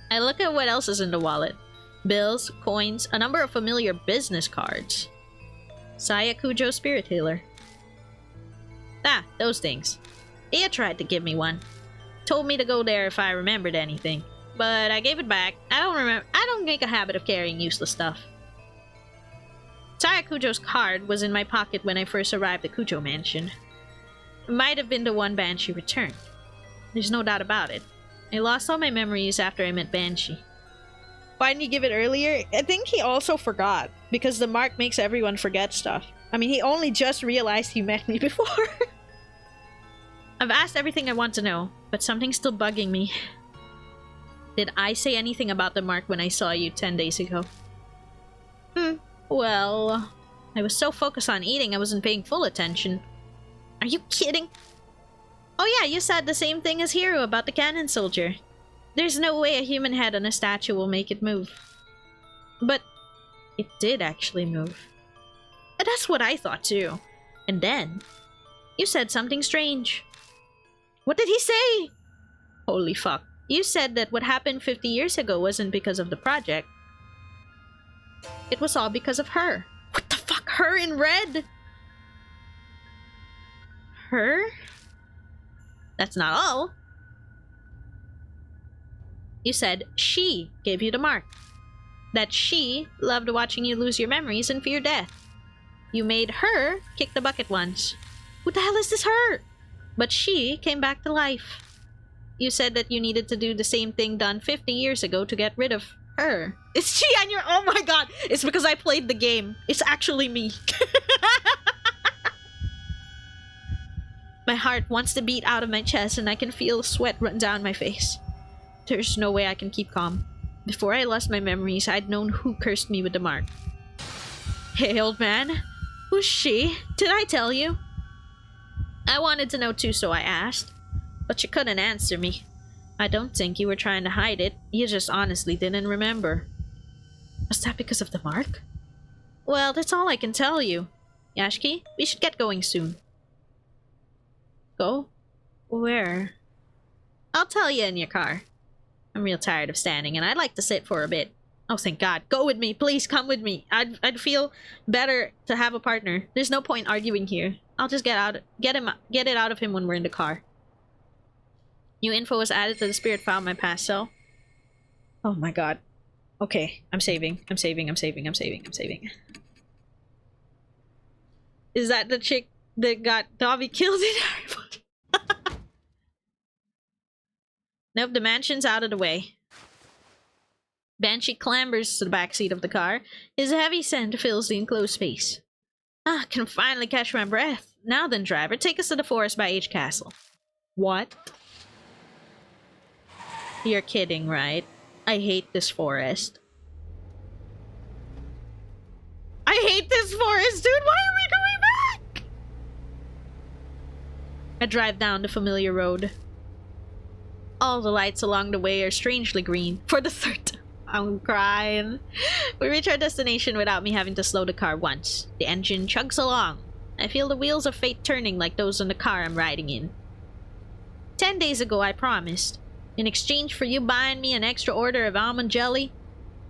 I look at what else is in the wallet. Bills, coins, a number of familiar business cards. Saya Cujo Spirit Healer. Ah, those things. He tried to give me one. Told me to go there if I remembered anything. But I gave it back. I don't make a habit of carrying useless stuff. Saya Cujo's card was in my pocket when I first arrived at Cujo Mansion. It might have been the one Banshee returned. There's no doubt about it. I lost all my memories after I met Banshee. Why didn't you give it earlier? I think he also forgot, because the mark makes everyone forget stuff. I mean, he only just realized he met me before. I've asked everything I want to know, but something's still bugging me. Did I say anything about the mark when I saw you 10 days ago? Well, I was so focused on eating I wasn't paying full attention. Are you kidding? Oh yeah, you said the same thing as Hiro about the cannon soldier. There's no way a human head on a statue will make it move. But it did actually move. And that's what I thought too. And then, you said something strange. What did he say? Holy fuck. You said that what happened 50 years ago wasn't because of the project. It was all because of her. What the fuck? Her in red? Her? That's not all. You said she gave you the mark. That she loved watching you lose your memories and fear death. You made her kick the bucket once. Who the hell is this her? But she came back to life. You said that you needed to do the same thing done 50 years ago to get rid of her. It's she and you're— oh my god! It's because I played the game. It's actually me. My heart wants to beat out of my chest and I can feel sweat run down my face. There's no way I can keep calm. Before I lost my memories, I'd known who cursed me with the mark. Hey, old man. Who's she? Did I tell you? I wanted to know too, so I asked. But you couldn't answer me. I don't think you were trying to hide it. You just honestly didn't remember. Was that because of the mark? Well, that's all I can tell you. Yashiki, we should get going soon. Go? Where? I'll tell you in your car. I'm real tired of standing and I'd like to sit for a bit. Oh, thank God. Go with me. Please come with me. I'd feel better to have a partner. There's no point arguing here. I'll just get it out of him when we're in the car. New info was added to the spirit file in my past cell. Oh my god. Okay, I'm saving. I'm saving. Is that the chick that got Dobby killed in Harry Potter? Nope, the mansion's out of the way. Banshee clambers to the backseat of the car. His heavy scent fills the enclosed space. Ah, can finally catch my breath. Now then, driver, take us to the forest by H Castle. What? You're kidding, right? I hate this forest. I hate this forest, dude! Why are we going back? I drive down the familiar road. All the lights along the way are strangely green. For the third time. I'm crying. We reach our destination without me having to slow the car once. The engine chugs along. I feel the wheels of fate turning like those on the car I'm riding in. 10 days ago, I promised. In exchange for you buying me an extra order of almond jelly,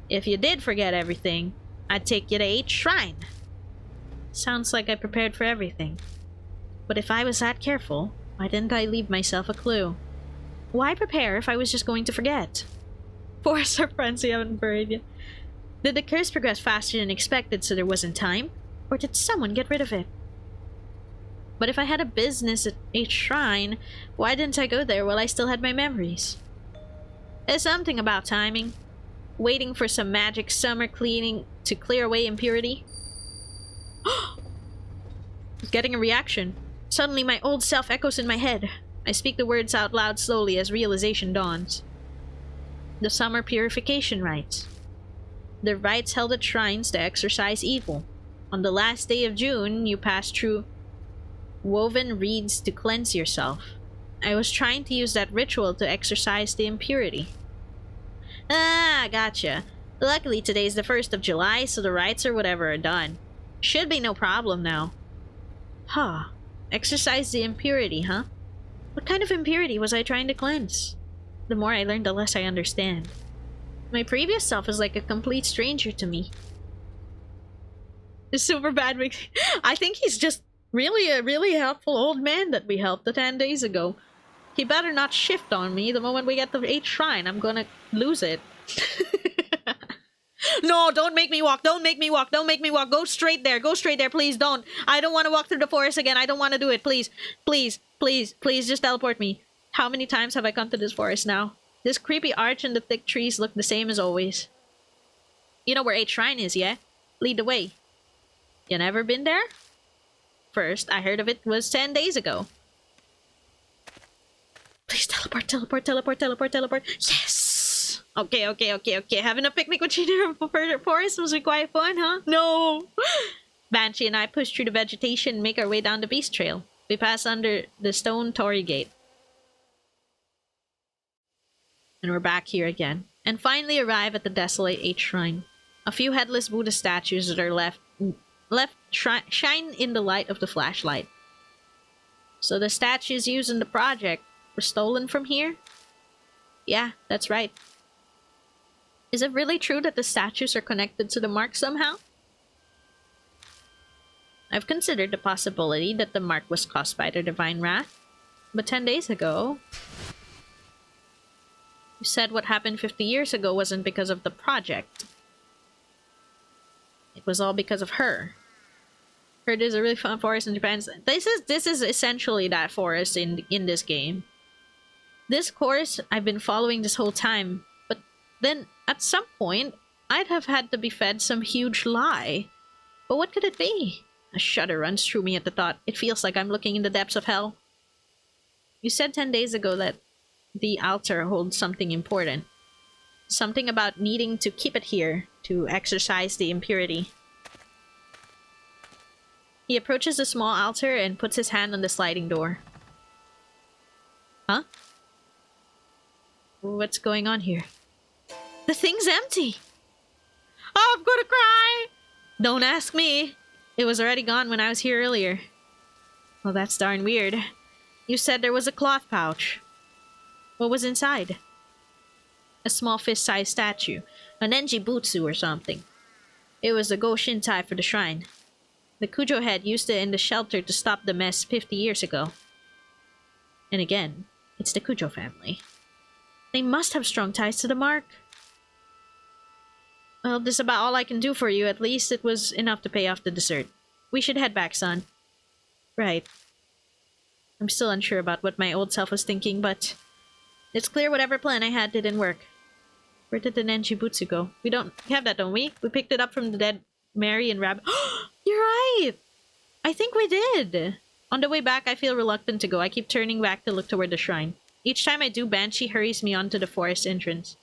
if you did forget everything, I'd take you to H Shrine. Sounds like I prepared for everything. But if I was that careful, why didn't I leave myself a clue? Why prepare if I was just going to forget? Force our friends we haven't buried yet. Did the curse progress faster than expected so there wasn't time? Or did someone get rid of it? But if I had a business at H Shrine, why didn't I go there while I still had my memories? There's something about timing. Waiting for some magic summer cleaning to clear away impurity. Getting a reaction. Suddenly my old self echoes in my head. I speak the words out loud slowly as realization dawns. The summer purification rites. The rites held at shrines to exorcise evil. On the last day of June, you pass through woven reeds to cleanse yourself. I was trying to use that ritual to exorcise the impurity. Ah, gotcha. Luckily today's the 1st of July, so the rites or whatever are done. Should be no problem now. Huh. Exorcise the impurity, huh? What kind of impurity was I trying to cleanse? The more I learn, the less I understand. My previous self is like a complete stranger to me. It's super bad. I think he's just really a really helpful old man that we helped 10 days ago. He better not shift on me the moment we get to H Shrine. I'm gonna lose it. No, don't make me walk. Don't make me walk. Don't make me walk. Go straight there. Go straight there. Please don't. I don't want to walk through the forest again. I don't want to do it. Please. Please. Please. Please just teleport me. How many times have I come to this forest now? This creepy arch and the thick trees look the same as always. You know where H Shrine is, yeah? Lead the way. You never been there? First, I heard of it was 10 days ago. Please teleport, teleport, teleport, teleport, teleport. Yes! Okay. Having a picnic with Cheater in forest must be quite fun, huh? No! Banshee and I push through the vegetation and make our way down the beast trail. We pass under the stone torii gate. And we're back here again. And finally arrive at the desolate 8th shrine. A few headless Buddha statues that are left shine in the light of the flashlight. So the statues used in the project were stolen from here? Yeah, that's right. Is it really true that the statues are connected to the mark somehow? I've considered the possibility that the mark was caused by the divine wrath. But 10 days ago... You said what happened 50 years ago wasn't because of the project. It was all because of her. Heard there's a really fun forest in Japan. This is essentially that forest in this game. This course I've been following this whole time, but then at some point I'd have had to be fed some huge lie. But what could it be? A shudder runs through me at the thought. It feels like I'm looking in the depths of hell. You said 10 days ago that the altar holds something important. Something about needing to keep it here to exorcise the impurity. He approaches the small altar and puts his hand on the sliding door. Huh? What's going on here? The thing's empty! Oh, I'm gonna cry! Don't ask me. It was already gone when I was here earlier. Well, that's darn weird. You said there was a cloth pouch. What was inside? A small fist-sized statue. A Nenji Butsu or something. It was the Go Shintai for the shrine. The Kujo head used it in the shelter to stop the mess 50 years ago. And again, it's the Kujo family. They must have strong ties to the mark. Well, this is about all I can do for you. At least it was enough to pay off the dessert. We should head back, son. Right. I'm still unsure about what my old self was thinking, but it's clear whatever plan I had didn't work. Where did the Nenji Butsu go? We don't have that, don't we? We picked it up from the dead Mary and Rabbit. You're right! I think we did. On the way back, I feel reluctant to go. I keep turning back to look toward the shrine. Each time I do, Banshee hurries me onto the forest entrance.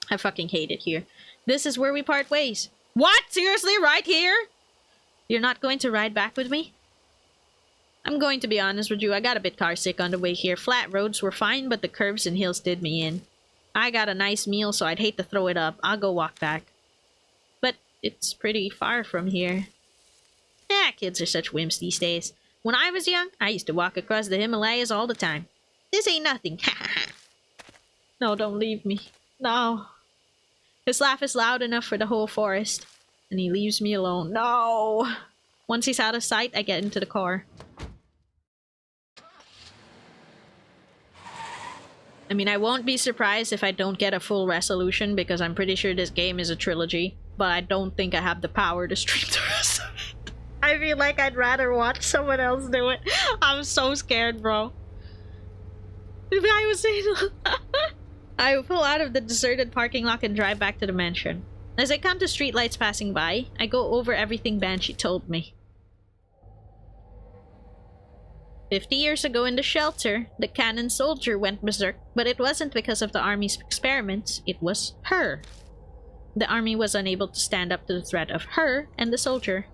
I fucking hate it here. This is where we part ways. What? Seriously? Right here? You're not going to ride back with me? I'm going to be honest with you. I got a bit carsick on the way here. Flat roads were fine, but the curves and hills did me in. I got a nice meal, so I'd hate to throw it up. I'll go walk back. But it's pretty far from here. Yeah, kids are such wimps these days. When I was young, I used to walk across the Himalayas all the time. This ain't nothing. No, don't leave me. No. His laugh is loud enough for the whole forest. And he leaves me alone. No! Once he's out of sight, I get into the car. I mean, I won't be surprised if I don't get a full resolution because I'm pretty sure this game is a trilogy. But I don't think I have the power to stream the rest of it. I feel like I'd rather watch someone else do it. I'm so scared, bro. The guy was saying... I pull out of the deserted parking lot and drive back to the mansion. As I come to streetlights passing by, I go over everything Banshee told me. 50 years ago in the shelter, the cannon soldier went berserk, but it wasn't because of the army's experiments, it was her. The army was unable to stand up to the threat of her and the soldier.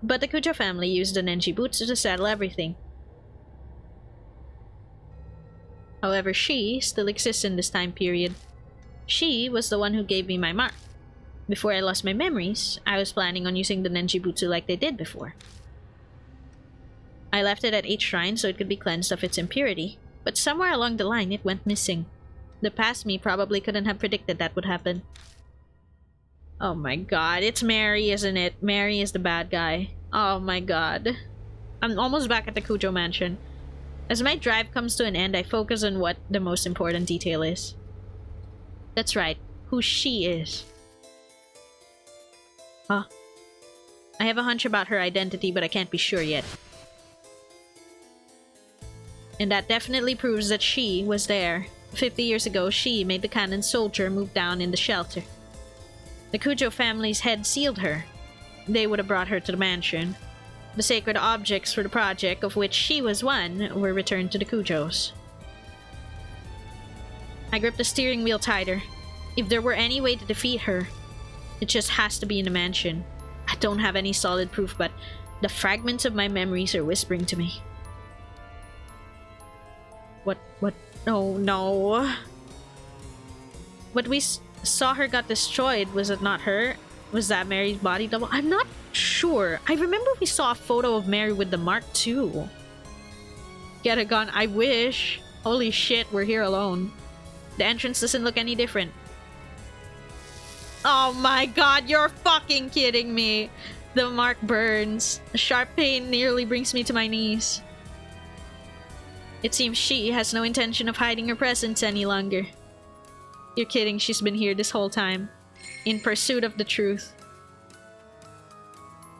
But the Kujo family used the Nenji Butsu to settle everything. However, she still exists in this time period. She was the one who gave me my mark. Before I lost my memories, I was planning on using the Nenji Butsu like they did before. I left it at 8 shrines so it could be cleansed of its impurity, but somewhere along the line it went missing. The past me probably couldn't have predicted that would happen. Oh my god, it's Mary, isn't it? Mary is the bad guy. Oh my god. I'm almost back at the Kujo mansion. As my drive comes to an end, I focus on what the most important detail is. That's right, who she is. Huh? I have a hunch about her identity, but I can't be sure yet. And that definitely proves that she was there. 50 years ago, she made the cannon soldier move down in the shelter. The Kujo family's head sealed her. They would have brought her to the mansion. The sacred objects for the project, of which she was one, were returned to the Kujos. I gripped the steering wheel tighter. If there were any way to defeat her, it just has to be in a mansion. I don't have any solid proof, but the fragments of my memories are whispering to me. What? Oh no. What we saw her got destroyed, was it not her? Was that Mary's body double? I'm not sure. I remember we saw a photo of Mary with the mark too. Get a gun. I wish. Holy shit, we're here alone. The entrance doesn't look any different. Oh my god, you're fucking kidding me. The mark burns. A sharp pain nearly brings me to my knees. It seems she has no intention of hiding her presence any longer. You're kidding, she's been here this whole time. In pursuit of the truth.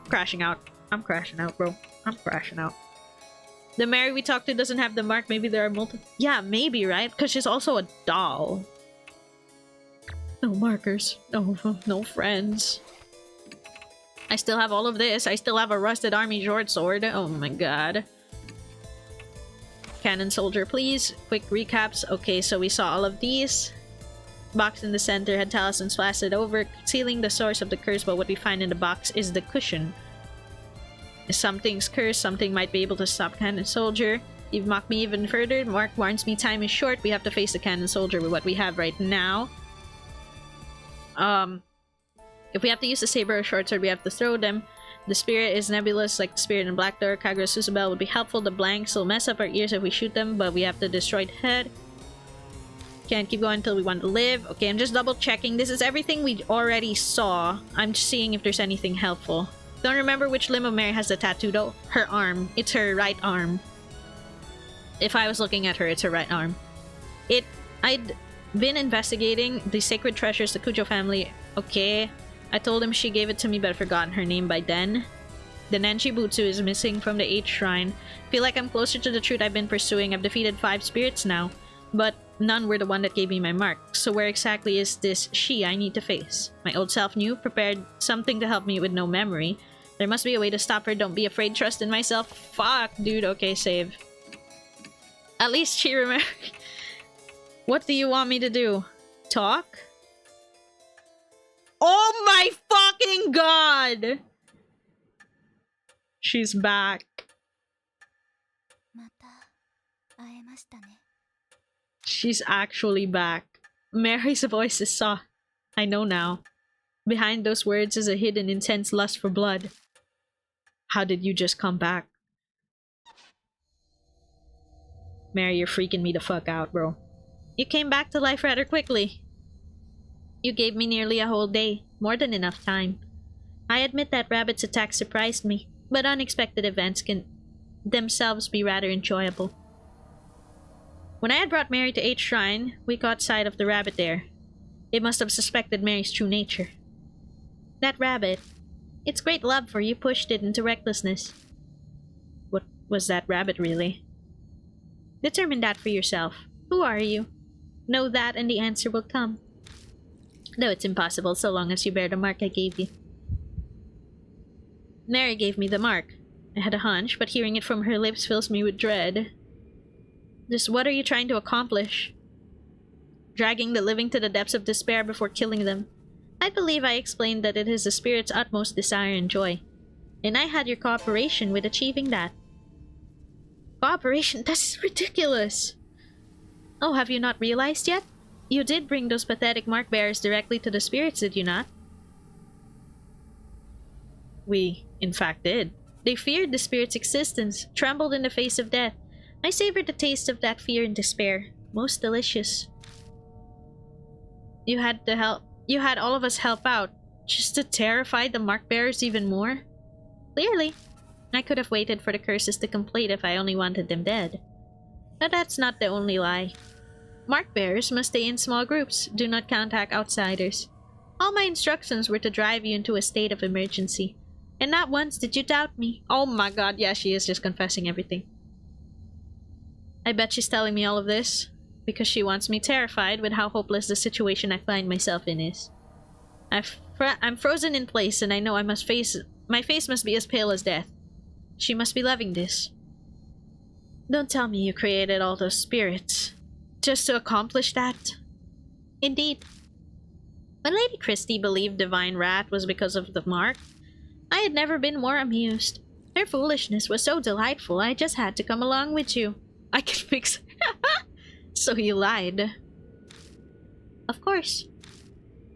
Crashing out. I'm crashing out, bro. I'm crashing out. The Mary we talked to doesn't have the mark. Maybe there are multiple. Yeah, maybe, right? Because she's also a doll. No markers. No friends. I still have all of this. I still have a rusted army short sword. Oh my god. Cannon soldier, please. Quick recaps. Okay, so we saw all of these. Box in the center had talismans plastered over, sealing the source of the curse, but what we find in the box is the cushion. Something's cursed, something might be able to stop Cannon Soldier. You've mocked me even further. Mark warns me time is short. We have to face the Cannon Soldier with what we have right now. If we have to use the saber or short sword, we have to throw them. The spirit is nebulous, like the spirit in Black Door. Kagura Susubel would be helpful. The blanks will mess up our ears if we shoot them, but we have to destroy the head. Can't keep going until we want to live. Okay, I'm just double checking. This is everything we already saw. I'm just seeing if there's anything helpful. Don't remember which limb of Mary has the tattoo though. Her arm. It's her right arm. If I was looking at her, it's her right arm. I'd been investigating the sacred treasures, the Kujo family. Okay. I told him she gave it to me, but I'd forgotten her name by then. The Nenshi Butsu is missing from the 8th shrine. Feel like I'm closer to the truth I've been pursuing. I've defeated 5 spirits now, but none were the one that gave me my mark. So where exactly is this she I need to face? My old self knew, prepared something to help me with no memory. There must be a way to stop her. Don't be afraid. Trust in myself. Fuck, dude. Okay, save. At least she remembered. What do you want me to do? Talk? Oh my fucking god! She's back. She's actually back. Mary's voice is soft. I know now. Behind those words is a hidden intense lust for blood. How did you just come back? Mary, you're freaking me the fuck out, bro. You came back to life rather quickly. You gave me nearly a whole day. More than enough time. I admit that Rabbit's attack surprised me, but unexpected events can themselves be rather enjoyable. When I had brought Mary to 8th Shrine, we caught sight of the rabbit there. It must have suspected Mary's true nature. That rabbit, its great love for you pushed it into recklessness. What was that rabbit really? Determine that for yourself. Who are you? Know that and the answer will come. Though it's impossible so long as you bear the mark I gave you. Mary gave me the mark. I had a hunch, but hearing it from her lips fills me with dread. Just what are you trying to accomplish? Dragging the living to the depths of despair before killing them. I believe I explained that it is the spirit's utmost desire and joy. And I had your cooperation with achieving that. Cooperation? That's ridiculous! Oh, have you not realized yet? You did bring those pathetic mark bearers directly to the spirits, did you not? We, in fact, did. They feared the spirit's existence, trembled in the face of death. I savored the taste of that fear and despair. Most delicious. You had all of us help out, just to terrify the mark bearers even more? Clearly. I could have waited for the curses to complete if I only wanted them dead. But that's not the only lie. Mark bearers must stay in small groups. Do not contact outsiders. All my instructions were to drive you into a state of emergency. And not once did you doubt me. Oh my god, yeah, she is just confessing everything. I bet she's telling me all of this because she wants me terrified with how hopeless the situation I find myself in is. I'm frozen in place and I know my face must be as pale as death. She must be loving this. Don't tell me you created all those spirits just to accomplish that. Indeed. When Lady Christie believed Divine Rat was because of the mark, I had never been more amused. Her foolishness was so delightful, I just had to come along with you. I can fix So you lied. Of course.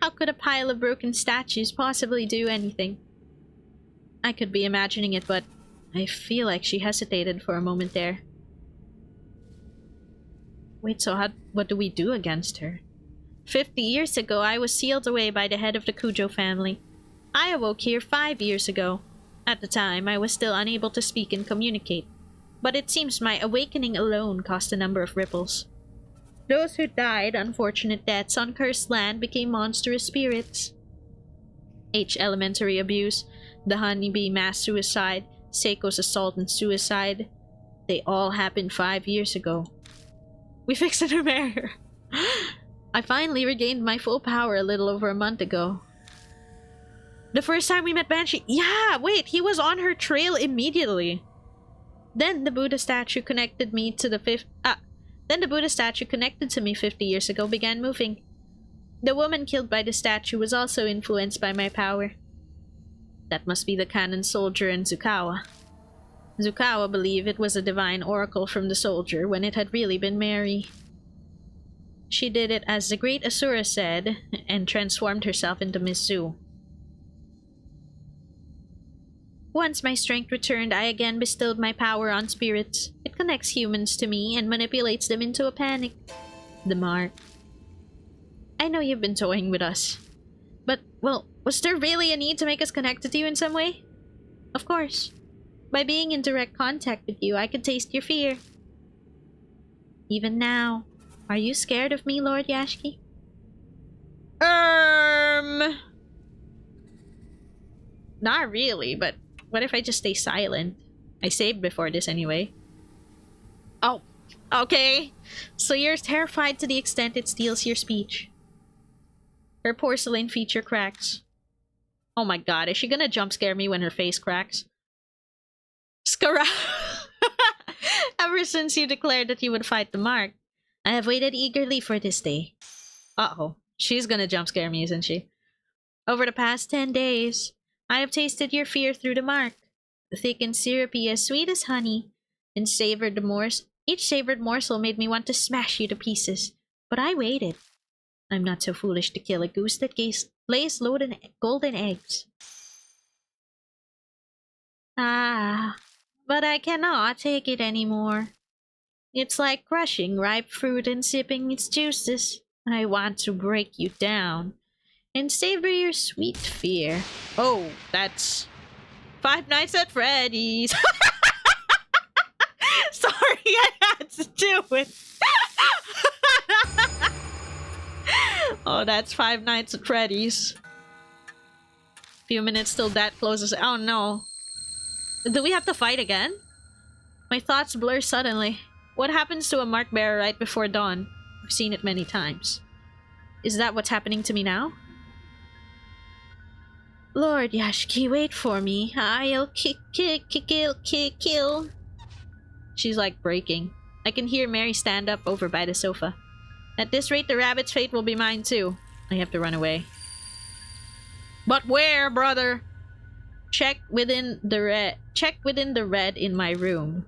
How could a pile of broken statues possibly do anything? I could be imagining it, but I feel like she hesitated for a moment there. Wait, so what do we do against her? 50 years ago, I was sealed away by the head of the Cujo family. I awoke here 5 years ago. At the time, I was still unable to speak and communicate, but it seems my awakening alone caused a number of ripples. Those who died unfortunate deaths on cursed land became monstrous spirits. Elementary abuse, the honeybee mass suicide, Seiko's assault and suicide. They all happened 5 years ago. We fixed her mirror. I finally regained my full power a little over a month ago. The first time we met Banshee. Yeah, wait, he was on her trail immediately. Then the Buddha statue connected me to Then the Buddha statue connected to me 50 years ago began moving. The woman killed by the statue was also influenced by my power. That must be the cannon soldier and Zukawa. Zukawa believed it was a divine oracle from the soldier when it had really been Mary. She did it as the great Asura said, and transformed herself into Miss Zu. Once my strength returned, I again bestowed my power on spirits. It connects humans to me and manipulates them into a panic. The mark. I know you've been toying with us. But, well, was there really a need to make us connected to you in some way? Of course. By being in direct contact with you, I could taste your fear. Even now. Are you scared of me, Lord Yashiki? Not really, but what if I just stay silent? I saved before this anyway. Oh, okay. So you're terrified to the extent it steals your speech. Her porcelain feature cracks. Oh my god, is she gonna jump scare me when her face cracks? Skara! Ever since you declared that you would fight the mark, I have waited eagerly for this day. Uh-oh. She's gonna jump scare me, isn't she? Over the past 10 days, I have tasted your fear through the mark. Thick and syrupy, as sweet as honey, and each savored morsel made me want to smash you to pieces. But I waited. I'm not so foolish to kill a goose that lays golden eggs. Ah, but I cannot take it anymore. It's like crushing ripe fruit and sipping its juices. I want to break you down and savor your sweet fear. Oh, that's Five Nights at Freddy's. Sorry, I had to do it. Oh, that's Five Nights at Freddy's. Few minutes till that closes. Oh no. Do we have to fight again? My thoughts blur suddenly. What happens to a mark bearer right before dawn? I've seen it many times. Is that what's happening to me now? Lord Yashiki, wait for me. I'll kill. She's like breaking. I can hear Mary stand up over by the sofa. At this rate, the rabbit's fate will be mine too. I have to run away. But where, brother? Check within the red in my room.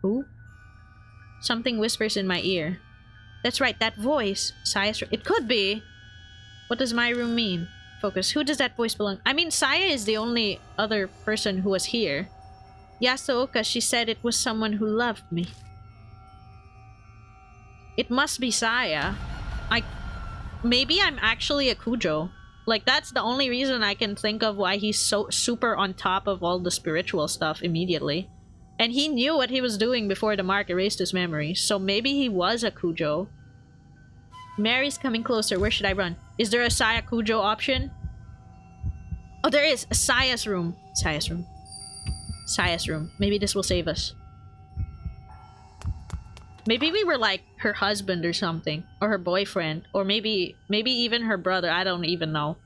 Who? Something whispers in my ear. That's right, that voice. Saya's. It could be. What does my room mean? Focus. Who does that voice belong? I mean, Saya is the only other person who was here. Yasooka, she said it was someone who loved me. It must be Saya. Maybe I'm actually a Kujo. Like, that's the only reason I can think of why he's so super on top of all the spiritual stuff immediately. And he knew what he was doing before the mark erased his memory, so maybe he was a Kujo. Mary's coming closer. Where should I run? Is there a Saya Kujo option? Oh, there is! Saya's room. Saya's room. Saya's room. Maybe this will save us. Maybe we were like her husband or something. Or her boyfriend. Or maybe even her brother. I don't even know.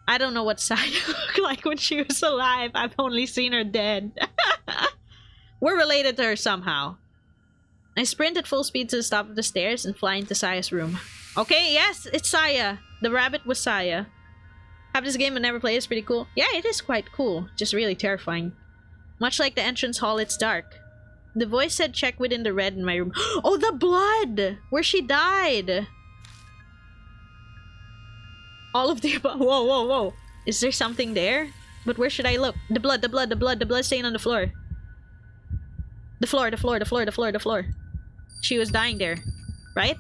I don't know what Saya looked like when she was alive. I've only seen her dead. We're related to her somehow. I sprint at full speed to the top of the stairs and fly into Saya's room. Okay, yes, it's Saya. The rabbit was Saya. Have this game but never played. It's pretty cool. Yeah, it is quite cool. Just really terrifying. Much like the entrance hall, it's dark. The voice said check within the red in my room. Oh, the blood! Where she died! All of the above. Whoa, whoa, whoa. Is there something there? But where should I look? The blood, the blood, the blood, the blood stain on the floor. The floor, the floor, the floor, the floor, the floor. She was dying there. Right?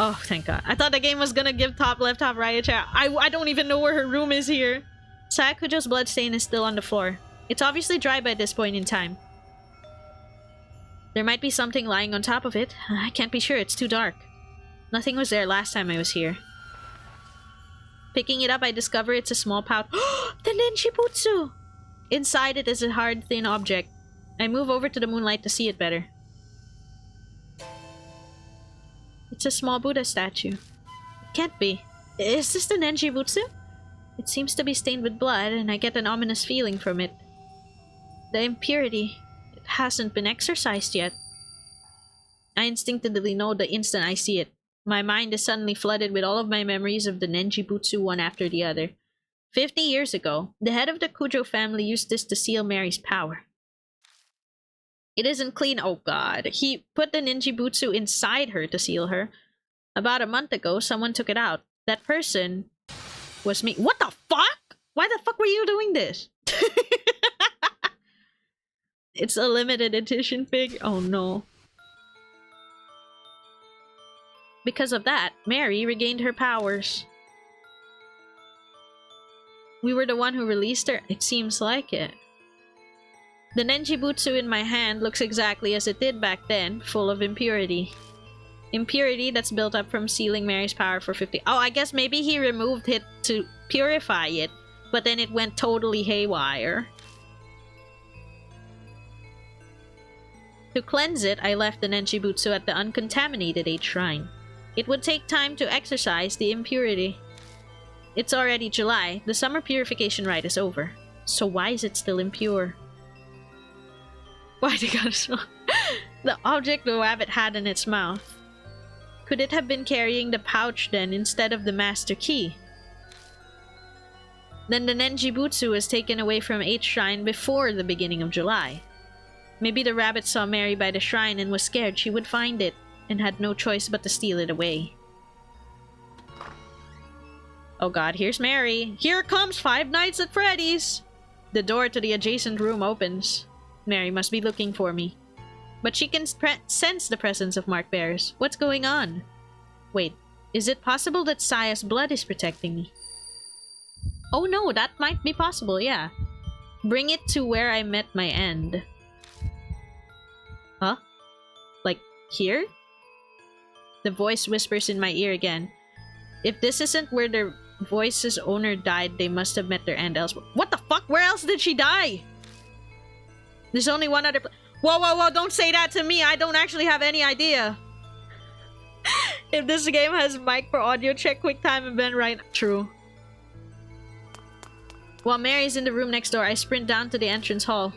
Oh, thank God. I thought the game was gonna give top left, top right a chat. I don't even know where her room is here. Sakujo's bloodstain is still on the floor. It's obviously dry by this point in time. There might be something lying on top of it. I can't be sure, it's too dark. Nothing was there last time I was here. Picking it up, I discover it's a small pouch. The Nenshibutsu! Inside it is a hard, thin object. I move over to the moonlight to see it better. It's a small Buddha statue. It can't be. Is this the Nenshibutsu? It seems to be stained with blood, and I get an ominous feeling from it. The impurity. It hasn't been exorcised yet. I instinctively know the instant I see it. My mind is suddenly flooded with all of my memories of the Nenjibutsu one after the other. 50 years ago, the head of the Kujo family used this to seal Mary's power. It isn't clean. Oh god. He put the Ninjibutsu inside her to seal her. About a month ago, someone took it out. That person was me. What the fuck? Why the fuck were you doing this? It's a limited edition fig. Oh no. Because of that, Mary regained her powers. We were the one who released her? It seems like it. The Nenjibutsu in my hand looks exactly as it did back then, full of impurity. Impurity that's built up from sealing Mary's power for 50... Oh, I guess maybe he removed it to purify it, but then it went totally haywire. To cleanse it, I left the Nenjibutsu at the uncontaminated 8th shrine. It would take time to exorcise the impurity. It's already July. The summer purification rite is over. So why is it still impure? Why they got so... The object the rabbit had in its mouth. Could it have been carrying the pouch then instead of the master key? Then the Nenjibutsu was taken away from 8th shrine before the beginning of July. Maybe the rabbit saw Mary by the shrine and was scared she would find it, and had no choice but to steal it away. Oh god, here's Mary. Here comes Five Nights at Freddy's! The door to the adjacent room opens. Mary must be looking for me. But she can sense the presence of Mark Bears. What's going on? Wait, is it possible that Saya's blood is protecting me? Oh no, that might be possible, yeah. Bring it to where I met my end. Huh? Like, here? The voice whispers in my ear again. If this isn't where the voice's owner died, they must have met their end elsewhere. What the fuck? Where else did she die? There's only one other Whoa, whoa, whoa, don't say that to me. I don't actually have any idea. If this game has mic for audio, check QuickTime and Ben right. True. While Mary's in the room next door, I sprint down to the entrance hall.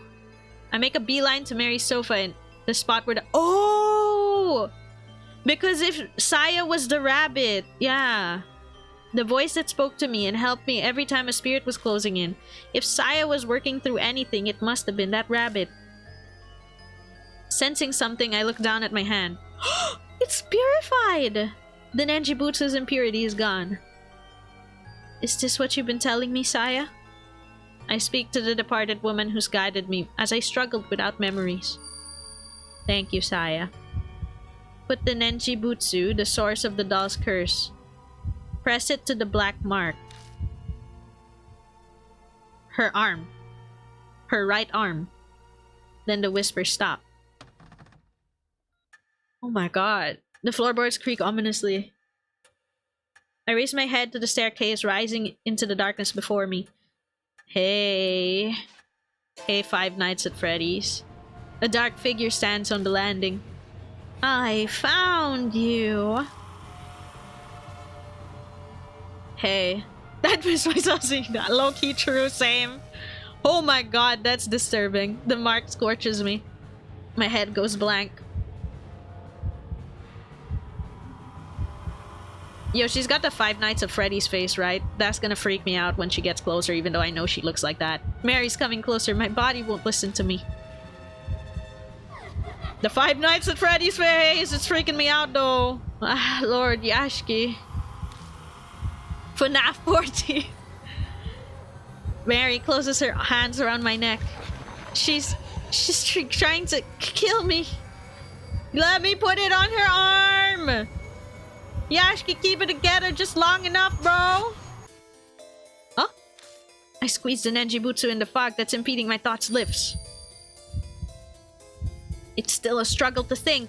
I make a beeline to Mary's sofa and the spot where the... Oh! Because if Saya was the rabbit, yeah. The voice that spoke to me and helped me every time a spirit was closing in. If Saya was working through anything, it must have been that rabbit. Sensing something, I look down at my hand. It's purified! The Nenjibutsu's impurity is gone. Is this what you've been telling me, Saya? I speak to the departed woman who's guided me as I struggled without memories. Thank you, Saya. Put the Nenjibutsu, the source of the doll's curse. Press it to the black mark. Her arm. Her right arm. Then the whisper stopped. Oh my god. The floorboards creak ominously. I raise my head to the staircase, rising into the darkness before me. Hey. Hey, Five Nights at Freddy's. A dark figure stands on the landing. I found you. Hey. That was myself saying that. Low-key true, same. Oh my god, that's disturbing. The mark scorches me. My head goes blank. Yo, she's got the Five Nights at Freddy's face, right? That's gonna freak me out when she gets closer, even though I know she looks like that. Mary's coming closer. My body won't listen to me. The Five Nights at Freddy's face! It's freaking me out, though. Ah, Lord Yashki. FNAF 14. Mary closes her hands around my neck. She's trying to kill me. Let me put it on her arm! Yashki, keep it together just long enough, bro! Huh? I squeezed the Nenjibutsu in the fog that's impeding my thoughts' lifts. It's still a struggle to think.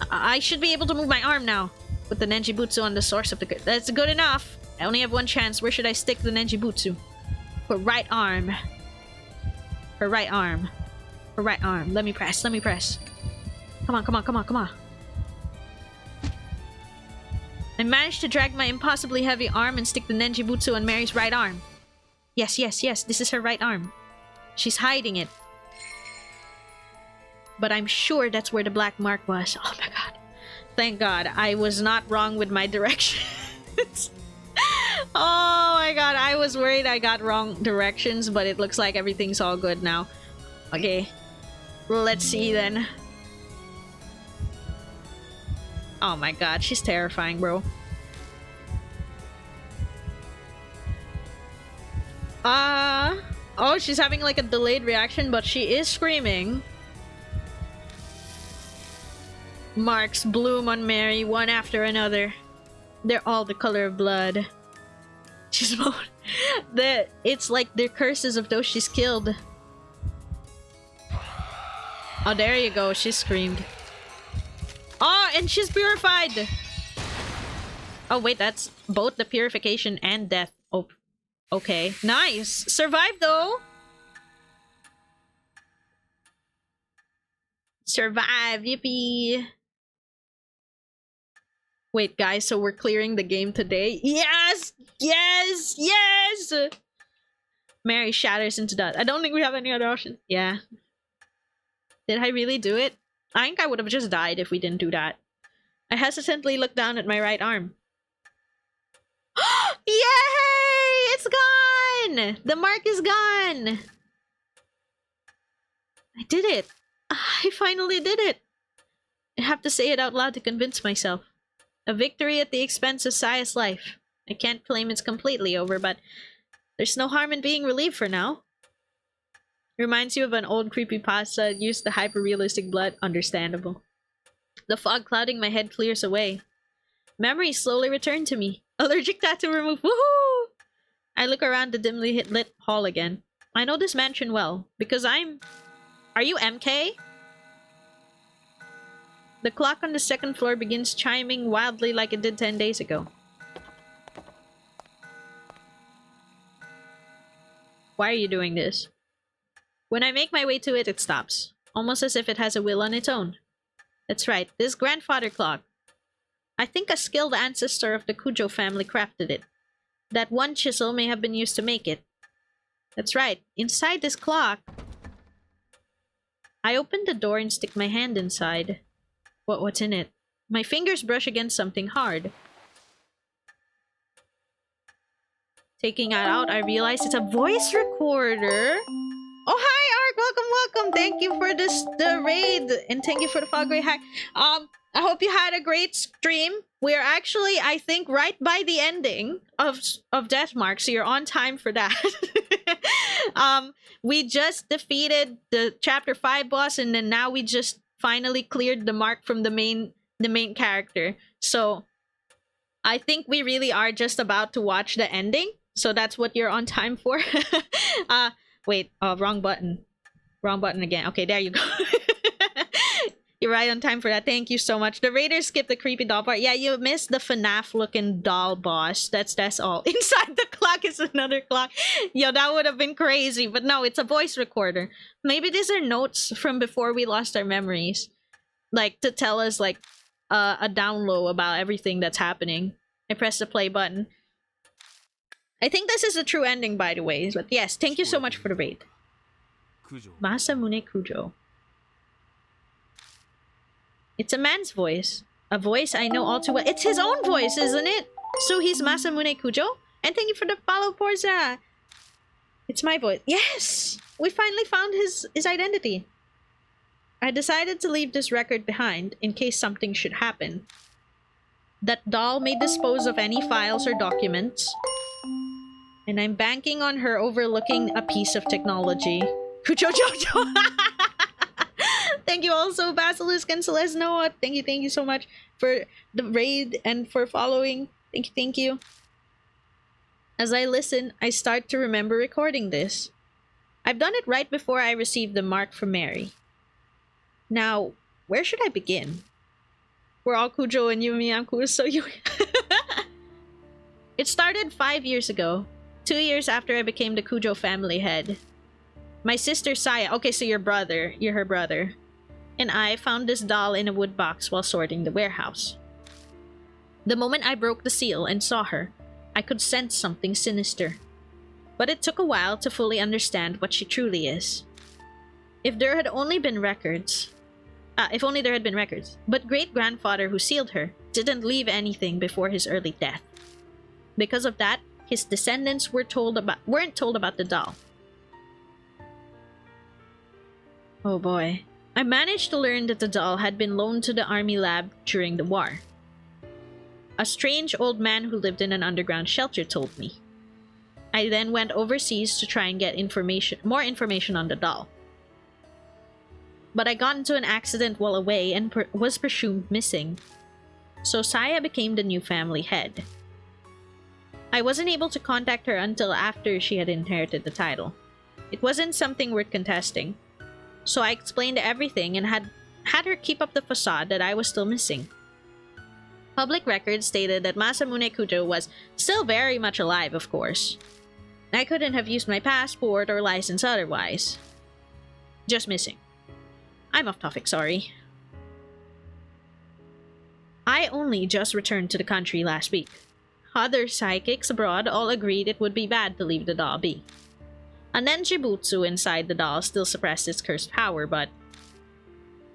I should be able to move my arm now. Put the Nenjibutsu on the source of the... That's good enough. I only have one chance. Where should I stick the Nenjibutsu? Her right arm. Her right arm. Her right arm. Let me press. Let me press. Come on, come on, come on, come on. I managed to drag my impossibly heavy arm and stick the Nenjibutsu on Mary's right arm. Yes, yes, yes, this is her right arm. She's hiding it. But I'm sure that's where the black mark was. Oh my god. Thank god, I was not wrong with my directions. Oh my god, I was worried I got wrong directions, but it looks like everything's all good now. Okay, let's see then. Oh my god, she's terrifying, bro. Oh, she's having like a delayed reaction, but she is screaming. Marks bloom on Mary, one after another. They're all the color of blood. She's it's like they're curses of those she's killed. Oh, there you go, she screamed. Oh, and she's purified! Oh, wait, that's both the purification and death. Oh, okay. Nice! Survived, though! Survive! Yippee! Wait, guys, so we're clearing the game today? Yes! Yes! Yes! Mary shatters into dust. I don't think we have any other options. Yeah. Did I really do it? I think I would have just died if we didn't do that. I hesitantly looked down at my right arm. Yay! It's gone! The mark is gone! I did it! I finally did it! I have to say it out loud to convince myself. A victory at the expense of Saya's life. I can't claim it's completely over, but there's no harm in being relieved for now. Reminds you of an old creepypasta that used the hyper-realistic blood. Understandable. The fog clouding my head clears away. Memories slowly return to me. Allergic tattoo removed. Woohoo! I look around the dimly lit hall again. I know this mansion well, because I'm... Are you MK? The clock on the second floor begins chiming wildly like it did 10 days ago. Why are you doing this? When I make my way to it, it stops. Almost as if it has a will on its own. That's right, this grandfather clock. I think a skilled ancestor of the Kujo family crafted it. That one chisel may have been used to make it. That's right, inside this clock... I open the door and stick my hand inside. What's in it? My fingers brush against something hard. Taking it out, I realize it's a voice recorder. Oh, hi, Ark! Welcome! Thank you for the raid, and thank you for the fog ray hack. I hope you had a great stream. We're actually, I think, right by the ending of Deathmark, so you're on time for that. We just defeated the Chapter 5 boss, and then now we just finally cleared the mark from the main character. So, I think we really are just about to watch the ending. So that's what you're on time for. Wait, wrong button. Wrong button again. Okay, there you go. You're right on time for that. Thank you so much. The Raiders skipped the creepy doll part. Yeah, you missed the FNAF-looking doll boss. That's all. Inside the clock is another clock. Yo, that would have been crazy. But no, it's a voice recorder. Maybe these are notes from before we lost our memories. Like, to tell us, like, a down low about everything that's happening. I pressed the play button. I think this is the true ending, by the way. But yes, thank you so much for the raid. Masamune Kujo. It's a man's voice. A voice I know all too well. It's his own voice, isn't it? So he's Masamune Kujo? And thank you for the follow, Porza! It's my voice. Yes! We finally found his identity. I decided to leave this record behind in case something should happen. That doll may dispose of any files or documents. And I'm banking on her overlooking a piece of technology. Kujo Jojo! Thank you also, Basilisk and Celeste Noah. Thank you so much for the raid and for following. Thank you. As I listen, I start to remember recording this. I've done it right before I received the mark from Mary. Now, where should I begin? We're all Kujo and Yumi. I'm Kujo, so Yumi. It started 5 years ago. 2 years after I became the Kujo family head. My sister Saya, okay, so you're her brother, and I found this doll in a wood box while sorting the warehouse. The moment I broke the seal and saw her, I could sense something sinister. But it took a while to fully understand what she truly is. If only there had been records. But great-grandfather who sealed her didn't leave anything before his early death. Because of that, his descendants weren't told about the doll. Oh boy. I managed to learn that the doll had been loaned to the army lab during the war. A strange old man who lived in an underground shelter told me. I then went overseas to try and get more information on the doll. But I got into an accident while away and was presumed missing. So Saya became the new family head. I wasn't able to contact her until after she had inherited the title. It wasn't something worth contesting. So I explained everything and had her keep up the facade that I was still missing. Public records stated that Masamune Kujo was still very much alive, of course. I couldn't have used my passport or license otherwise. Just missing. I'm off topic, sorry. I only just returned to the country last week. Other psychics abroad all agreed it would be bad to leave the doll be. A Nenjibutsu inside the doll still suppressed its cursed power, but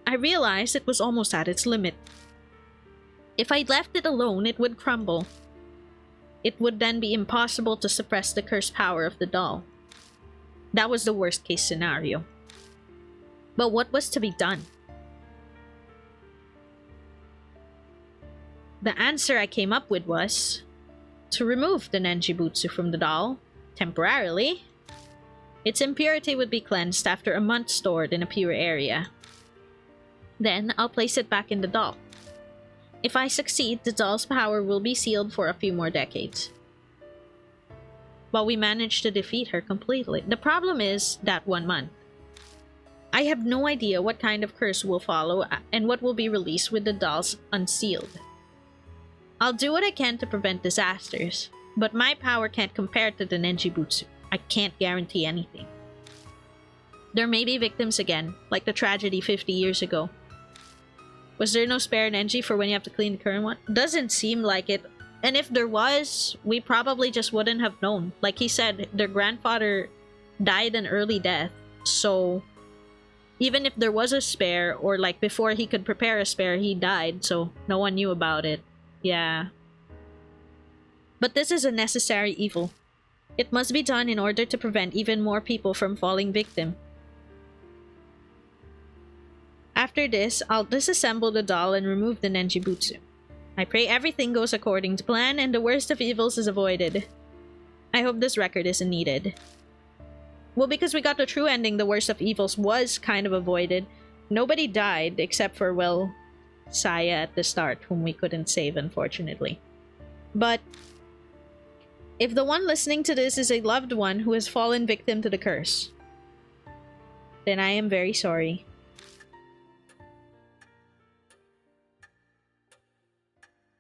I realized it was almost at its limit. If I left it alone, it would crumble. It would then be impossible to suppress the cursed power of the doll. That was the worst case scenario. But what was to be done? The answer I came up with was to remove the Nenjibutsu from the doll, temporarily. Its impurity would be cleansed after a month stored in a pure area. Then I'll place it back in the doll. If I succeed, the doll's power will be sealed for a few more decades. But we managed to defeat her completely. The problem is that 1 month. I have no idea what kind of curse will follow and what will be released with the dolls unsealed. I'll do what I can to prevent disasters, but my power can't compare to the Nenjibutsu. I can't guarantee anything. There may be victims again, like the tragedy 50 years ago. Was there no spare Nenji for when you have to clean the current one? Doesn't seem like it. And if there was, we probably just wouldn't have known. Like he said, their grandfather died an early death, so even if there was a spare, or like before he could prepare a spare, he died, so no one knew about it. Yeah. But this is a necessary evil. It must be done in order to prevent even more people from falling victim. After this, I'll disassemble the doll and remove the Nenjibutsu. I pray everything goes according to plan and the worst of evils is avoided. I hope this record isn't needed. Well, because we got the true ending, the worst of evils was kind of avoided. Nobody died except for, well, Saya at the start, whom we couldn't save, unfortunately. But if the one listening to this is a loved one who has fallen victim to the curse, then I am very sorry.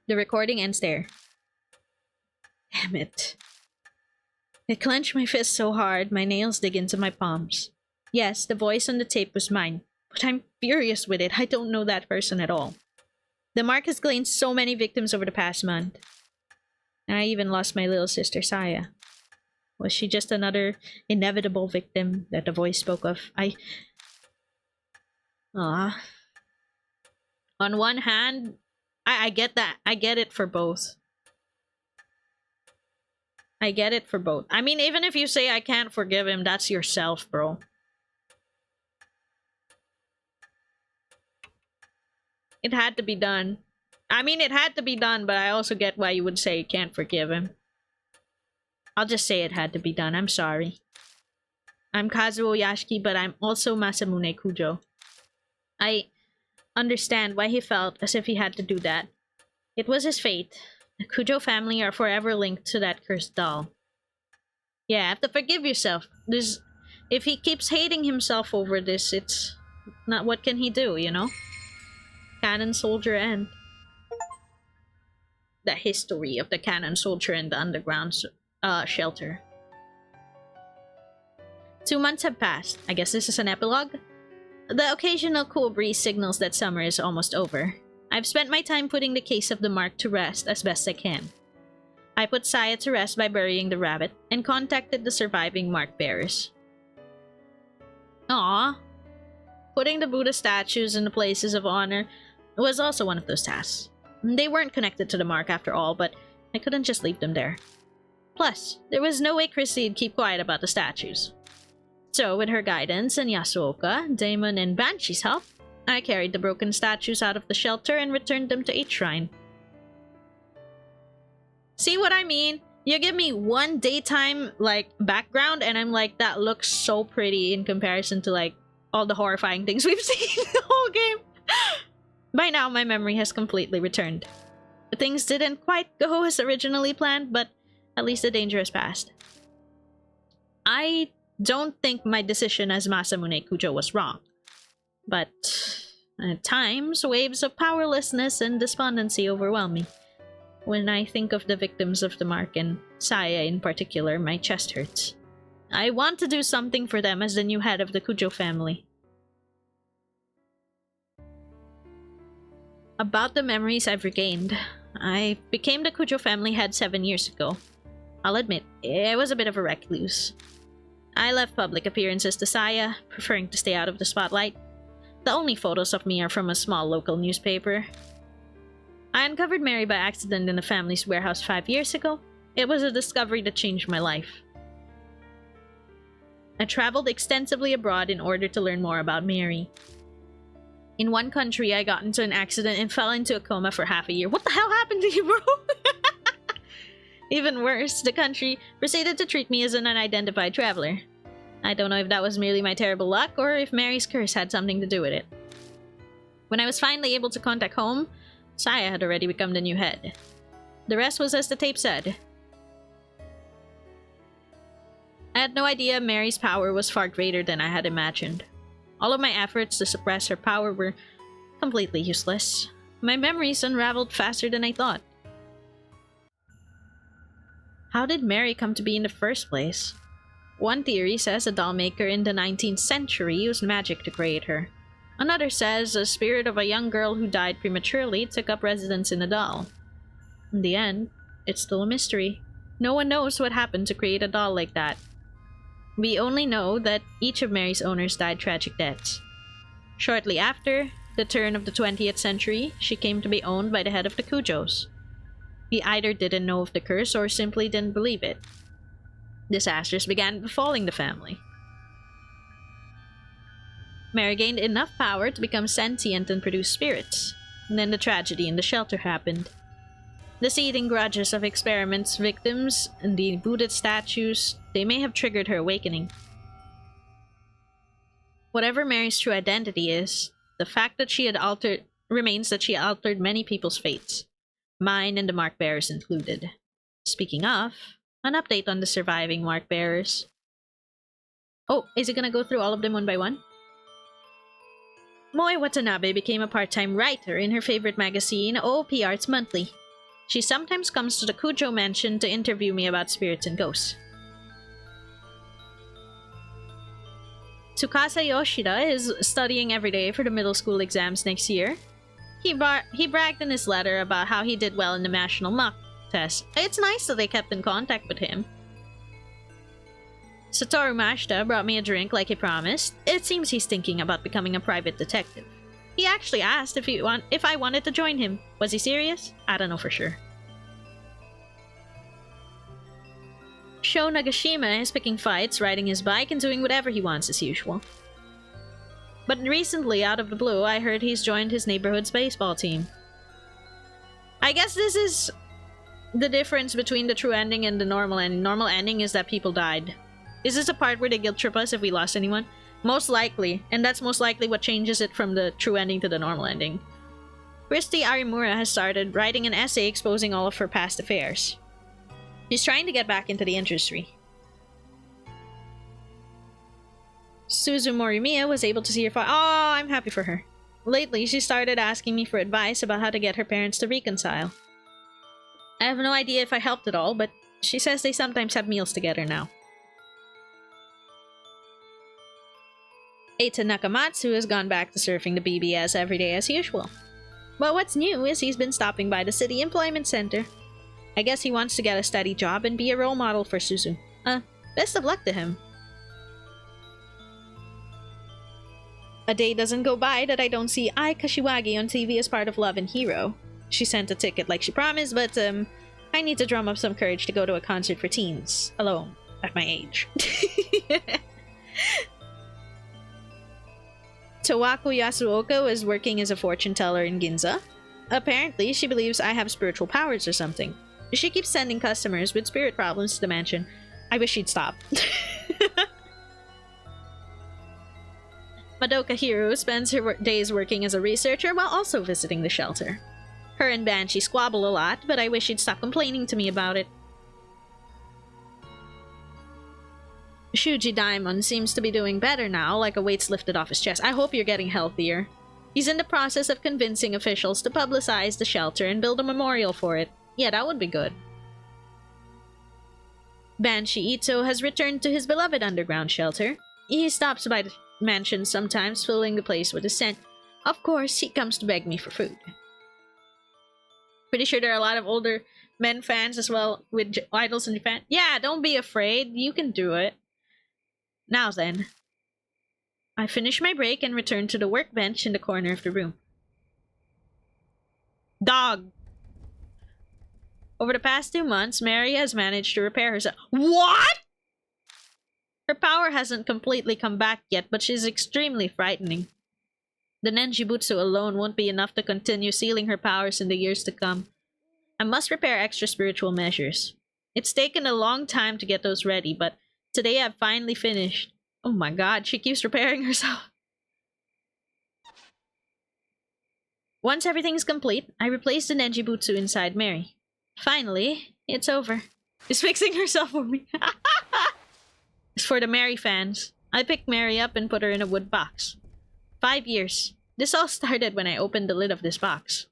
The recording ends there. Damn it. I clenched my fist so hard, my nails dig into my palms. Yes, the voice on the tape was mine, but I'm furious with it. I don't know that person at all. The mark has claimed so many victims over the past month. And I even lost my little sister, Saya. Was she just another inevitable victim that the voice spoke of? On one hand, I get that. I get it for both. I get it for both. I mean, even if you say I can't forgive him, that's yourself, bro. It had to be done. I mean, it had to be done, but I also get why you would say you can't forgive him. I'll just say it had to be done. I'm sorry. I'm Kazuo Yashiki, but I'm also Masamune Kujo. I understand why he felt as if he had to do that. It was his fate. The Kujo family are forever linked to that cursed doll. Yeah, have to forgive yourself. If he keeps hating himself over this, it's not, what can he do, you know? Cannon soldier and the history of the cannon soldier and the underground shelter. 2 months have passed. I guess this is an epilogue? The occasional cool breeze signals that summer is almost over. I've spent my time putting the case of the mark to rest as best I can. I put Saya to rest by burying the rabbit and contacted the surviving mark bearers. Aww. Putting the Buddha statues in the places of honor was also one of those tasks. They weren't connected to the mark after all, but I couldn't just leave them there. Plus, there was no way Chrissy'd keep quiet about the statues. So, with her guidance and Yasuoka, Daemon, and Banshee's help, I carried the broken statues out of the shelter and returned them to each shrine. See what I mean? You give me one daytime, background, and I'm like, that looks so pretty in comparison to, all the horrifying things we've seen the whole game. By now, my memory has completely returned. Things didn't quite go as originally planned, but at least the danger has passed. I don't think my decision as Masamune Kujo was wrong. But at times, waves of powerlessness and despondency overwhelm me. When I think of the victims of the mark, and Saya in particular, my chest hurts. I want to do something for them as the new head of the Kujo family. About the memories I've regained. I became the Kujo family head 7 years ago. I'll admit, it was a bit of a recluse. I left public appearances to Saya, preferring to stay out of the spotlight. The only photos of me are from a small local newspaper. I uncovered Mary by accident in the family's warehouse 5 years ago. It was a discovery that changed my life. I traveled extensively abroad in order to learn more about Mary. In one country, I got into an accident and fell into a coma for half a year. What the hell happened to you, bro? Even worse, the country proceeded to treat me as an unidentified traveler. I don't know if that was merely my terrible luck or if Mary's curse had something to do with it. When I was finally able to contact home, Saya had already become the new head. The rest was as the tape said. I had no idea Mary's power was far greater than I had imagined. All of my efforts to suppress her power were completely useless. My memories unraveled faster than I thought. How did Mary come to be in the first place? One theory says a doll maker in the 19th century used magic to create her. Another says a spirit of a young girl who died prematurely took up residence in the doll. In the end, it's still a mystery. No one knows what happened to create a doll like that. We only know that each of Mary's owners died tragic deaths. Shortly after the turn of the 20th century, she came to be owned by the head of the Kujos. He either didn't know of the curse or simply didn't believe it. Disasters began befalling the family. Mary gained enough power to become sentient and produce spirits. And then the tragedy in the shelter happened. The seething grudges of experiments, victims, and the Buddha statues, they may have triggered her awakening. Whatever Mary's true identity is, the fact that she altered many people's fates. Mine and the mark bearers included. Speaking of, an update on the surviving mark bearers. Oh, is it gonna go through all of them one by one? Moi Watanabe became a part-time writer in her favorite magazine, OOP Arts Monthly. She sometimes comes to the Kujo mansion to interview me about spirits and ghosts. Tsukasa Yoshida is studying every day for the middle school exams next year. He bragged in his letter about how he did well in the national mock test. It's nice that they kept in contact with him. Satoru Mashita brought me a drink like he promised. It seems he's thinking about becoming a private detective. He actually asked if I wanted to join him. Was he serious? I don't know for sure. Sho Nagashima is picking fights, riding his bike, and doing whatever he wants as usual. But recently, out of the blue, I heard he's joined his neighborhood's baseball team. I guess this is the difference between the true ending and the normal ending. Normal ending is that people died. Is this a part where they guilt trip us if we lost anyone? Most likely, and that's most likely what changes it from the true ending to the normal ending. Christy Arimura has started writing an essay exposing all of her past affairs. She's trying to get back into the industry. Suzu Morimiya was able to see her father. Oh, I'm happy for her. Lately, she started asking me for advice about how to get her parents to reconcile. I have no idea if I helped at all, but she says they sometimes have meals together now. Eita Nakamatsu has gone back to surfing the BBS every day as usual. But what's new is he's been stopping by the City Employment Center. I guess he wants to get a steady job and be a role model for Suzu. Best of luck to him. A day doesn't go by that I don't see Ai Kashiwagi on TV as part of Love and Hero. She sent a ticket like she promised, but I need to drum up some courage to go to a concert for teens. Alone. At my age. Tawako Yasuoka is working as a fortune teller in Ginza. Apparently, she believes I have spiritual powers or something. She keeps sending customers with spirit problems to the mansion. I wish she'd stop. Madoka Hiro spends her days working as a researcher while also visiting the shelter. Her and Banshee squabble a lot, but I wish she'd stop complaining to me about it. Shuji Daimon seems to be doing better now, like a weight's lifted off his chest. I hope you're getting healthier. He's in the process of convincing officials to publicize the shelter and build a memorial for it. Yeah, that would be good. Banshee Ito has returned to his beloved underground shelter. He stops by the mansion sometimes, filling the place with his scent. Of course, he comes to beg me for food. Pretty sure there are a lot of older men fans as well with idols in Japan. Yeah, don't be afraid. You can do it. Now then. I finish my break and return to the workbench in the corner of the room. Dog! Over the past 2 months, Mary has managed to repair herself. What?! Her power hasn't completely come back yet, but she's extremely frightening. The Nenjibutsu alone won't be enough to continue sealing her powers in the years to come. I must prepare extra spiritual measures. It's taken a long time to get those ready, but today I've finally finished. Oh my god, she keeps repairing herself. Once everything's complete, I replace the Nenjibutsu inside Mary. Finally, it's over. She's fixing herself for me. It's for the Mary fans. I picked Mary up and put her in a wood box. 5 years. This all started when I opened the lid of this box.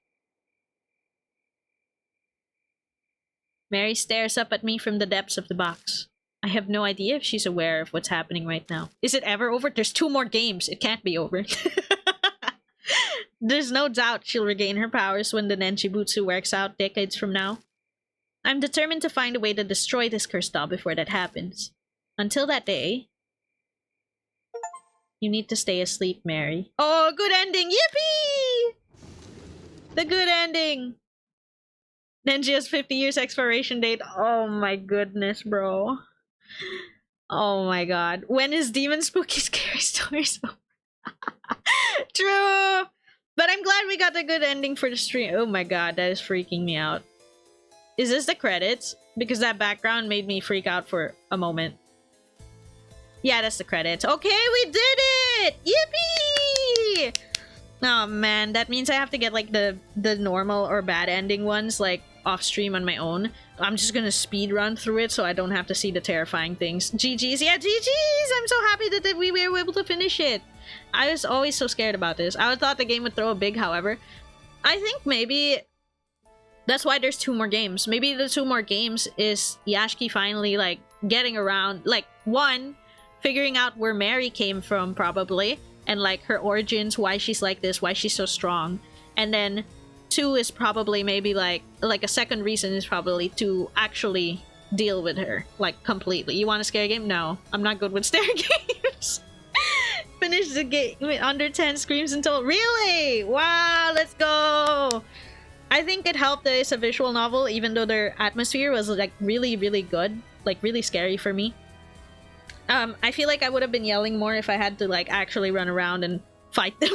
Mary stares up at me from the depths of the box. I have no idea if she's aware of what's happening right now. Is it ever over? There's 2 more games. It can't be over. There's no doubt she'll regain her powers when the Nenjibutsu works out decades from now. I'm determined to find a way to destroy this cursed doll before that happens. Until that day, you need to stay asleep, Mary. Oh, good ending! Yippee! The good ending! Nenji has 50 years expiration date. Oh my goodness, bro. Oh my god. When is Demon Spooky Scary Stories over? True! But I'm glad we got a good ending for the stream. Oh my god, that is freaking me out. Is this the credits? Because that background made me freak out for a moment. Yeah, that's the credits. Okay, we did it! Yippee! Oh man, that means I have to get like the normal or bad ending ones like off stream on my own. I'm just gonna speed run through it so I don't have to see the terrifying things. GG's, yeah, GG's! I'm so happy that we were able to finish it. I was always so scared about this. I thought the game would throw a big, however. I think maybe that's why there's 2 more games. Maybe the 2 more games is Yashiki finally like getting around, like 1, figuring out where Mary came from probably, and like her origins, why she's like this, why she's so strong. And then 2 is probably maybe like a second reason is probably to actually deal with her like completely. You want a scary game? No, I'm not good with scary games. Finish the game with under 10 screams until really? Wow, let's go. I think it helped that it's a visual novel, even though their atmosphere was like really, really good. like really scary for me. I feel like I would have been yelling more if I had to like actually run around and fight them.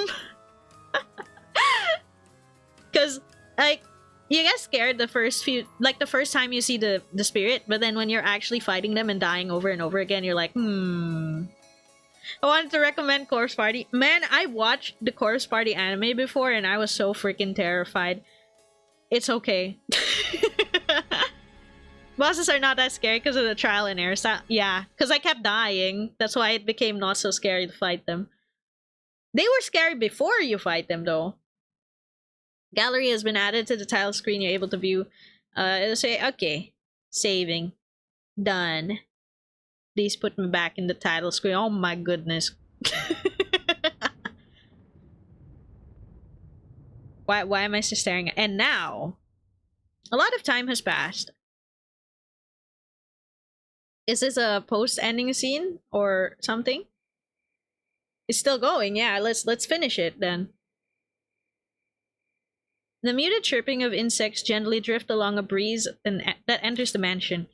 Because like you get scared the first time you see the spirit, but then when you're actually fighting them and dying over and over again, you're like, I wanted to recommend Corpse Party. Man, I watched the Corpse Party anime before and I was so freaking terrified. It's okay. Bosses are not that scary because of the trial and error style. Yeah, because I kept dying. That's why it became not so scary to fight them. They were scary before you fight them, though. Gallery has been added to the title screen. You're able to view. It'll say, okay, saving, done. Please put me back in the title screen. Oh my goodness. Why am I still staring at? And now, a lot of time has passed. Is this a post-ending scene or something? It's still going. Yeah, let's finish it then. The muted chirping of insects gently drift along a breeze that enters the mansion.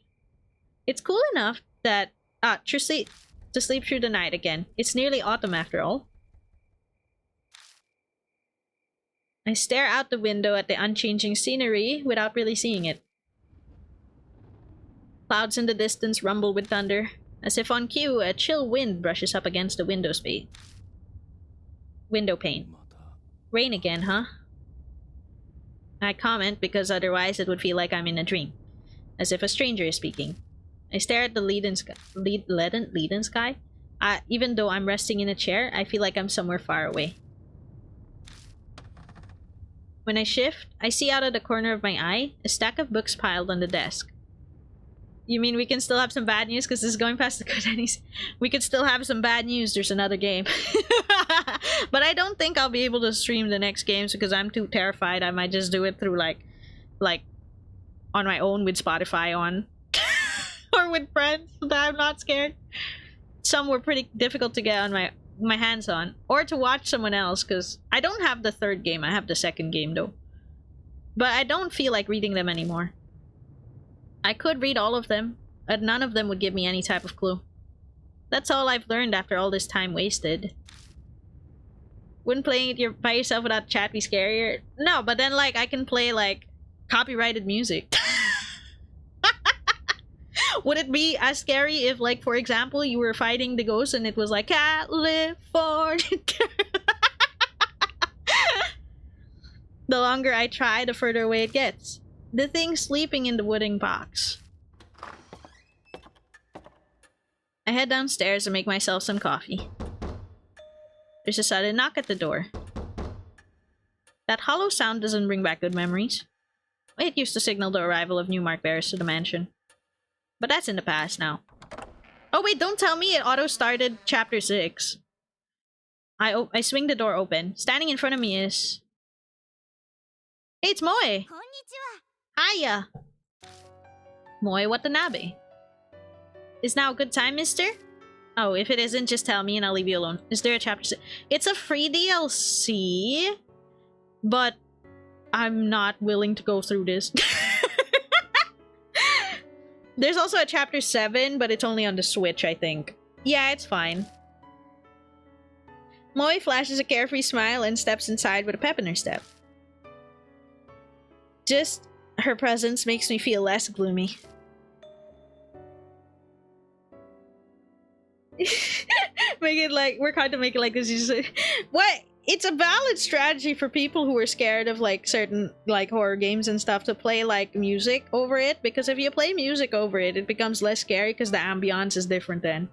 It's cool enough that to sleep through the night again. It's nearly autumn after all. I stare out the window at the unchanging scenery without really seeing it. Clouds in the distance rumble with thunder. As if on cue, a chill wind brushes up against the window pane. Rain again, huh? I comment because otherwise it would feel like I'm in a dream. As if a stranger is speaking. I stare at the leaden sky. Even though I'm resting in a chair, I feel like I'm somewhere far away. When I shift, I see out of the corner of my eye a stack of books piled on the desk. You mean we can still have some bad news because this is going past the good. We could still have some bad news. There's another game. But I don't think I'll be able to stream the next games because I'm too terrified. I might just do it through like on my own with Spotify on. Or with friends that I'm not scared. Some were pretty difficult to get on my hands on. Or to watch someone else because I don't have the third game. I have the second game though. But I don't feel like reading them anymore. I could read all of them, but none of them would give me any type of clue. That's all I've learned after all this time wasted. Wouldn't playing it by yourself without chat be scarier? No, but then like I can play like copyrighted music. Would it be as scary if like, for example, you were fighting the ghost and it was like California? The longer I try, the further away it gets. The thing sleeping in the wooden box. I head downstairs and make myself some coffee. There's a sudden knock at the door. That hollow sound doesn't bring back good memories. It used to signal the arrival of new mark bearers to the mansion. But that's in the past now. Oh wait, don't tell me it auto-started chapter 6. I swing the door open. Standing in front of me is... Hey, it's Moe! Hiya! Moe Watanabe. Is now a good time, mister? Oh, if it isn't, just tell me and I'll leave you alone. Is there a chapter 6? It's a free DLC, but I'm not willing to go through this. There's also a chapter 7, but it's only on the Switch, I think. Yeah, it's fine. Moe flashes a carefree smile and steps inside with a pep in her step. Just her presence makes me feel less gloomy. Make it like, we're trying to make it like this. What? It's a valid strategy for people who are scared of like certain like horror games and stuff to play like music over it, because if you play music over it, it becomes less scary because the ambiance is different then.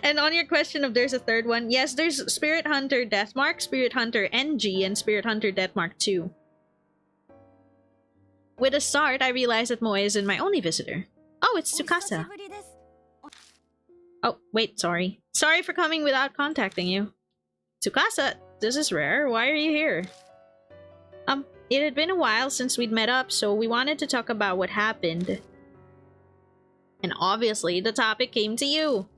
And on your question if there's a third one, yes, there's Spirit Hunter Deathmark, Spirit Hunter NG, and Spirit Hunter Deathmark 2. With a start, I realized that Moe isn't my only visitor. Oh, it's Tsukasa. Oh, wait, sorry. Sorry for coming without contacting you. Tsukasa, this is rare. Why are you here? It had been a while since we'd met up, so we wanted to talk about what happened. And obviously, the topic came to you.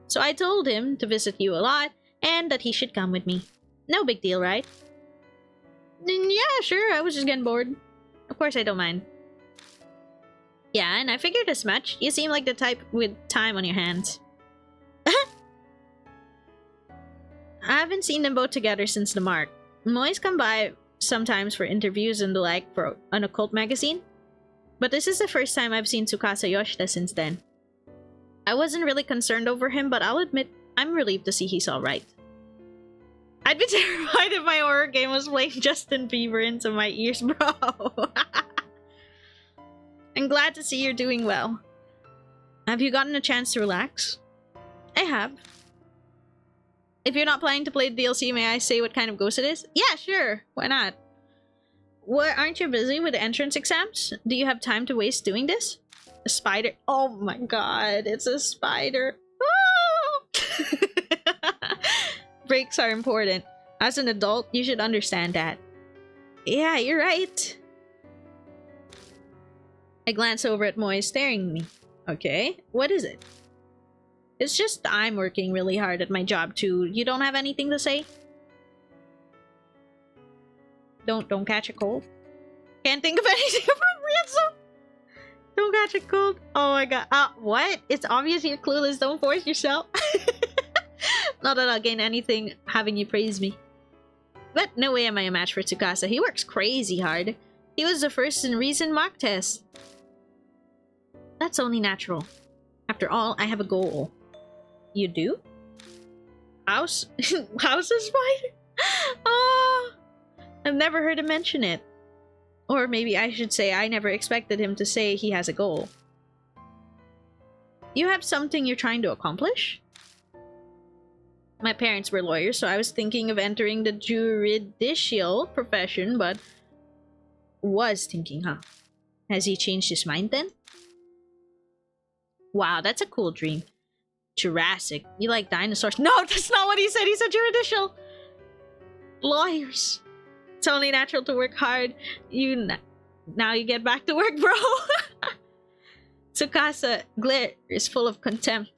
So I told him to visit you a lot, and that he should come with me. No big deal, right? Yeah, sure, I was just getting bored. Of course I don't mind. Yeah, and I figured as much. You seem like the type with time on your hands. I haven't seen them both together since the mark. Moy's come by sometimes for interviews and the like for an occult magazine. But this is the first time I've seen Tsukasa Yoshida since then. I wasn't really concerned over him, but I'll admit I'm relieved to see he's alright. I'd be terrified if my horror game was playing Justin Bieber into my ears, bro. I'm glad to see you're doing well. Have you gotten a chance to relax? I have. If you're not planning to play the DLC, may I say what kind of ghost it is? Yeah, sure. Why not? What, aren't you busy with the entrance exams? Do you have time to waste doing this? A spider. Oh my god, it's a spider. Oh! Breaks are important. As an adult, you should understand that. Yeah, you're right. I glance over at Moy staring at me. Okay, what is it? It's just I'm working really hard at my job too. You don't have anything to say? Don't catch a cold. Can't think of anything appropriate, so don't catch a cold. Oh my god. What? It's obvious you're clueless. Don't force yourself. Not that I'll gain anything having you praise me. But no way am I a match for Tsukasa. He works crazy hard. He was the first in recent mock test. That's only natural. After all, I have a goal. You do? House? House is spider? Oh, I've never heard him mention it. Or maybe I should say I never expected him to say he has a goal. You have something you're trying to accomplish? My parents were lawyers, so I was thinking of entering the juridical profession, but... Was thinking, huh? Has he changed his mind then? Wow, that's a cool dream. Jurassic. You like dinosaurs? No, that's not what he said. He said juridical. Lawyers. It's only natural to work hard. Now you get back to work, bro. Tsukasa glare is full of contempt.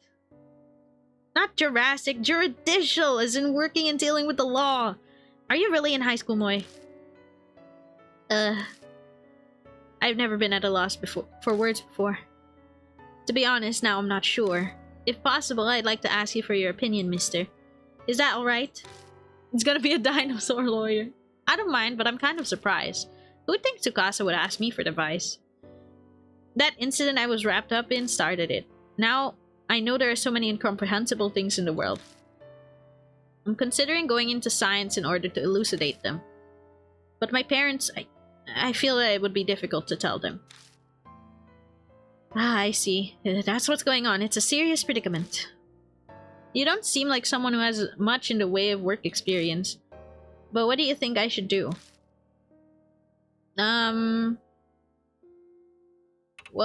Not Jurassic. Juridical, as in working and dealing with the law. Are you really in high school, Moy? I've never been at a loss for words before. To be honest, now I'm not sure. If possible, I'd like to ask you for your opinion, mister. Is that alright? It's gonna be a dinosaur lawyer. I don't mind, but I'm kind of surprised. Who'd think Tsukasa would ask me for advice? That incident I was wrapped up in started it. Now, I know there are so many incomprehensible things in the world. I'm considering going into science in order to elucidate them. But my parents, I feel that it would be difficult to tell them. Ah, I see. That's what's going on. It's a serious predicament. You don't seem like someone who has much in the way of work experience. But what do you think I should do? Well,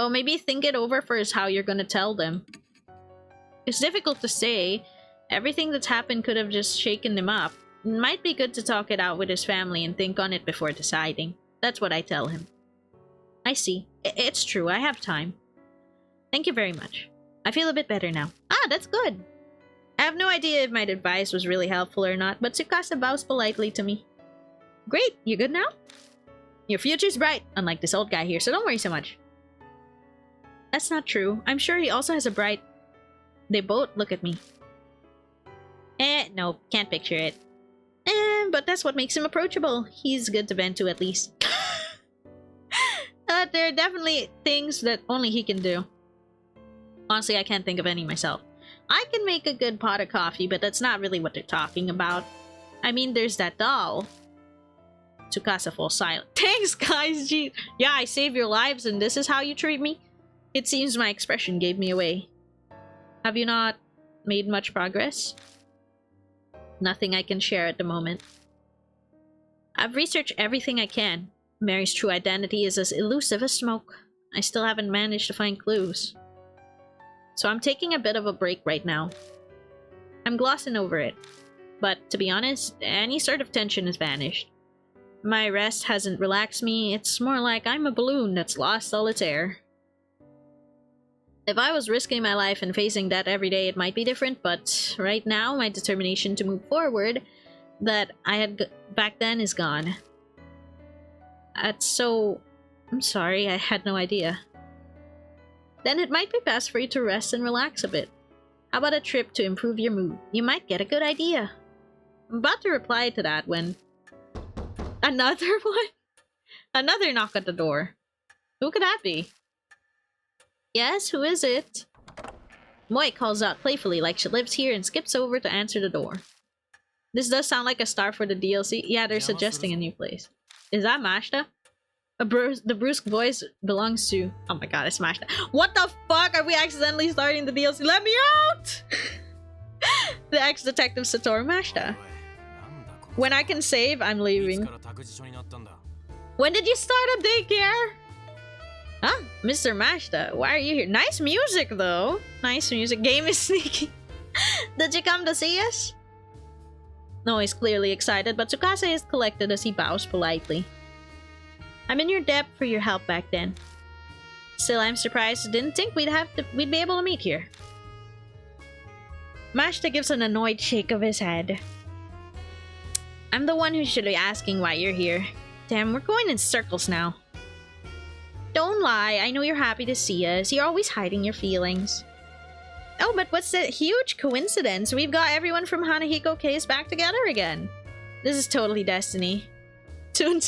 maybe think it over first how you're gonna tell them. It's difficult to say. Everything that's happened could have just shaken him up. It might be good to talk it out with his family and think on it before deciding. That's what I tell him. I see. It's true. I have time. Thank you very much. I feel a bit better now. Ah, that's good. I have no idea if my advice was really helpful or not, but Tsukasa bows politely to me. Great, you good now? Your future's bright, unlike this old guy here, so don't worry so much. That's not true. I'm sure he also has a bright... They both look at me. No, can't picture it. But that's what makes him approachable. He's good to vent to, at least. There are definitely things that only he can do. Honestly, I can't think of any myself. I can make a good pot of coffee, but that's not really what they're talking about. I mean, there's that doll. Tsukasa falls silent. Thanks, guys. Gee. Yeah, I save your lives, and this is how you treat me? It seems my expression gave me away. Have you not made much progress? Nothing I can share at the moment. I've researched everything I can. Mary's true identity is as elusive as smoke. I still haven't managed to find clues. So I'm taking a bit of a break right now. I'm glossing over it. But to be honest, any sort of tension has vanished. My rest hasn't relaxed me. It's more like I'm a balloon that's lost all its air. If I was risking my life and facing that every day, it might be different, but right now, my determination to move forward that I had back then is gone. I'm sorry, I had no idea. then it might be best for you to rest and relax a bit. How about a trip to improve your mood? You might get a good idea. I'm about to reply to that when... Another one? Another knock at the door. Who could that be? Yes, who is it? Moi calls out playfully like she lives here and skips over to answer the door. This does sound like a star for the DLC. Yeah, they're suggesting a new place. Is that Mashta? The brusque voice belongs to... Oh my god, it's Mashta. What the fuck? Are we accidentally starting the DLC? Let me out! The ex-detective Satoru Mashta. When I can save, I'm leaving. When did you start a daycare? Huh? Mr. Mashta, why are you here? Nice music, though. Nice music. Game is sneaky. Did you come to see us? No, he's clearly excited, but Tsukasa is collected as he bows politely. I'm in your debt for your help back then. Still, I'm surprised. I didn't think we'd be able to meet here. Mashta gives an annoyed shake of his head. I'm the one who should be asking why you're here. Damn, we're going in circles now. Don't lie, I know you're happy to see us. You're always hiding your feelings. Oh, but what's the huge coincidence? We've got everyone from Hanahiko Case back together again. This is totally destiny. Soon.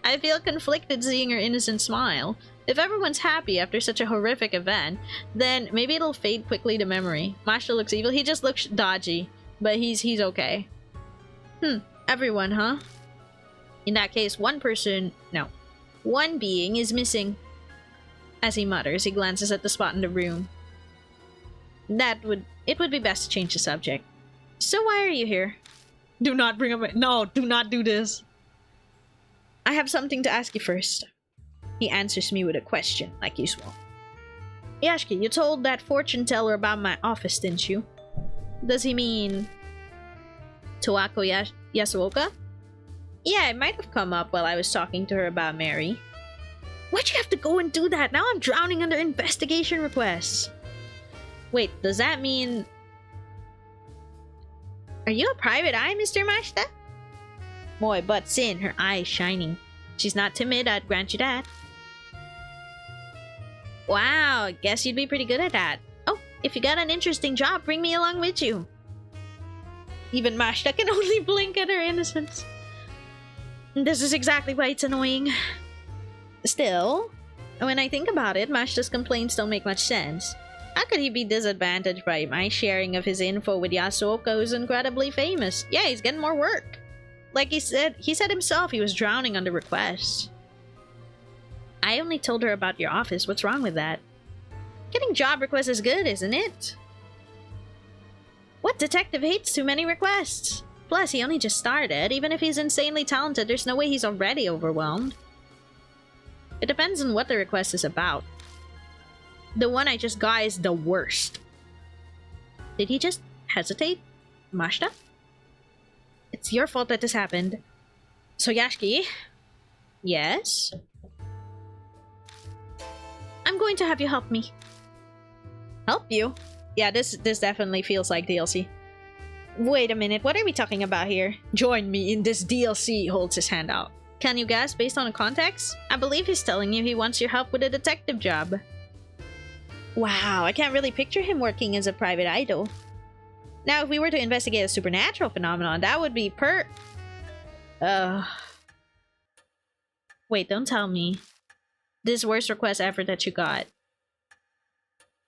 I feel conflicted seeing her innocent smile. If everyone's happy after such a horrific event, then maybe it'll fade quickly to memory. Mashta looks evil. He just looks dodgy, but he's okay. Everyone, huh? In that case, one being is missing. As he mutters, he glances at the spot in the room. It would be best to change the subject. So why are you here? Do not bring up no, do not do this. I have something to ask you first. He answers me with a question, like usual. Yashiki, you told that fortune teller about my office, didn't you? Does he mean... Towako Yasuoka? Yeah, it might have come up while I was talking to her about Mary. Why'd you have to go and do that? Now I'm drowning under investigation requests. Wait, does that mean... Are you a private eye, Mr. Mashta? Moi butts in, her eyes shining. She's not timid, I'd grant you that. Wow, guess you'd be pretty good at that. Oh, if you got an interesting job, bring me along with you. Even Mashta can only blink at her innocence. This is exactly why it's annoying. Still, when I think about it, Mashta's complaints don't make much sense. How could he be disadvantaged by my sharing of his info with Yasuoka, who's incredibly famous? Yeah, he's getting more work. Like he said himself he was drowning under requests. I only told her about your office. What's wrong with that? Getting job requests is good, isn't it? What detective hates too many requests? Plus, he only just started. Even if he's insanely talented, there's no way he's already overwhelmed. It depends on what the request is about. The one I just got is the worst. Did he just hesitate? Mashta? It's your fault that this happened. So Yashiki? Yes? I'm going to have you help me. Help you? Yeah, this definitely feels like DLC. Wait a minute, what are we talking about here? Join me in this DLC, holds his hand out. Can you guess based on the context? I believe he's telling you he wants your help with a detective job. Wow, I can't really picture him working as a private idol. Now, if we were to investigate a supernatural phenomenon, that would be Wait, don't tell me. This worst request ever that you got.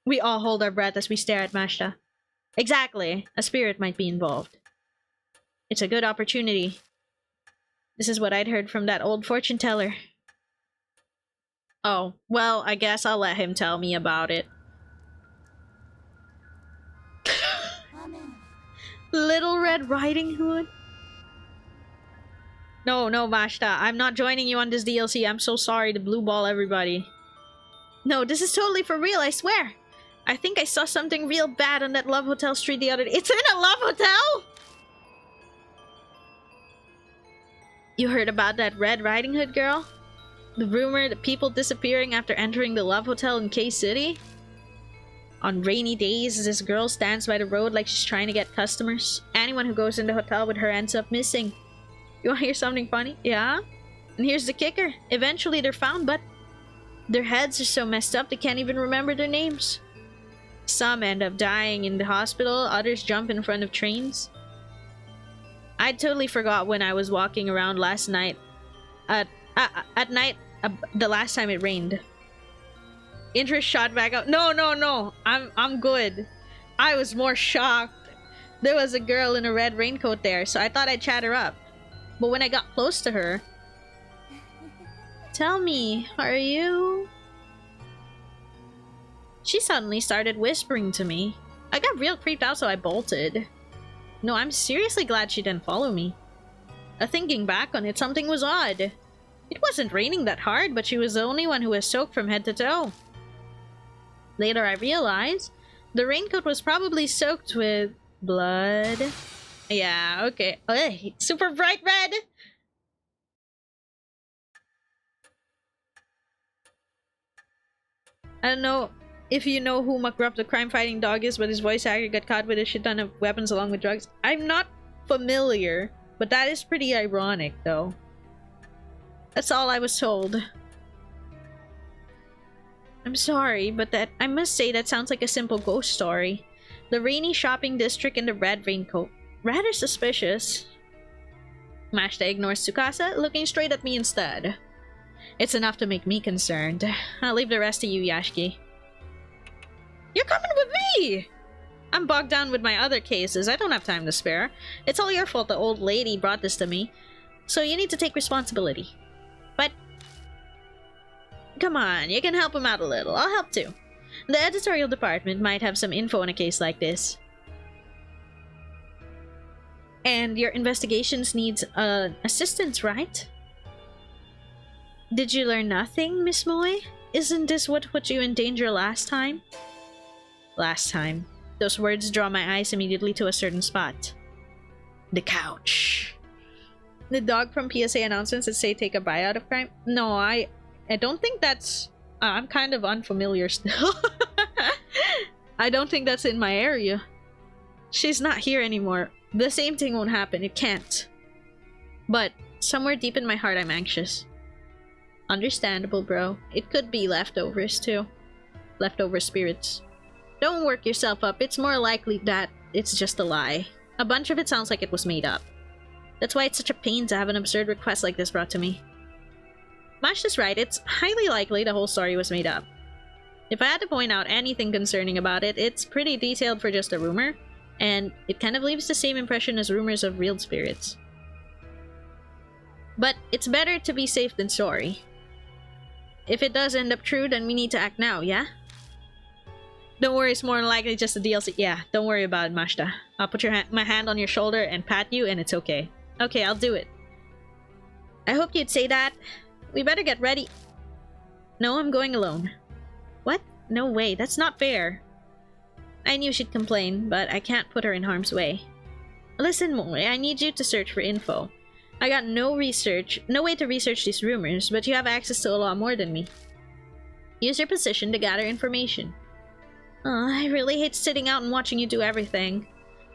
We all hold our breath as we stare at Mashta. Exactly, a spirit might be involved. It's a good opportunity. This is what I'd heard from that old fortune teller. Oh, well, I guess I'll let him tell me about it. Little Red Riding Hood? No, Mashta. I'm not joining you on this DLC. I'm so sorry to blue ball everybody. No, this is totally for real, I swear. I think I saw something real bad on that Love Hotel street the other day. It's in a Love Hotel?! You heard about that Red Riding Hood girl? The rumor that people disappearing after entering the Love Hotel in K-City? On rainy days, this girl stands by the road like she's trying to get customers. Anyone who goes in the hotel with her ends up missing. You wanna hear something funny? Yeah? And here's the kicker. Eventually they're found, but Their heads are so messed up they can't even remember their names. Some end up dying in the hospital, others jump in front of trains. I totally forgot when I was walking around last night. At night, the last time it rained. Interest shot back out. No. I'm good. I was more shocked. There was a girl in a red raincoat there, so I thought I'd chat her up. But when I got close to her... Tell me, are you... She suddenly started whispering to me. I got real creeped out, so I bolted. No, I'm seriously glad she didn't follow me. Thinking back on it, something was odd. It wasn't raining that hard, but she was the only one who was soaked from head to toe. Later I realized the raincoat was probably soaked with blood. Yeah, okay. Hey, super bright red! I don't know if you know who McRuff the crime-fighting dog is, but his voice actor got caught with a shit ton of weapons along with drugs. I'm not familiar, but that is pretty ironic, though. That's all I was told. I'm sorry, but I must say that sounds like a simple ghost story. The rainy shopping district in the red raincoat. Rather suspicious. Mashta ignores Tsukasa, looking straight at me instead. It's enough to make me concerned. I'll leave the rest to you, Yashiki. You're coming with me! I'm bogged down with my other cases. I don't have time to spare. It's all your fault the old lady brought this to me. So you need to take responsibility. But... come on, you can help him out a little. I'll help too. The editorial department might have some info on a case like this. And your investigations needs assistance, right? Did you learn nothing, Miss Moy? Isn't this what put you in danger last time? Last time. Those words draw my eyes immediately to a certain spot. The couch. The dog from PSA announcements that say take a bite out of crime? No, I don't think that's... I'm kind of unfamiliar still. I don't think that's in my area. She's not here anymore. The same thing won't happen. It can't. But somewhere deep in my heart, I'm anxious. Understandable, bro. It could be leftovers, too. Leftover spirits. Don't work yourself up. It's more likely that it's just a lie. A bunch of it sounds like it was made up. That's why it's such a pain to have an absurd request like this brought to me. Mash is right. It's highly likely the whole story was made up. If I had to point out anything concerning about it, it's pretty detailed for just a rumor, and it kind of leaves the same impression as rumors of real spirits. But it's better to be safe than sorry. If it does end up true, then we need to act now, yeah? Don't worry, it's more than likely just a DLC. Yeah, don't worry about it, Mashta. I'll put my hand on your shoulder and pat you, and it's okay. Okay, I'll do it. I hoped you'd say that. We better get ready. No, I'm going alone. What? No way, that's not fair. I knew she'd complain, but I can't put her in harm's way. Listen, Moy, I need you to search for info. I got no way to research these rumors, but you have access to a lot more than me. Use your position to gather information. I really hate sitting out and watching you do everything.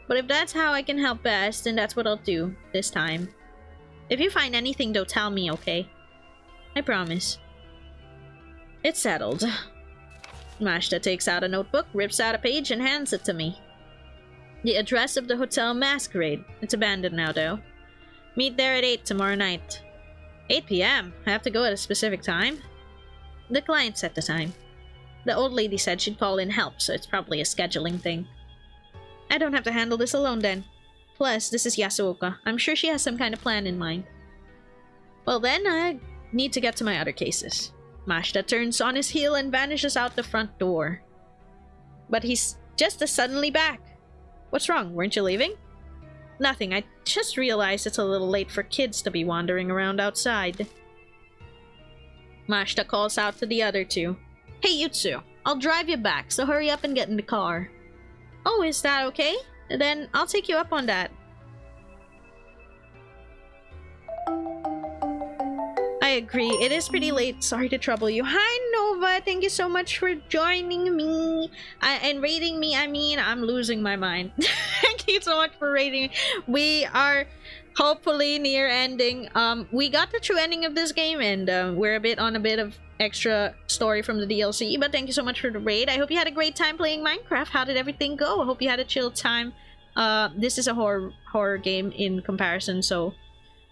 But if that's how I can help best, then that's what I'll do this time. If you find anything, though, tell me, okay? I promise. It's settled. Mashta takes out a notebook, rips out a page, and hands it to me. The address of the Hotel Masquerade. It's abandoned now, though. Meet there at 8 tomorrow night. 8 p.m. I have to go at a specific time? The client set the time. The old lady said she'd call in help, so it's probably a scheduling thing. I don't have to handle this alone then. Plus, this is Yasuoka. I'm sure she has some kind of plan in mind. Well then, I need to get to my other cases. Mashta turns on his heel and vanishes out the front door. But he's just as suddenly back. What's wrong? Weren't you leaving? Nothing. I just realized it's a little late for kids to be wandering around outside. Mashta calls out to the other two. Hey, Yutsu. I'll drive you back, so hurry up and get in the car. Oh, is that okay? Then I'll take you up on that. I agree. It is pretty late. Sorry to trouble you. Hi, Nova. Thank you so much for joining me. And rating me. I mean, I'm losing my mind. Thank you so much for rating. We are hopefully near ending. We got the true ending of this game, and we're a bit of extra story from the DLC. But thank you so much for the raid. I hope you had a great time playing Minecraft. How did everything go? I hope you had a chill time. This is a horror game in comparison, so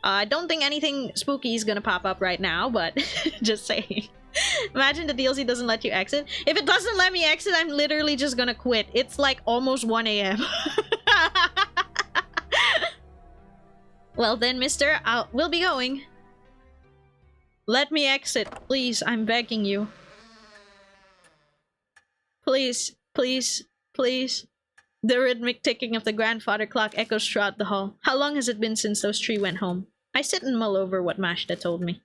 I don't think anything spooky is gonna pop up right now. But just saying. Imagine the DLC doesn't let you exit. If it doesn't let me exit, I'm literally just gonna quit. It's like almost 1 a.m. Well then, mister, we'll be going. Let me exit, please. I'm begging you. Please, please, please. The rhythmic ticking of the grandfather clock echoes throughout the hall. How long has it been since those three went home? I sit and mull over what Mashta told me.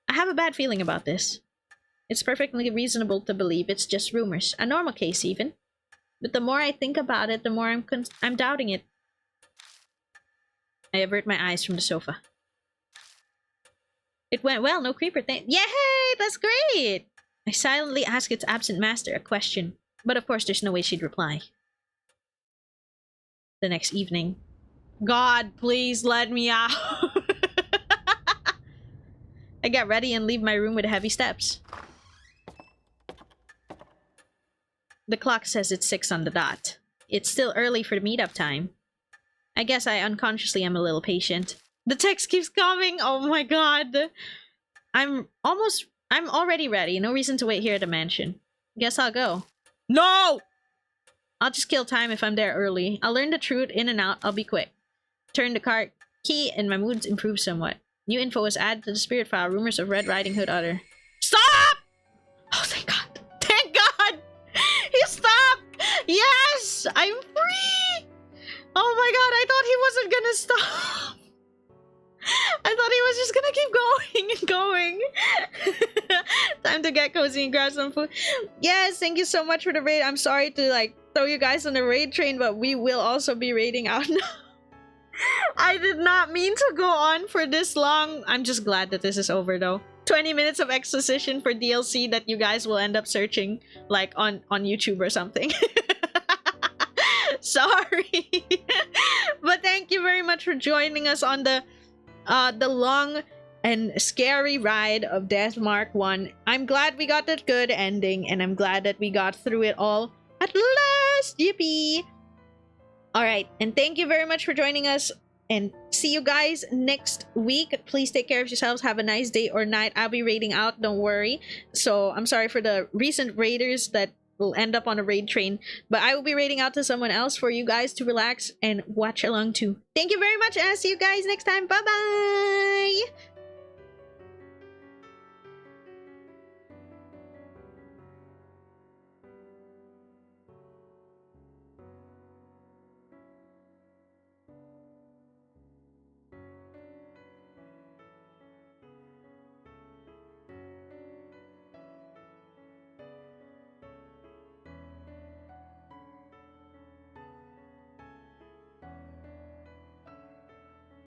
I have a bad feeling about this. It's perfectly reasonable to believe it's just rumors, a normal case even. But the more I think about it, the more I'm doubting it. I avert my eyes from the sofa. It went well, no creeper thing. Yay! That's great! I silently ask its absent master a question, but of course there's no way she'd reply. The next evening. God, please let me out! I get ready and leave my room with heavy steps. The clock says it's 6 on the dot. It's still early for the meetup time. I guess I unconsciously am a little patient. The text keeps coming! Oh my god! I'm already ready. No reason to wait here at the mansion. Guess I'll go. No! I'll just kill time if I'm there early. I'll learn the truth in and out. I'll be quick. Turn the card key and my moods improve somewhat. New info was added to the spirit file. Rumors of Red Riding Hood utter. Stop! Oh, thank God. Thank God! He stopped! Yes! I'm free! Oh my god, I thought he wasn't gonna stop. I thought he was just gonna keep going and going. Time to get cozy and grab some food. Yes, thank you so much for the raid. I'm sorry to like throw you guys on the raid train, but we will also be raiding out now. I did not mean to go on for this long. I'm just glad that this is over though. 20 minutes of exposition for DLC that you guys will end up searching like on YouTube or something. Sorry. But thank you very much for joining us on the long and scary ride of Death Mark 1. I'm glad we got that good ending, and I'm glad that we got through it all at last. Yippee! Alright, and thank you very much for joining us, and see you guys next week. Please take care of yourselves. Have a nice day or night. I'll be raiding out, don't worry. So I'm sorry for the recent raiders that will end up on a raid train, but I will be raiding out to someone else for you guys to relax and watch along too. Thank you very much, and I'll see you guys next time. Bye bye.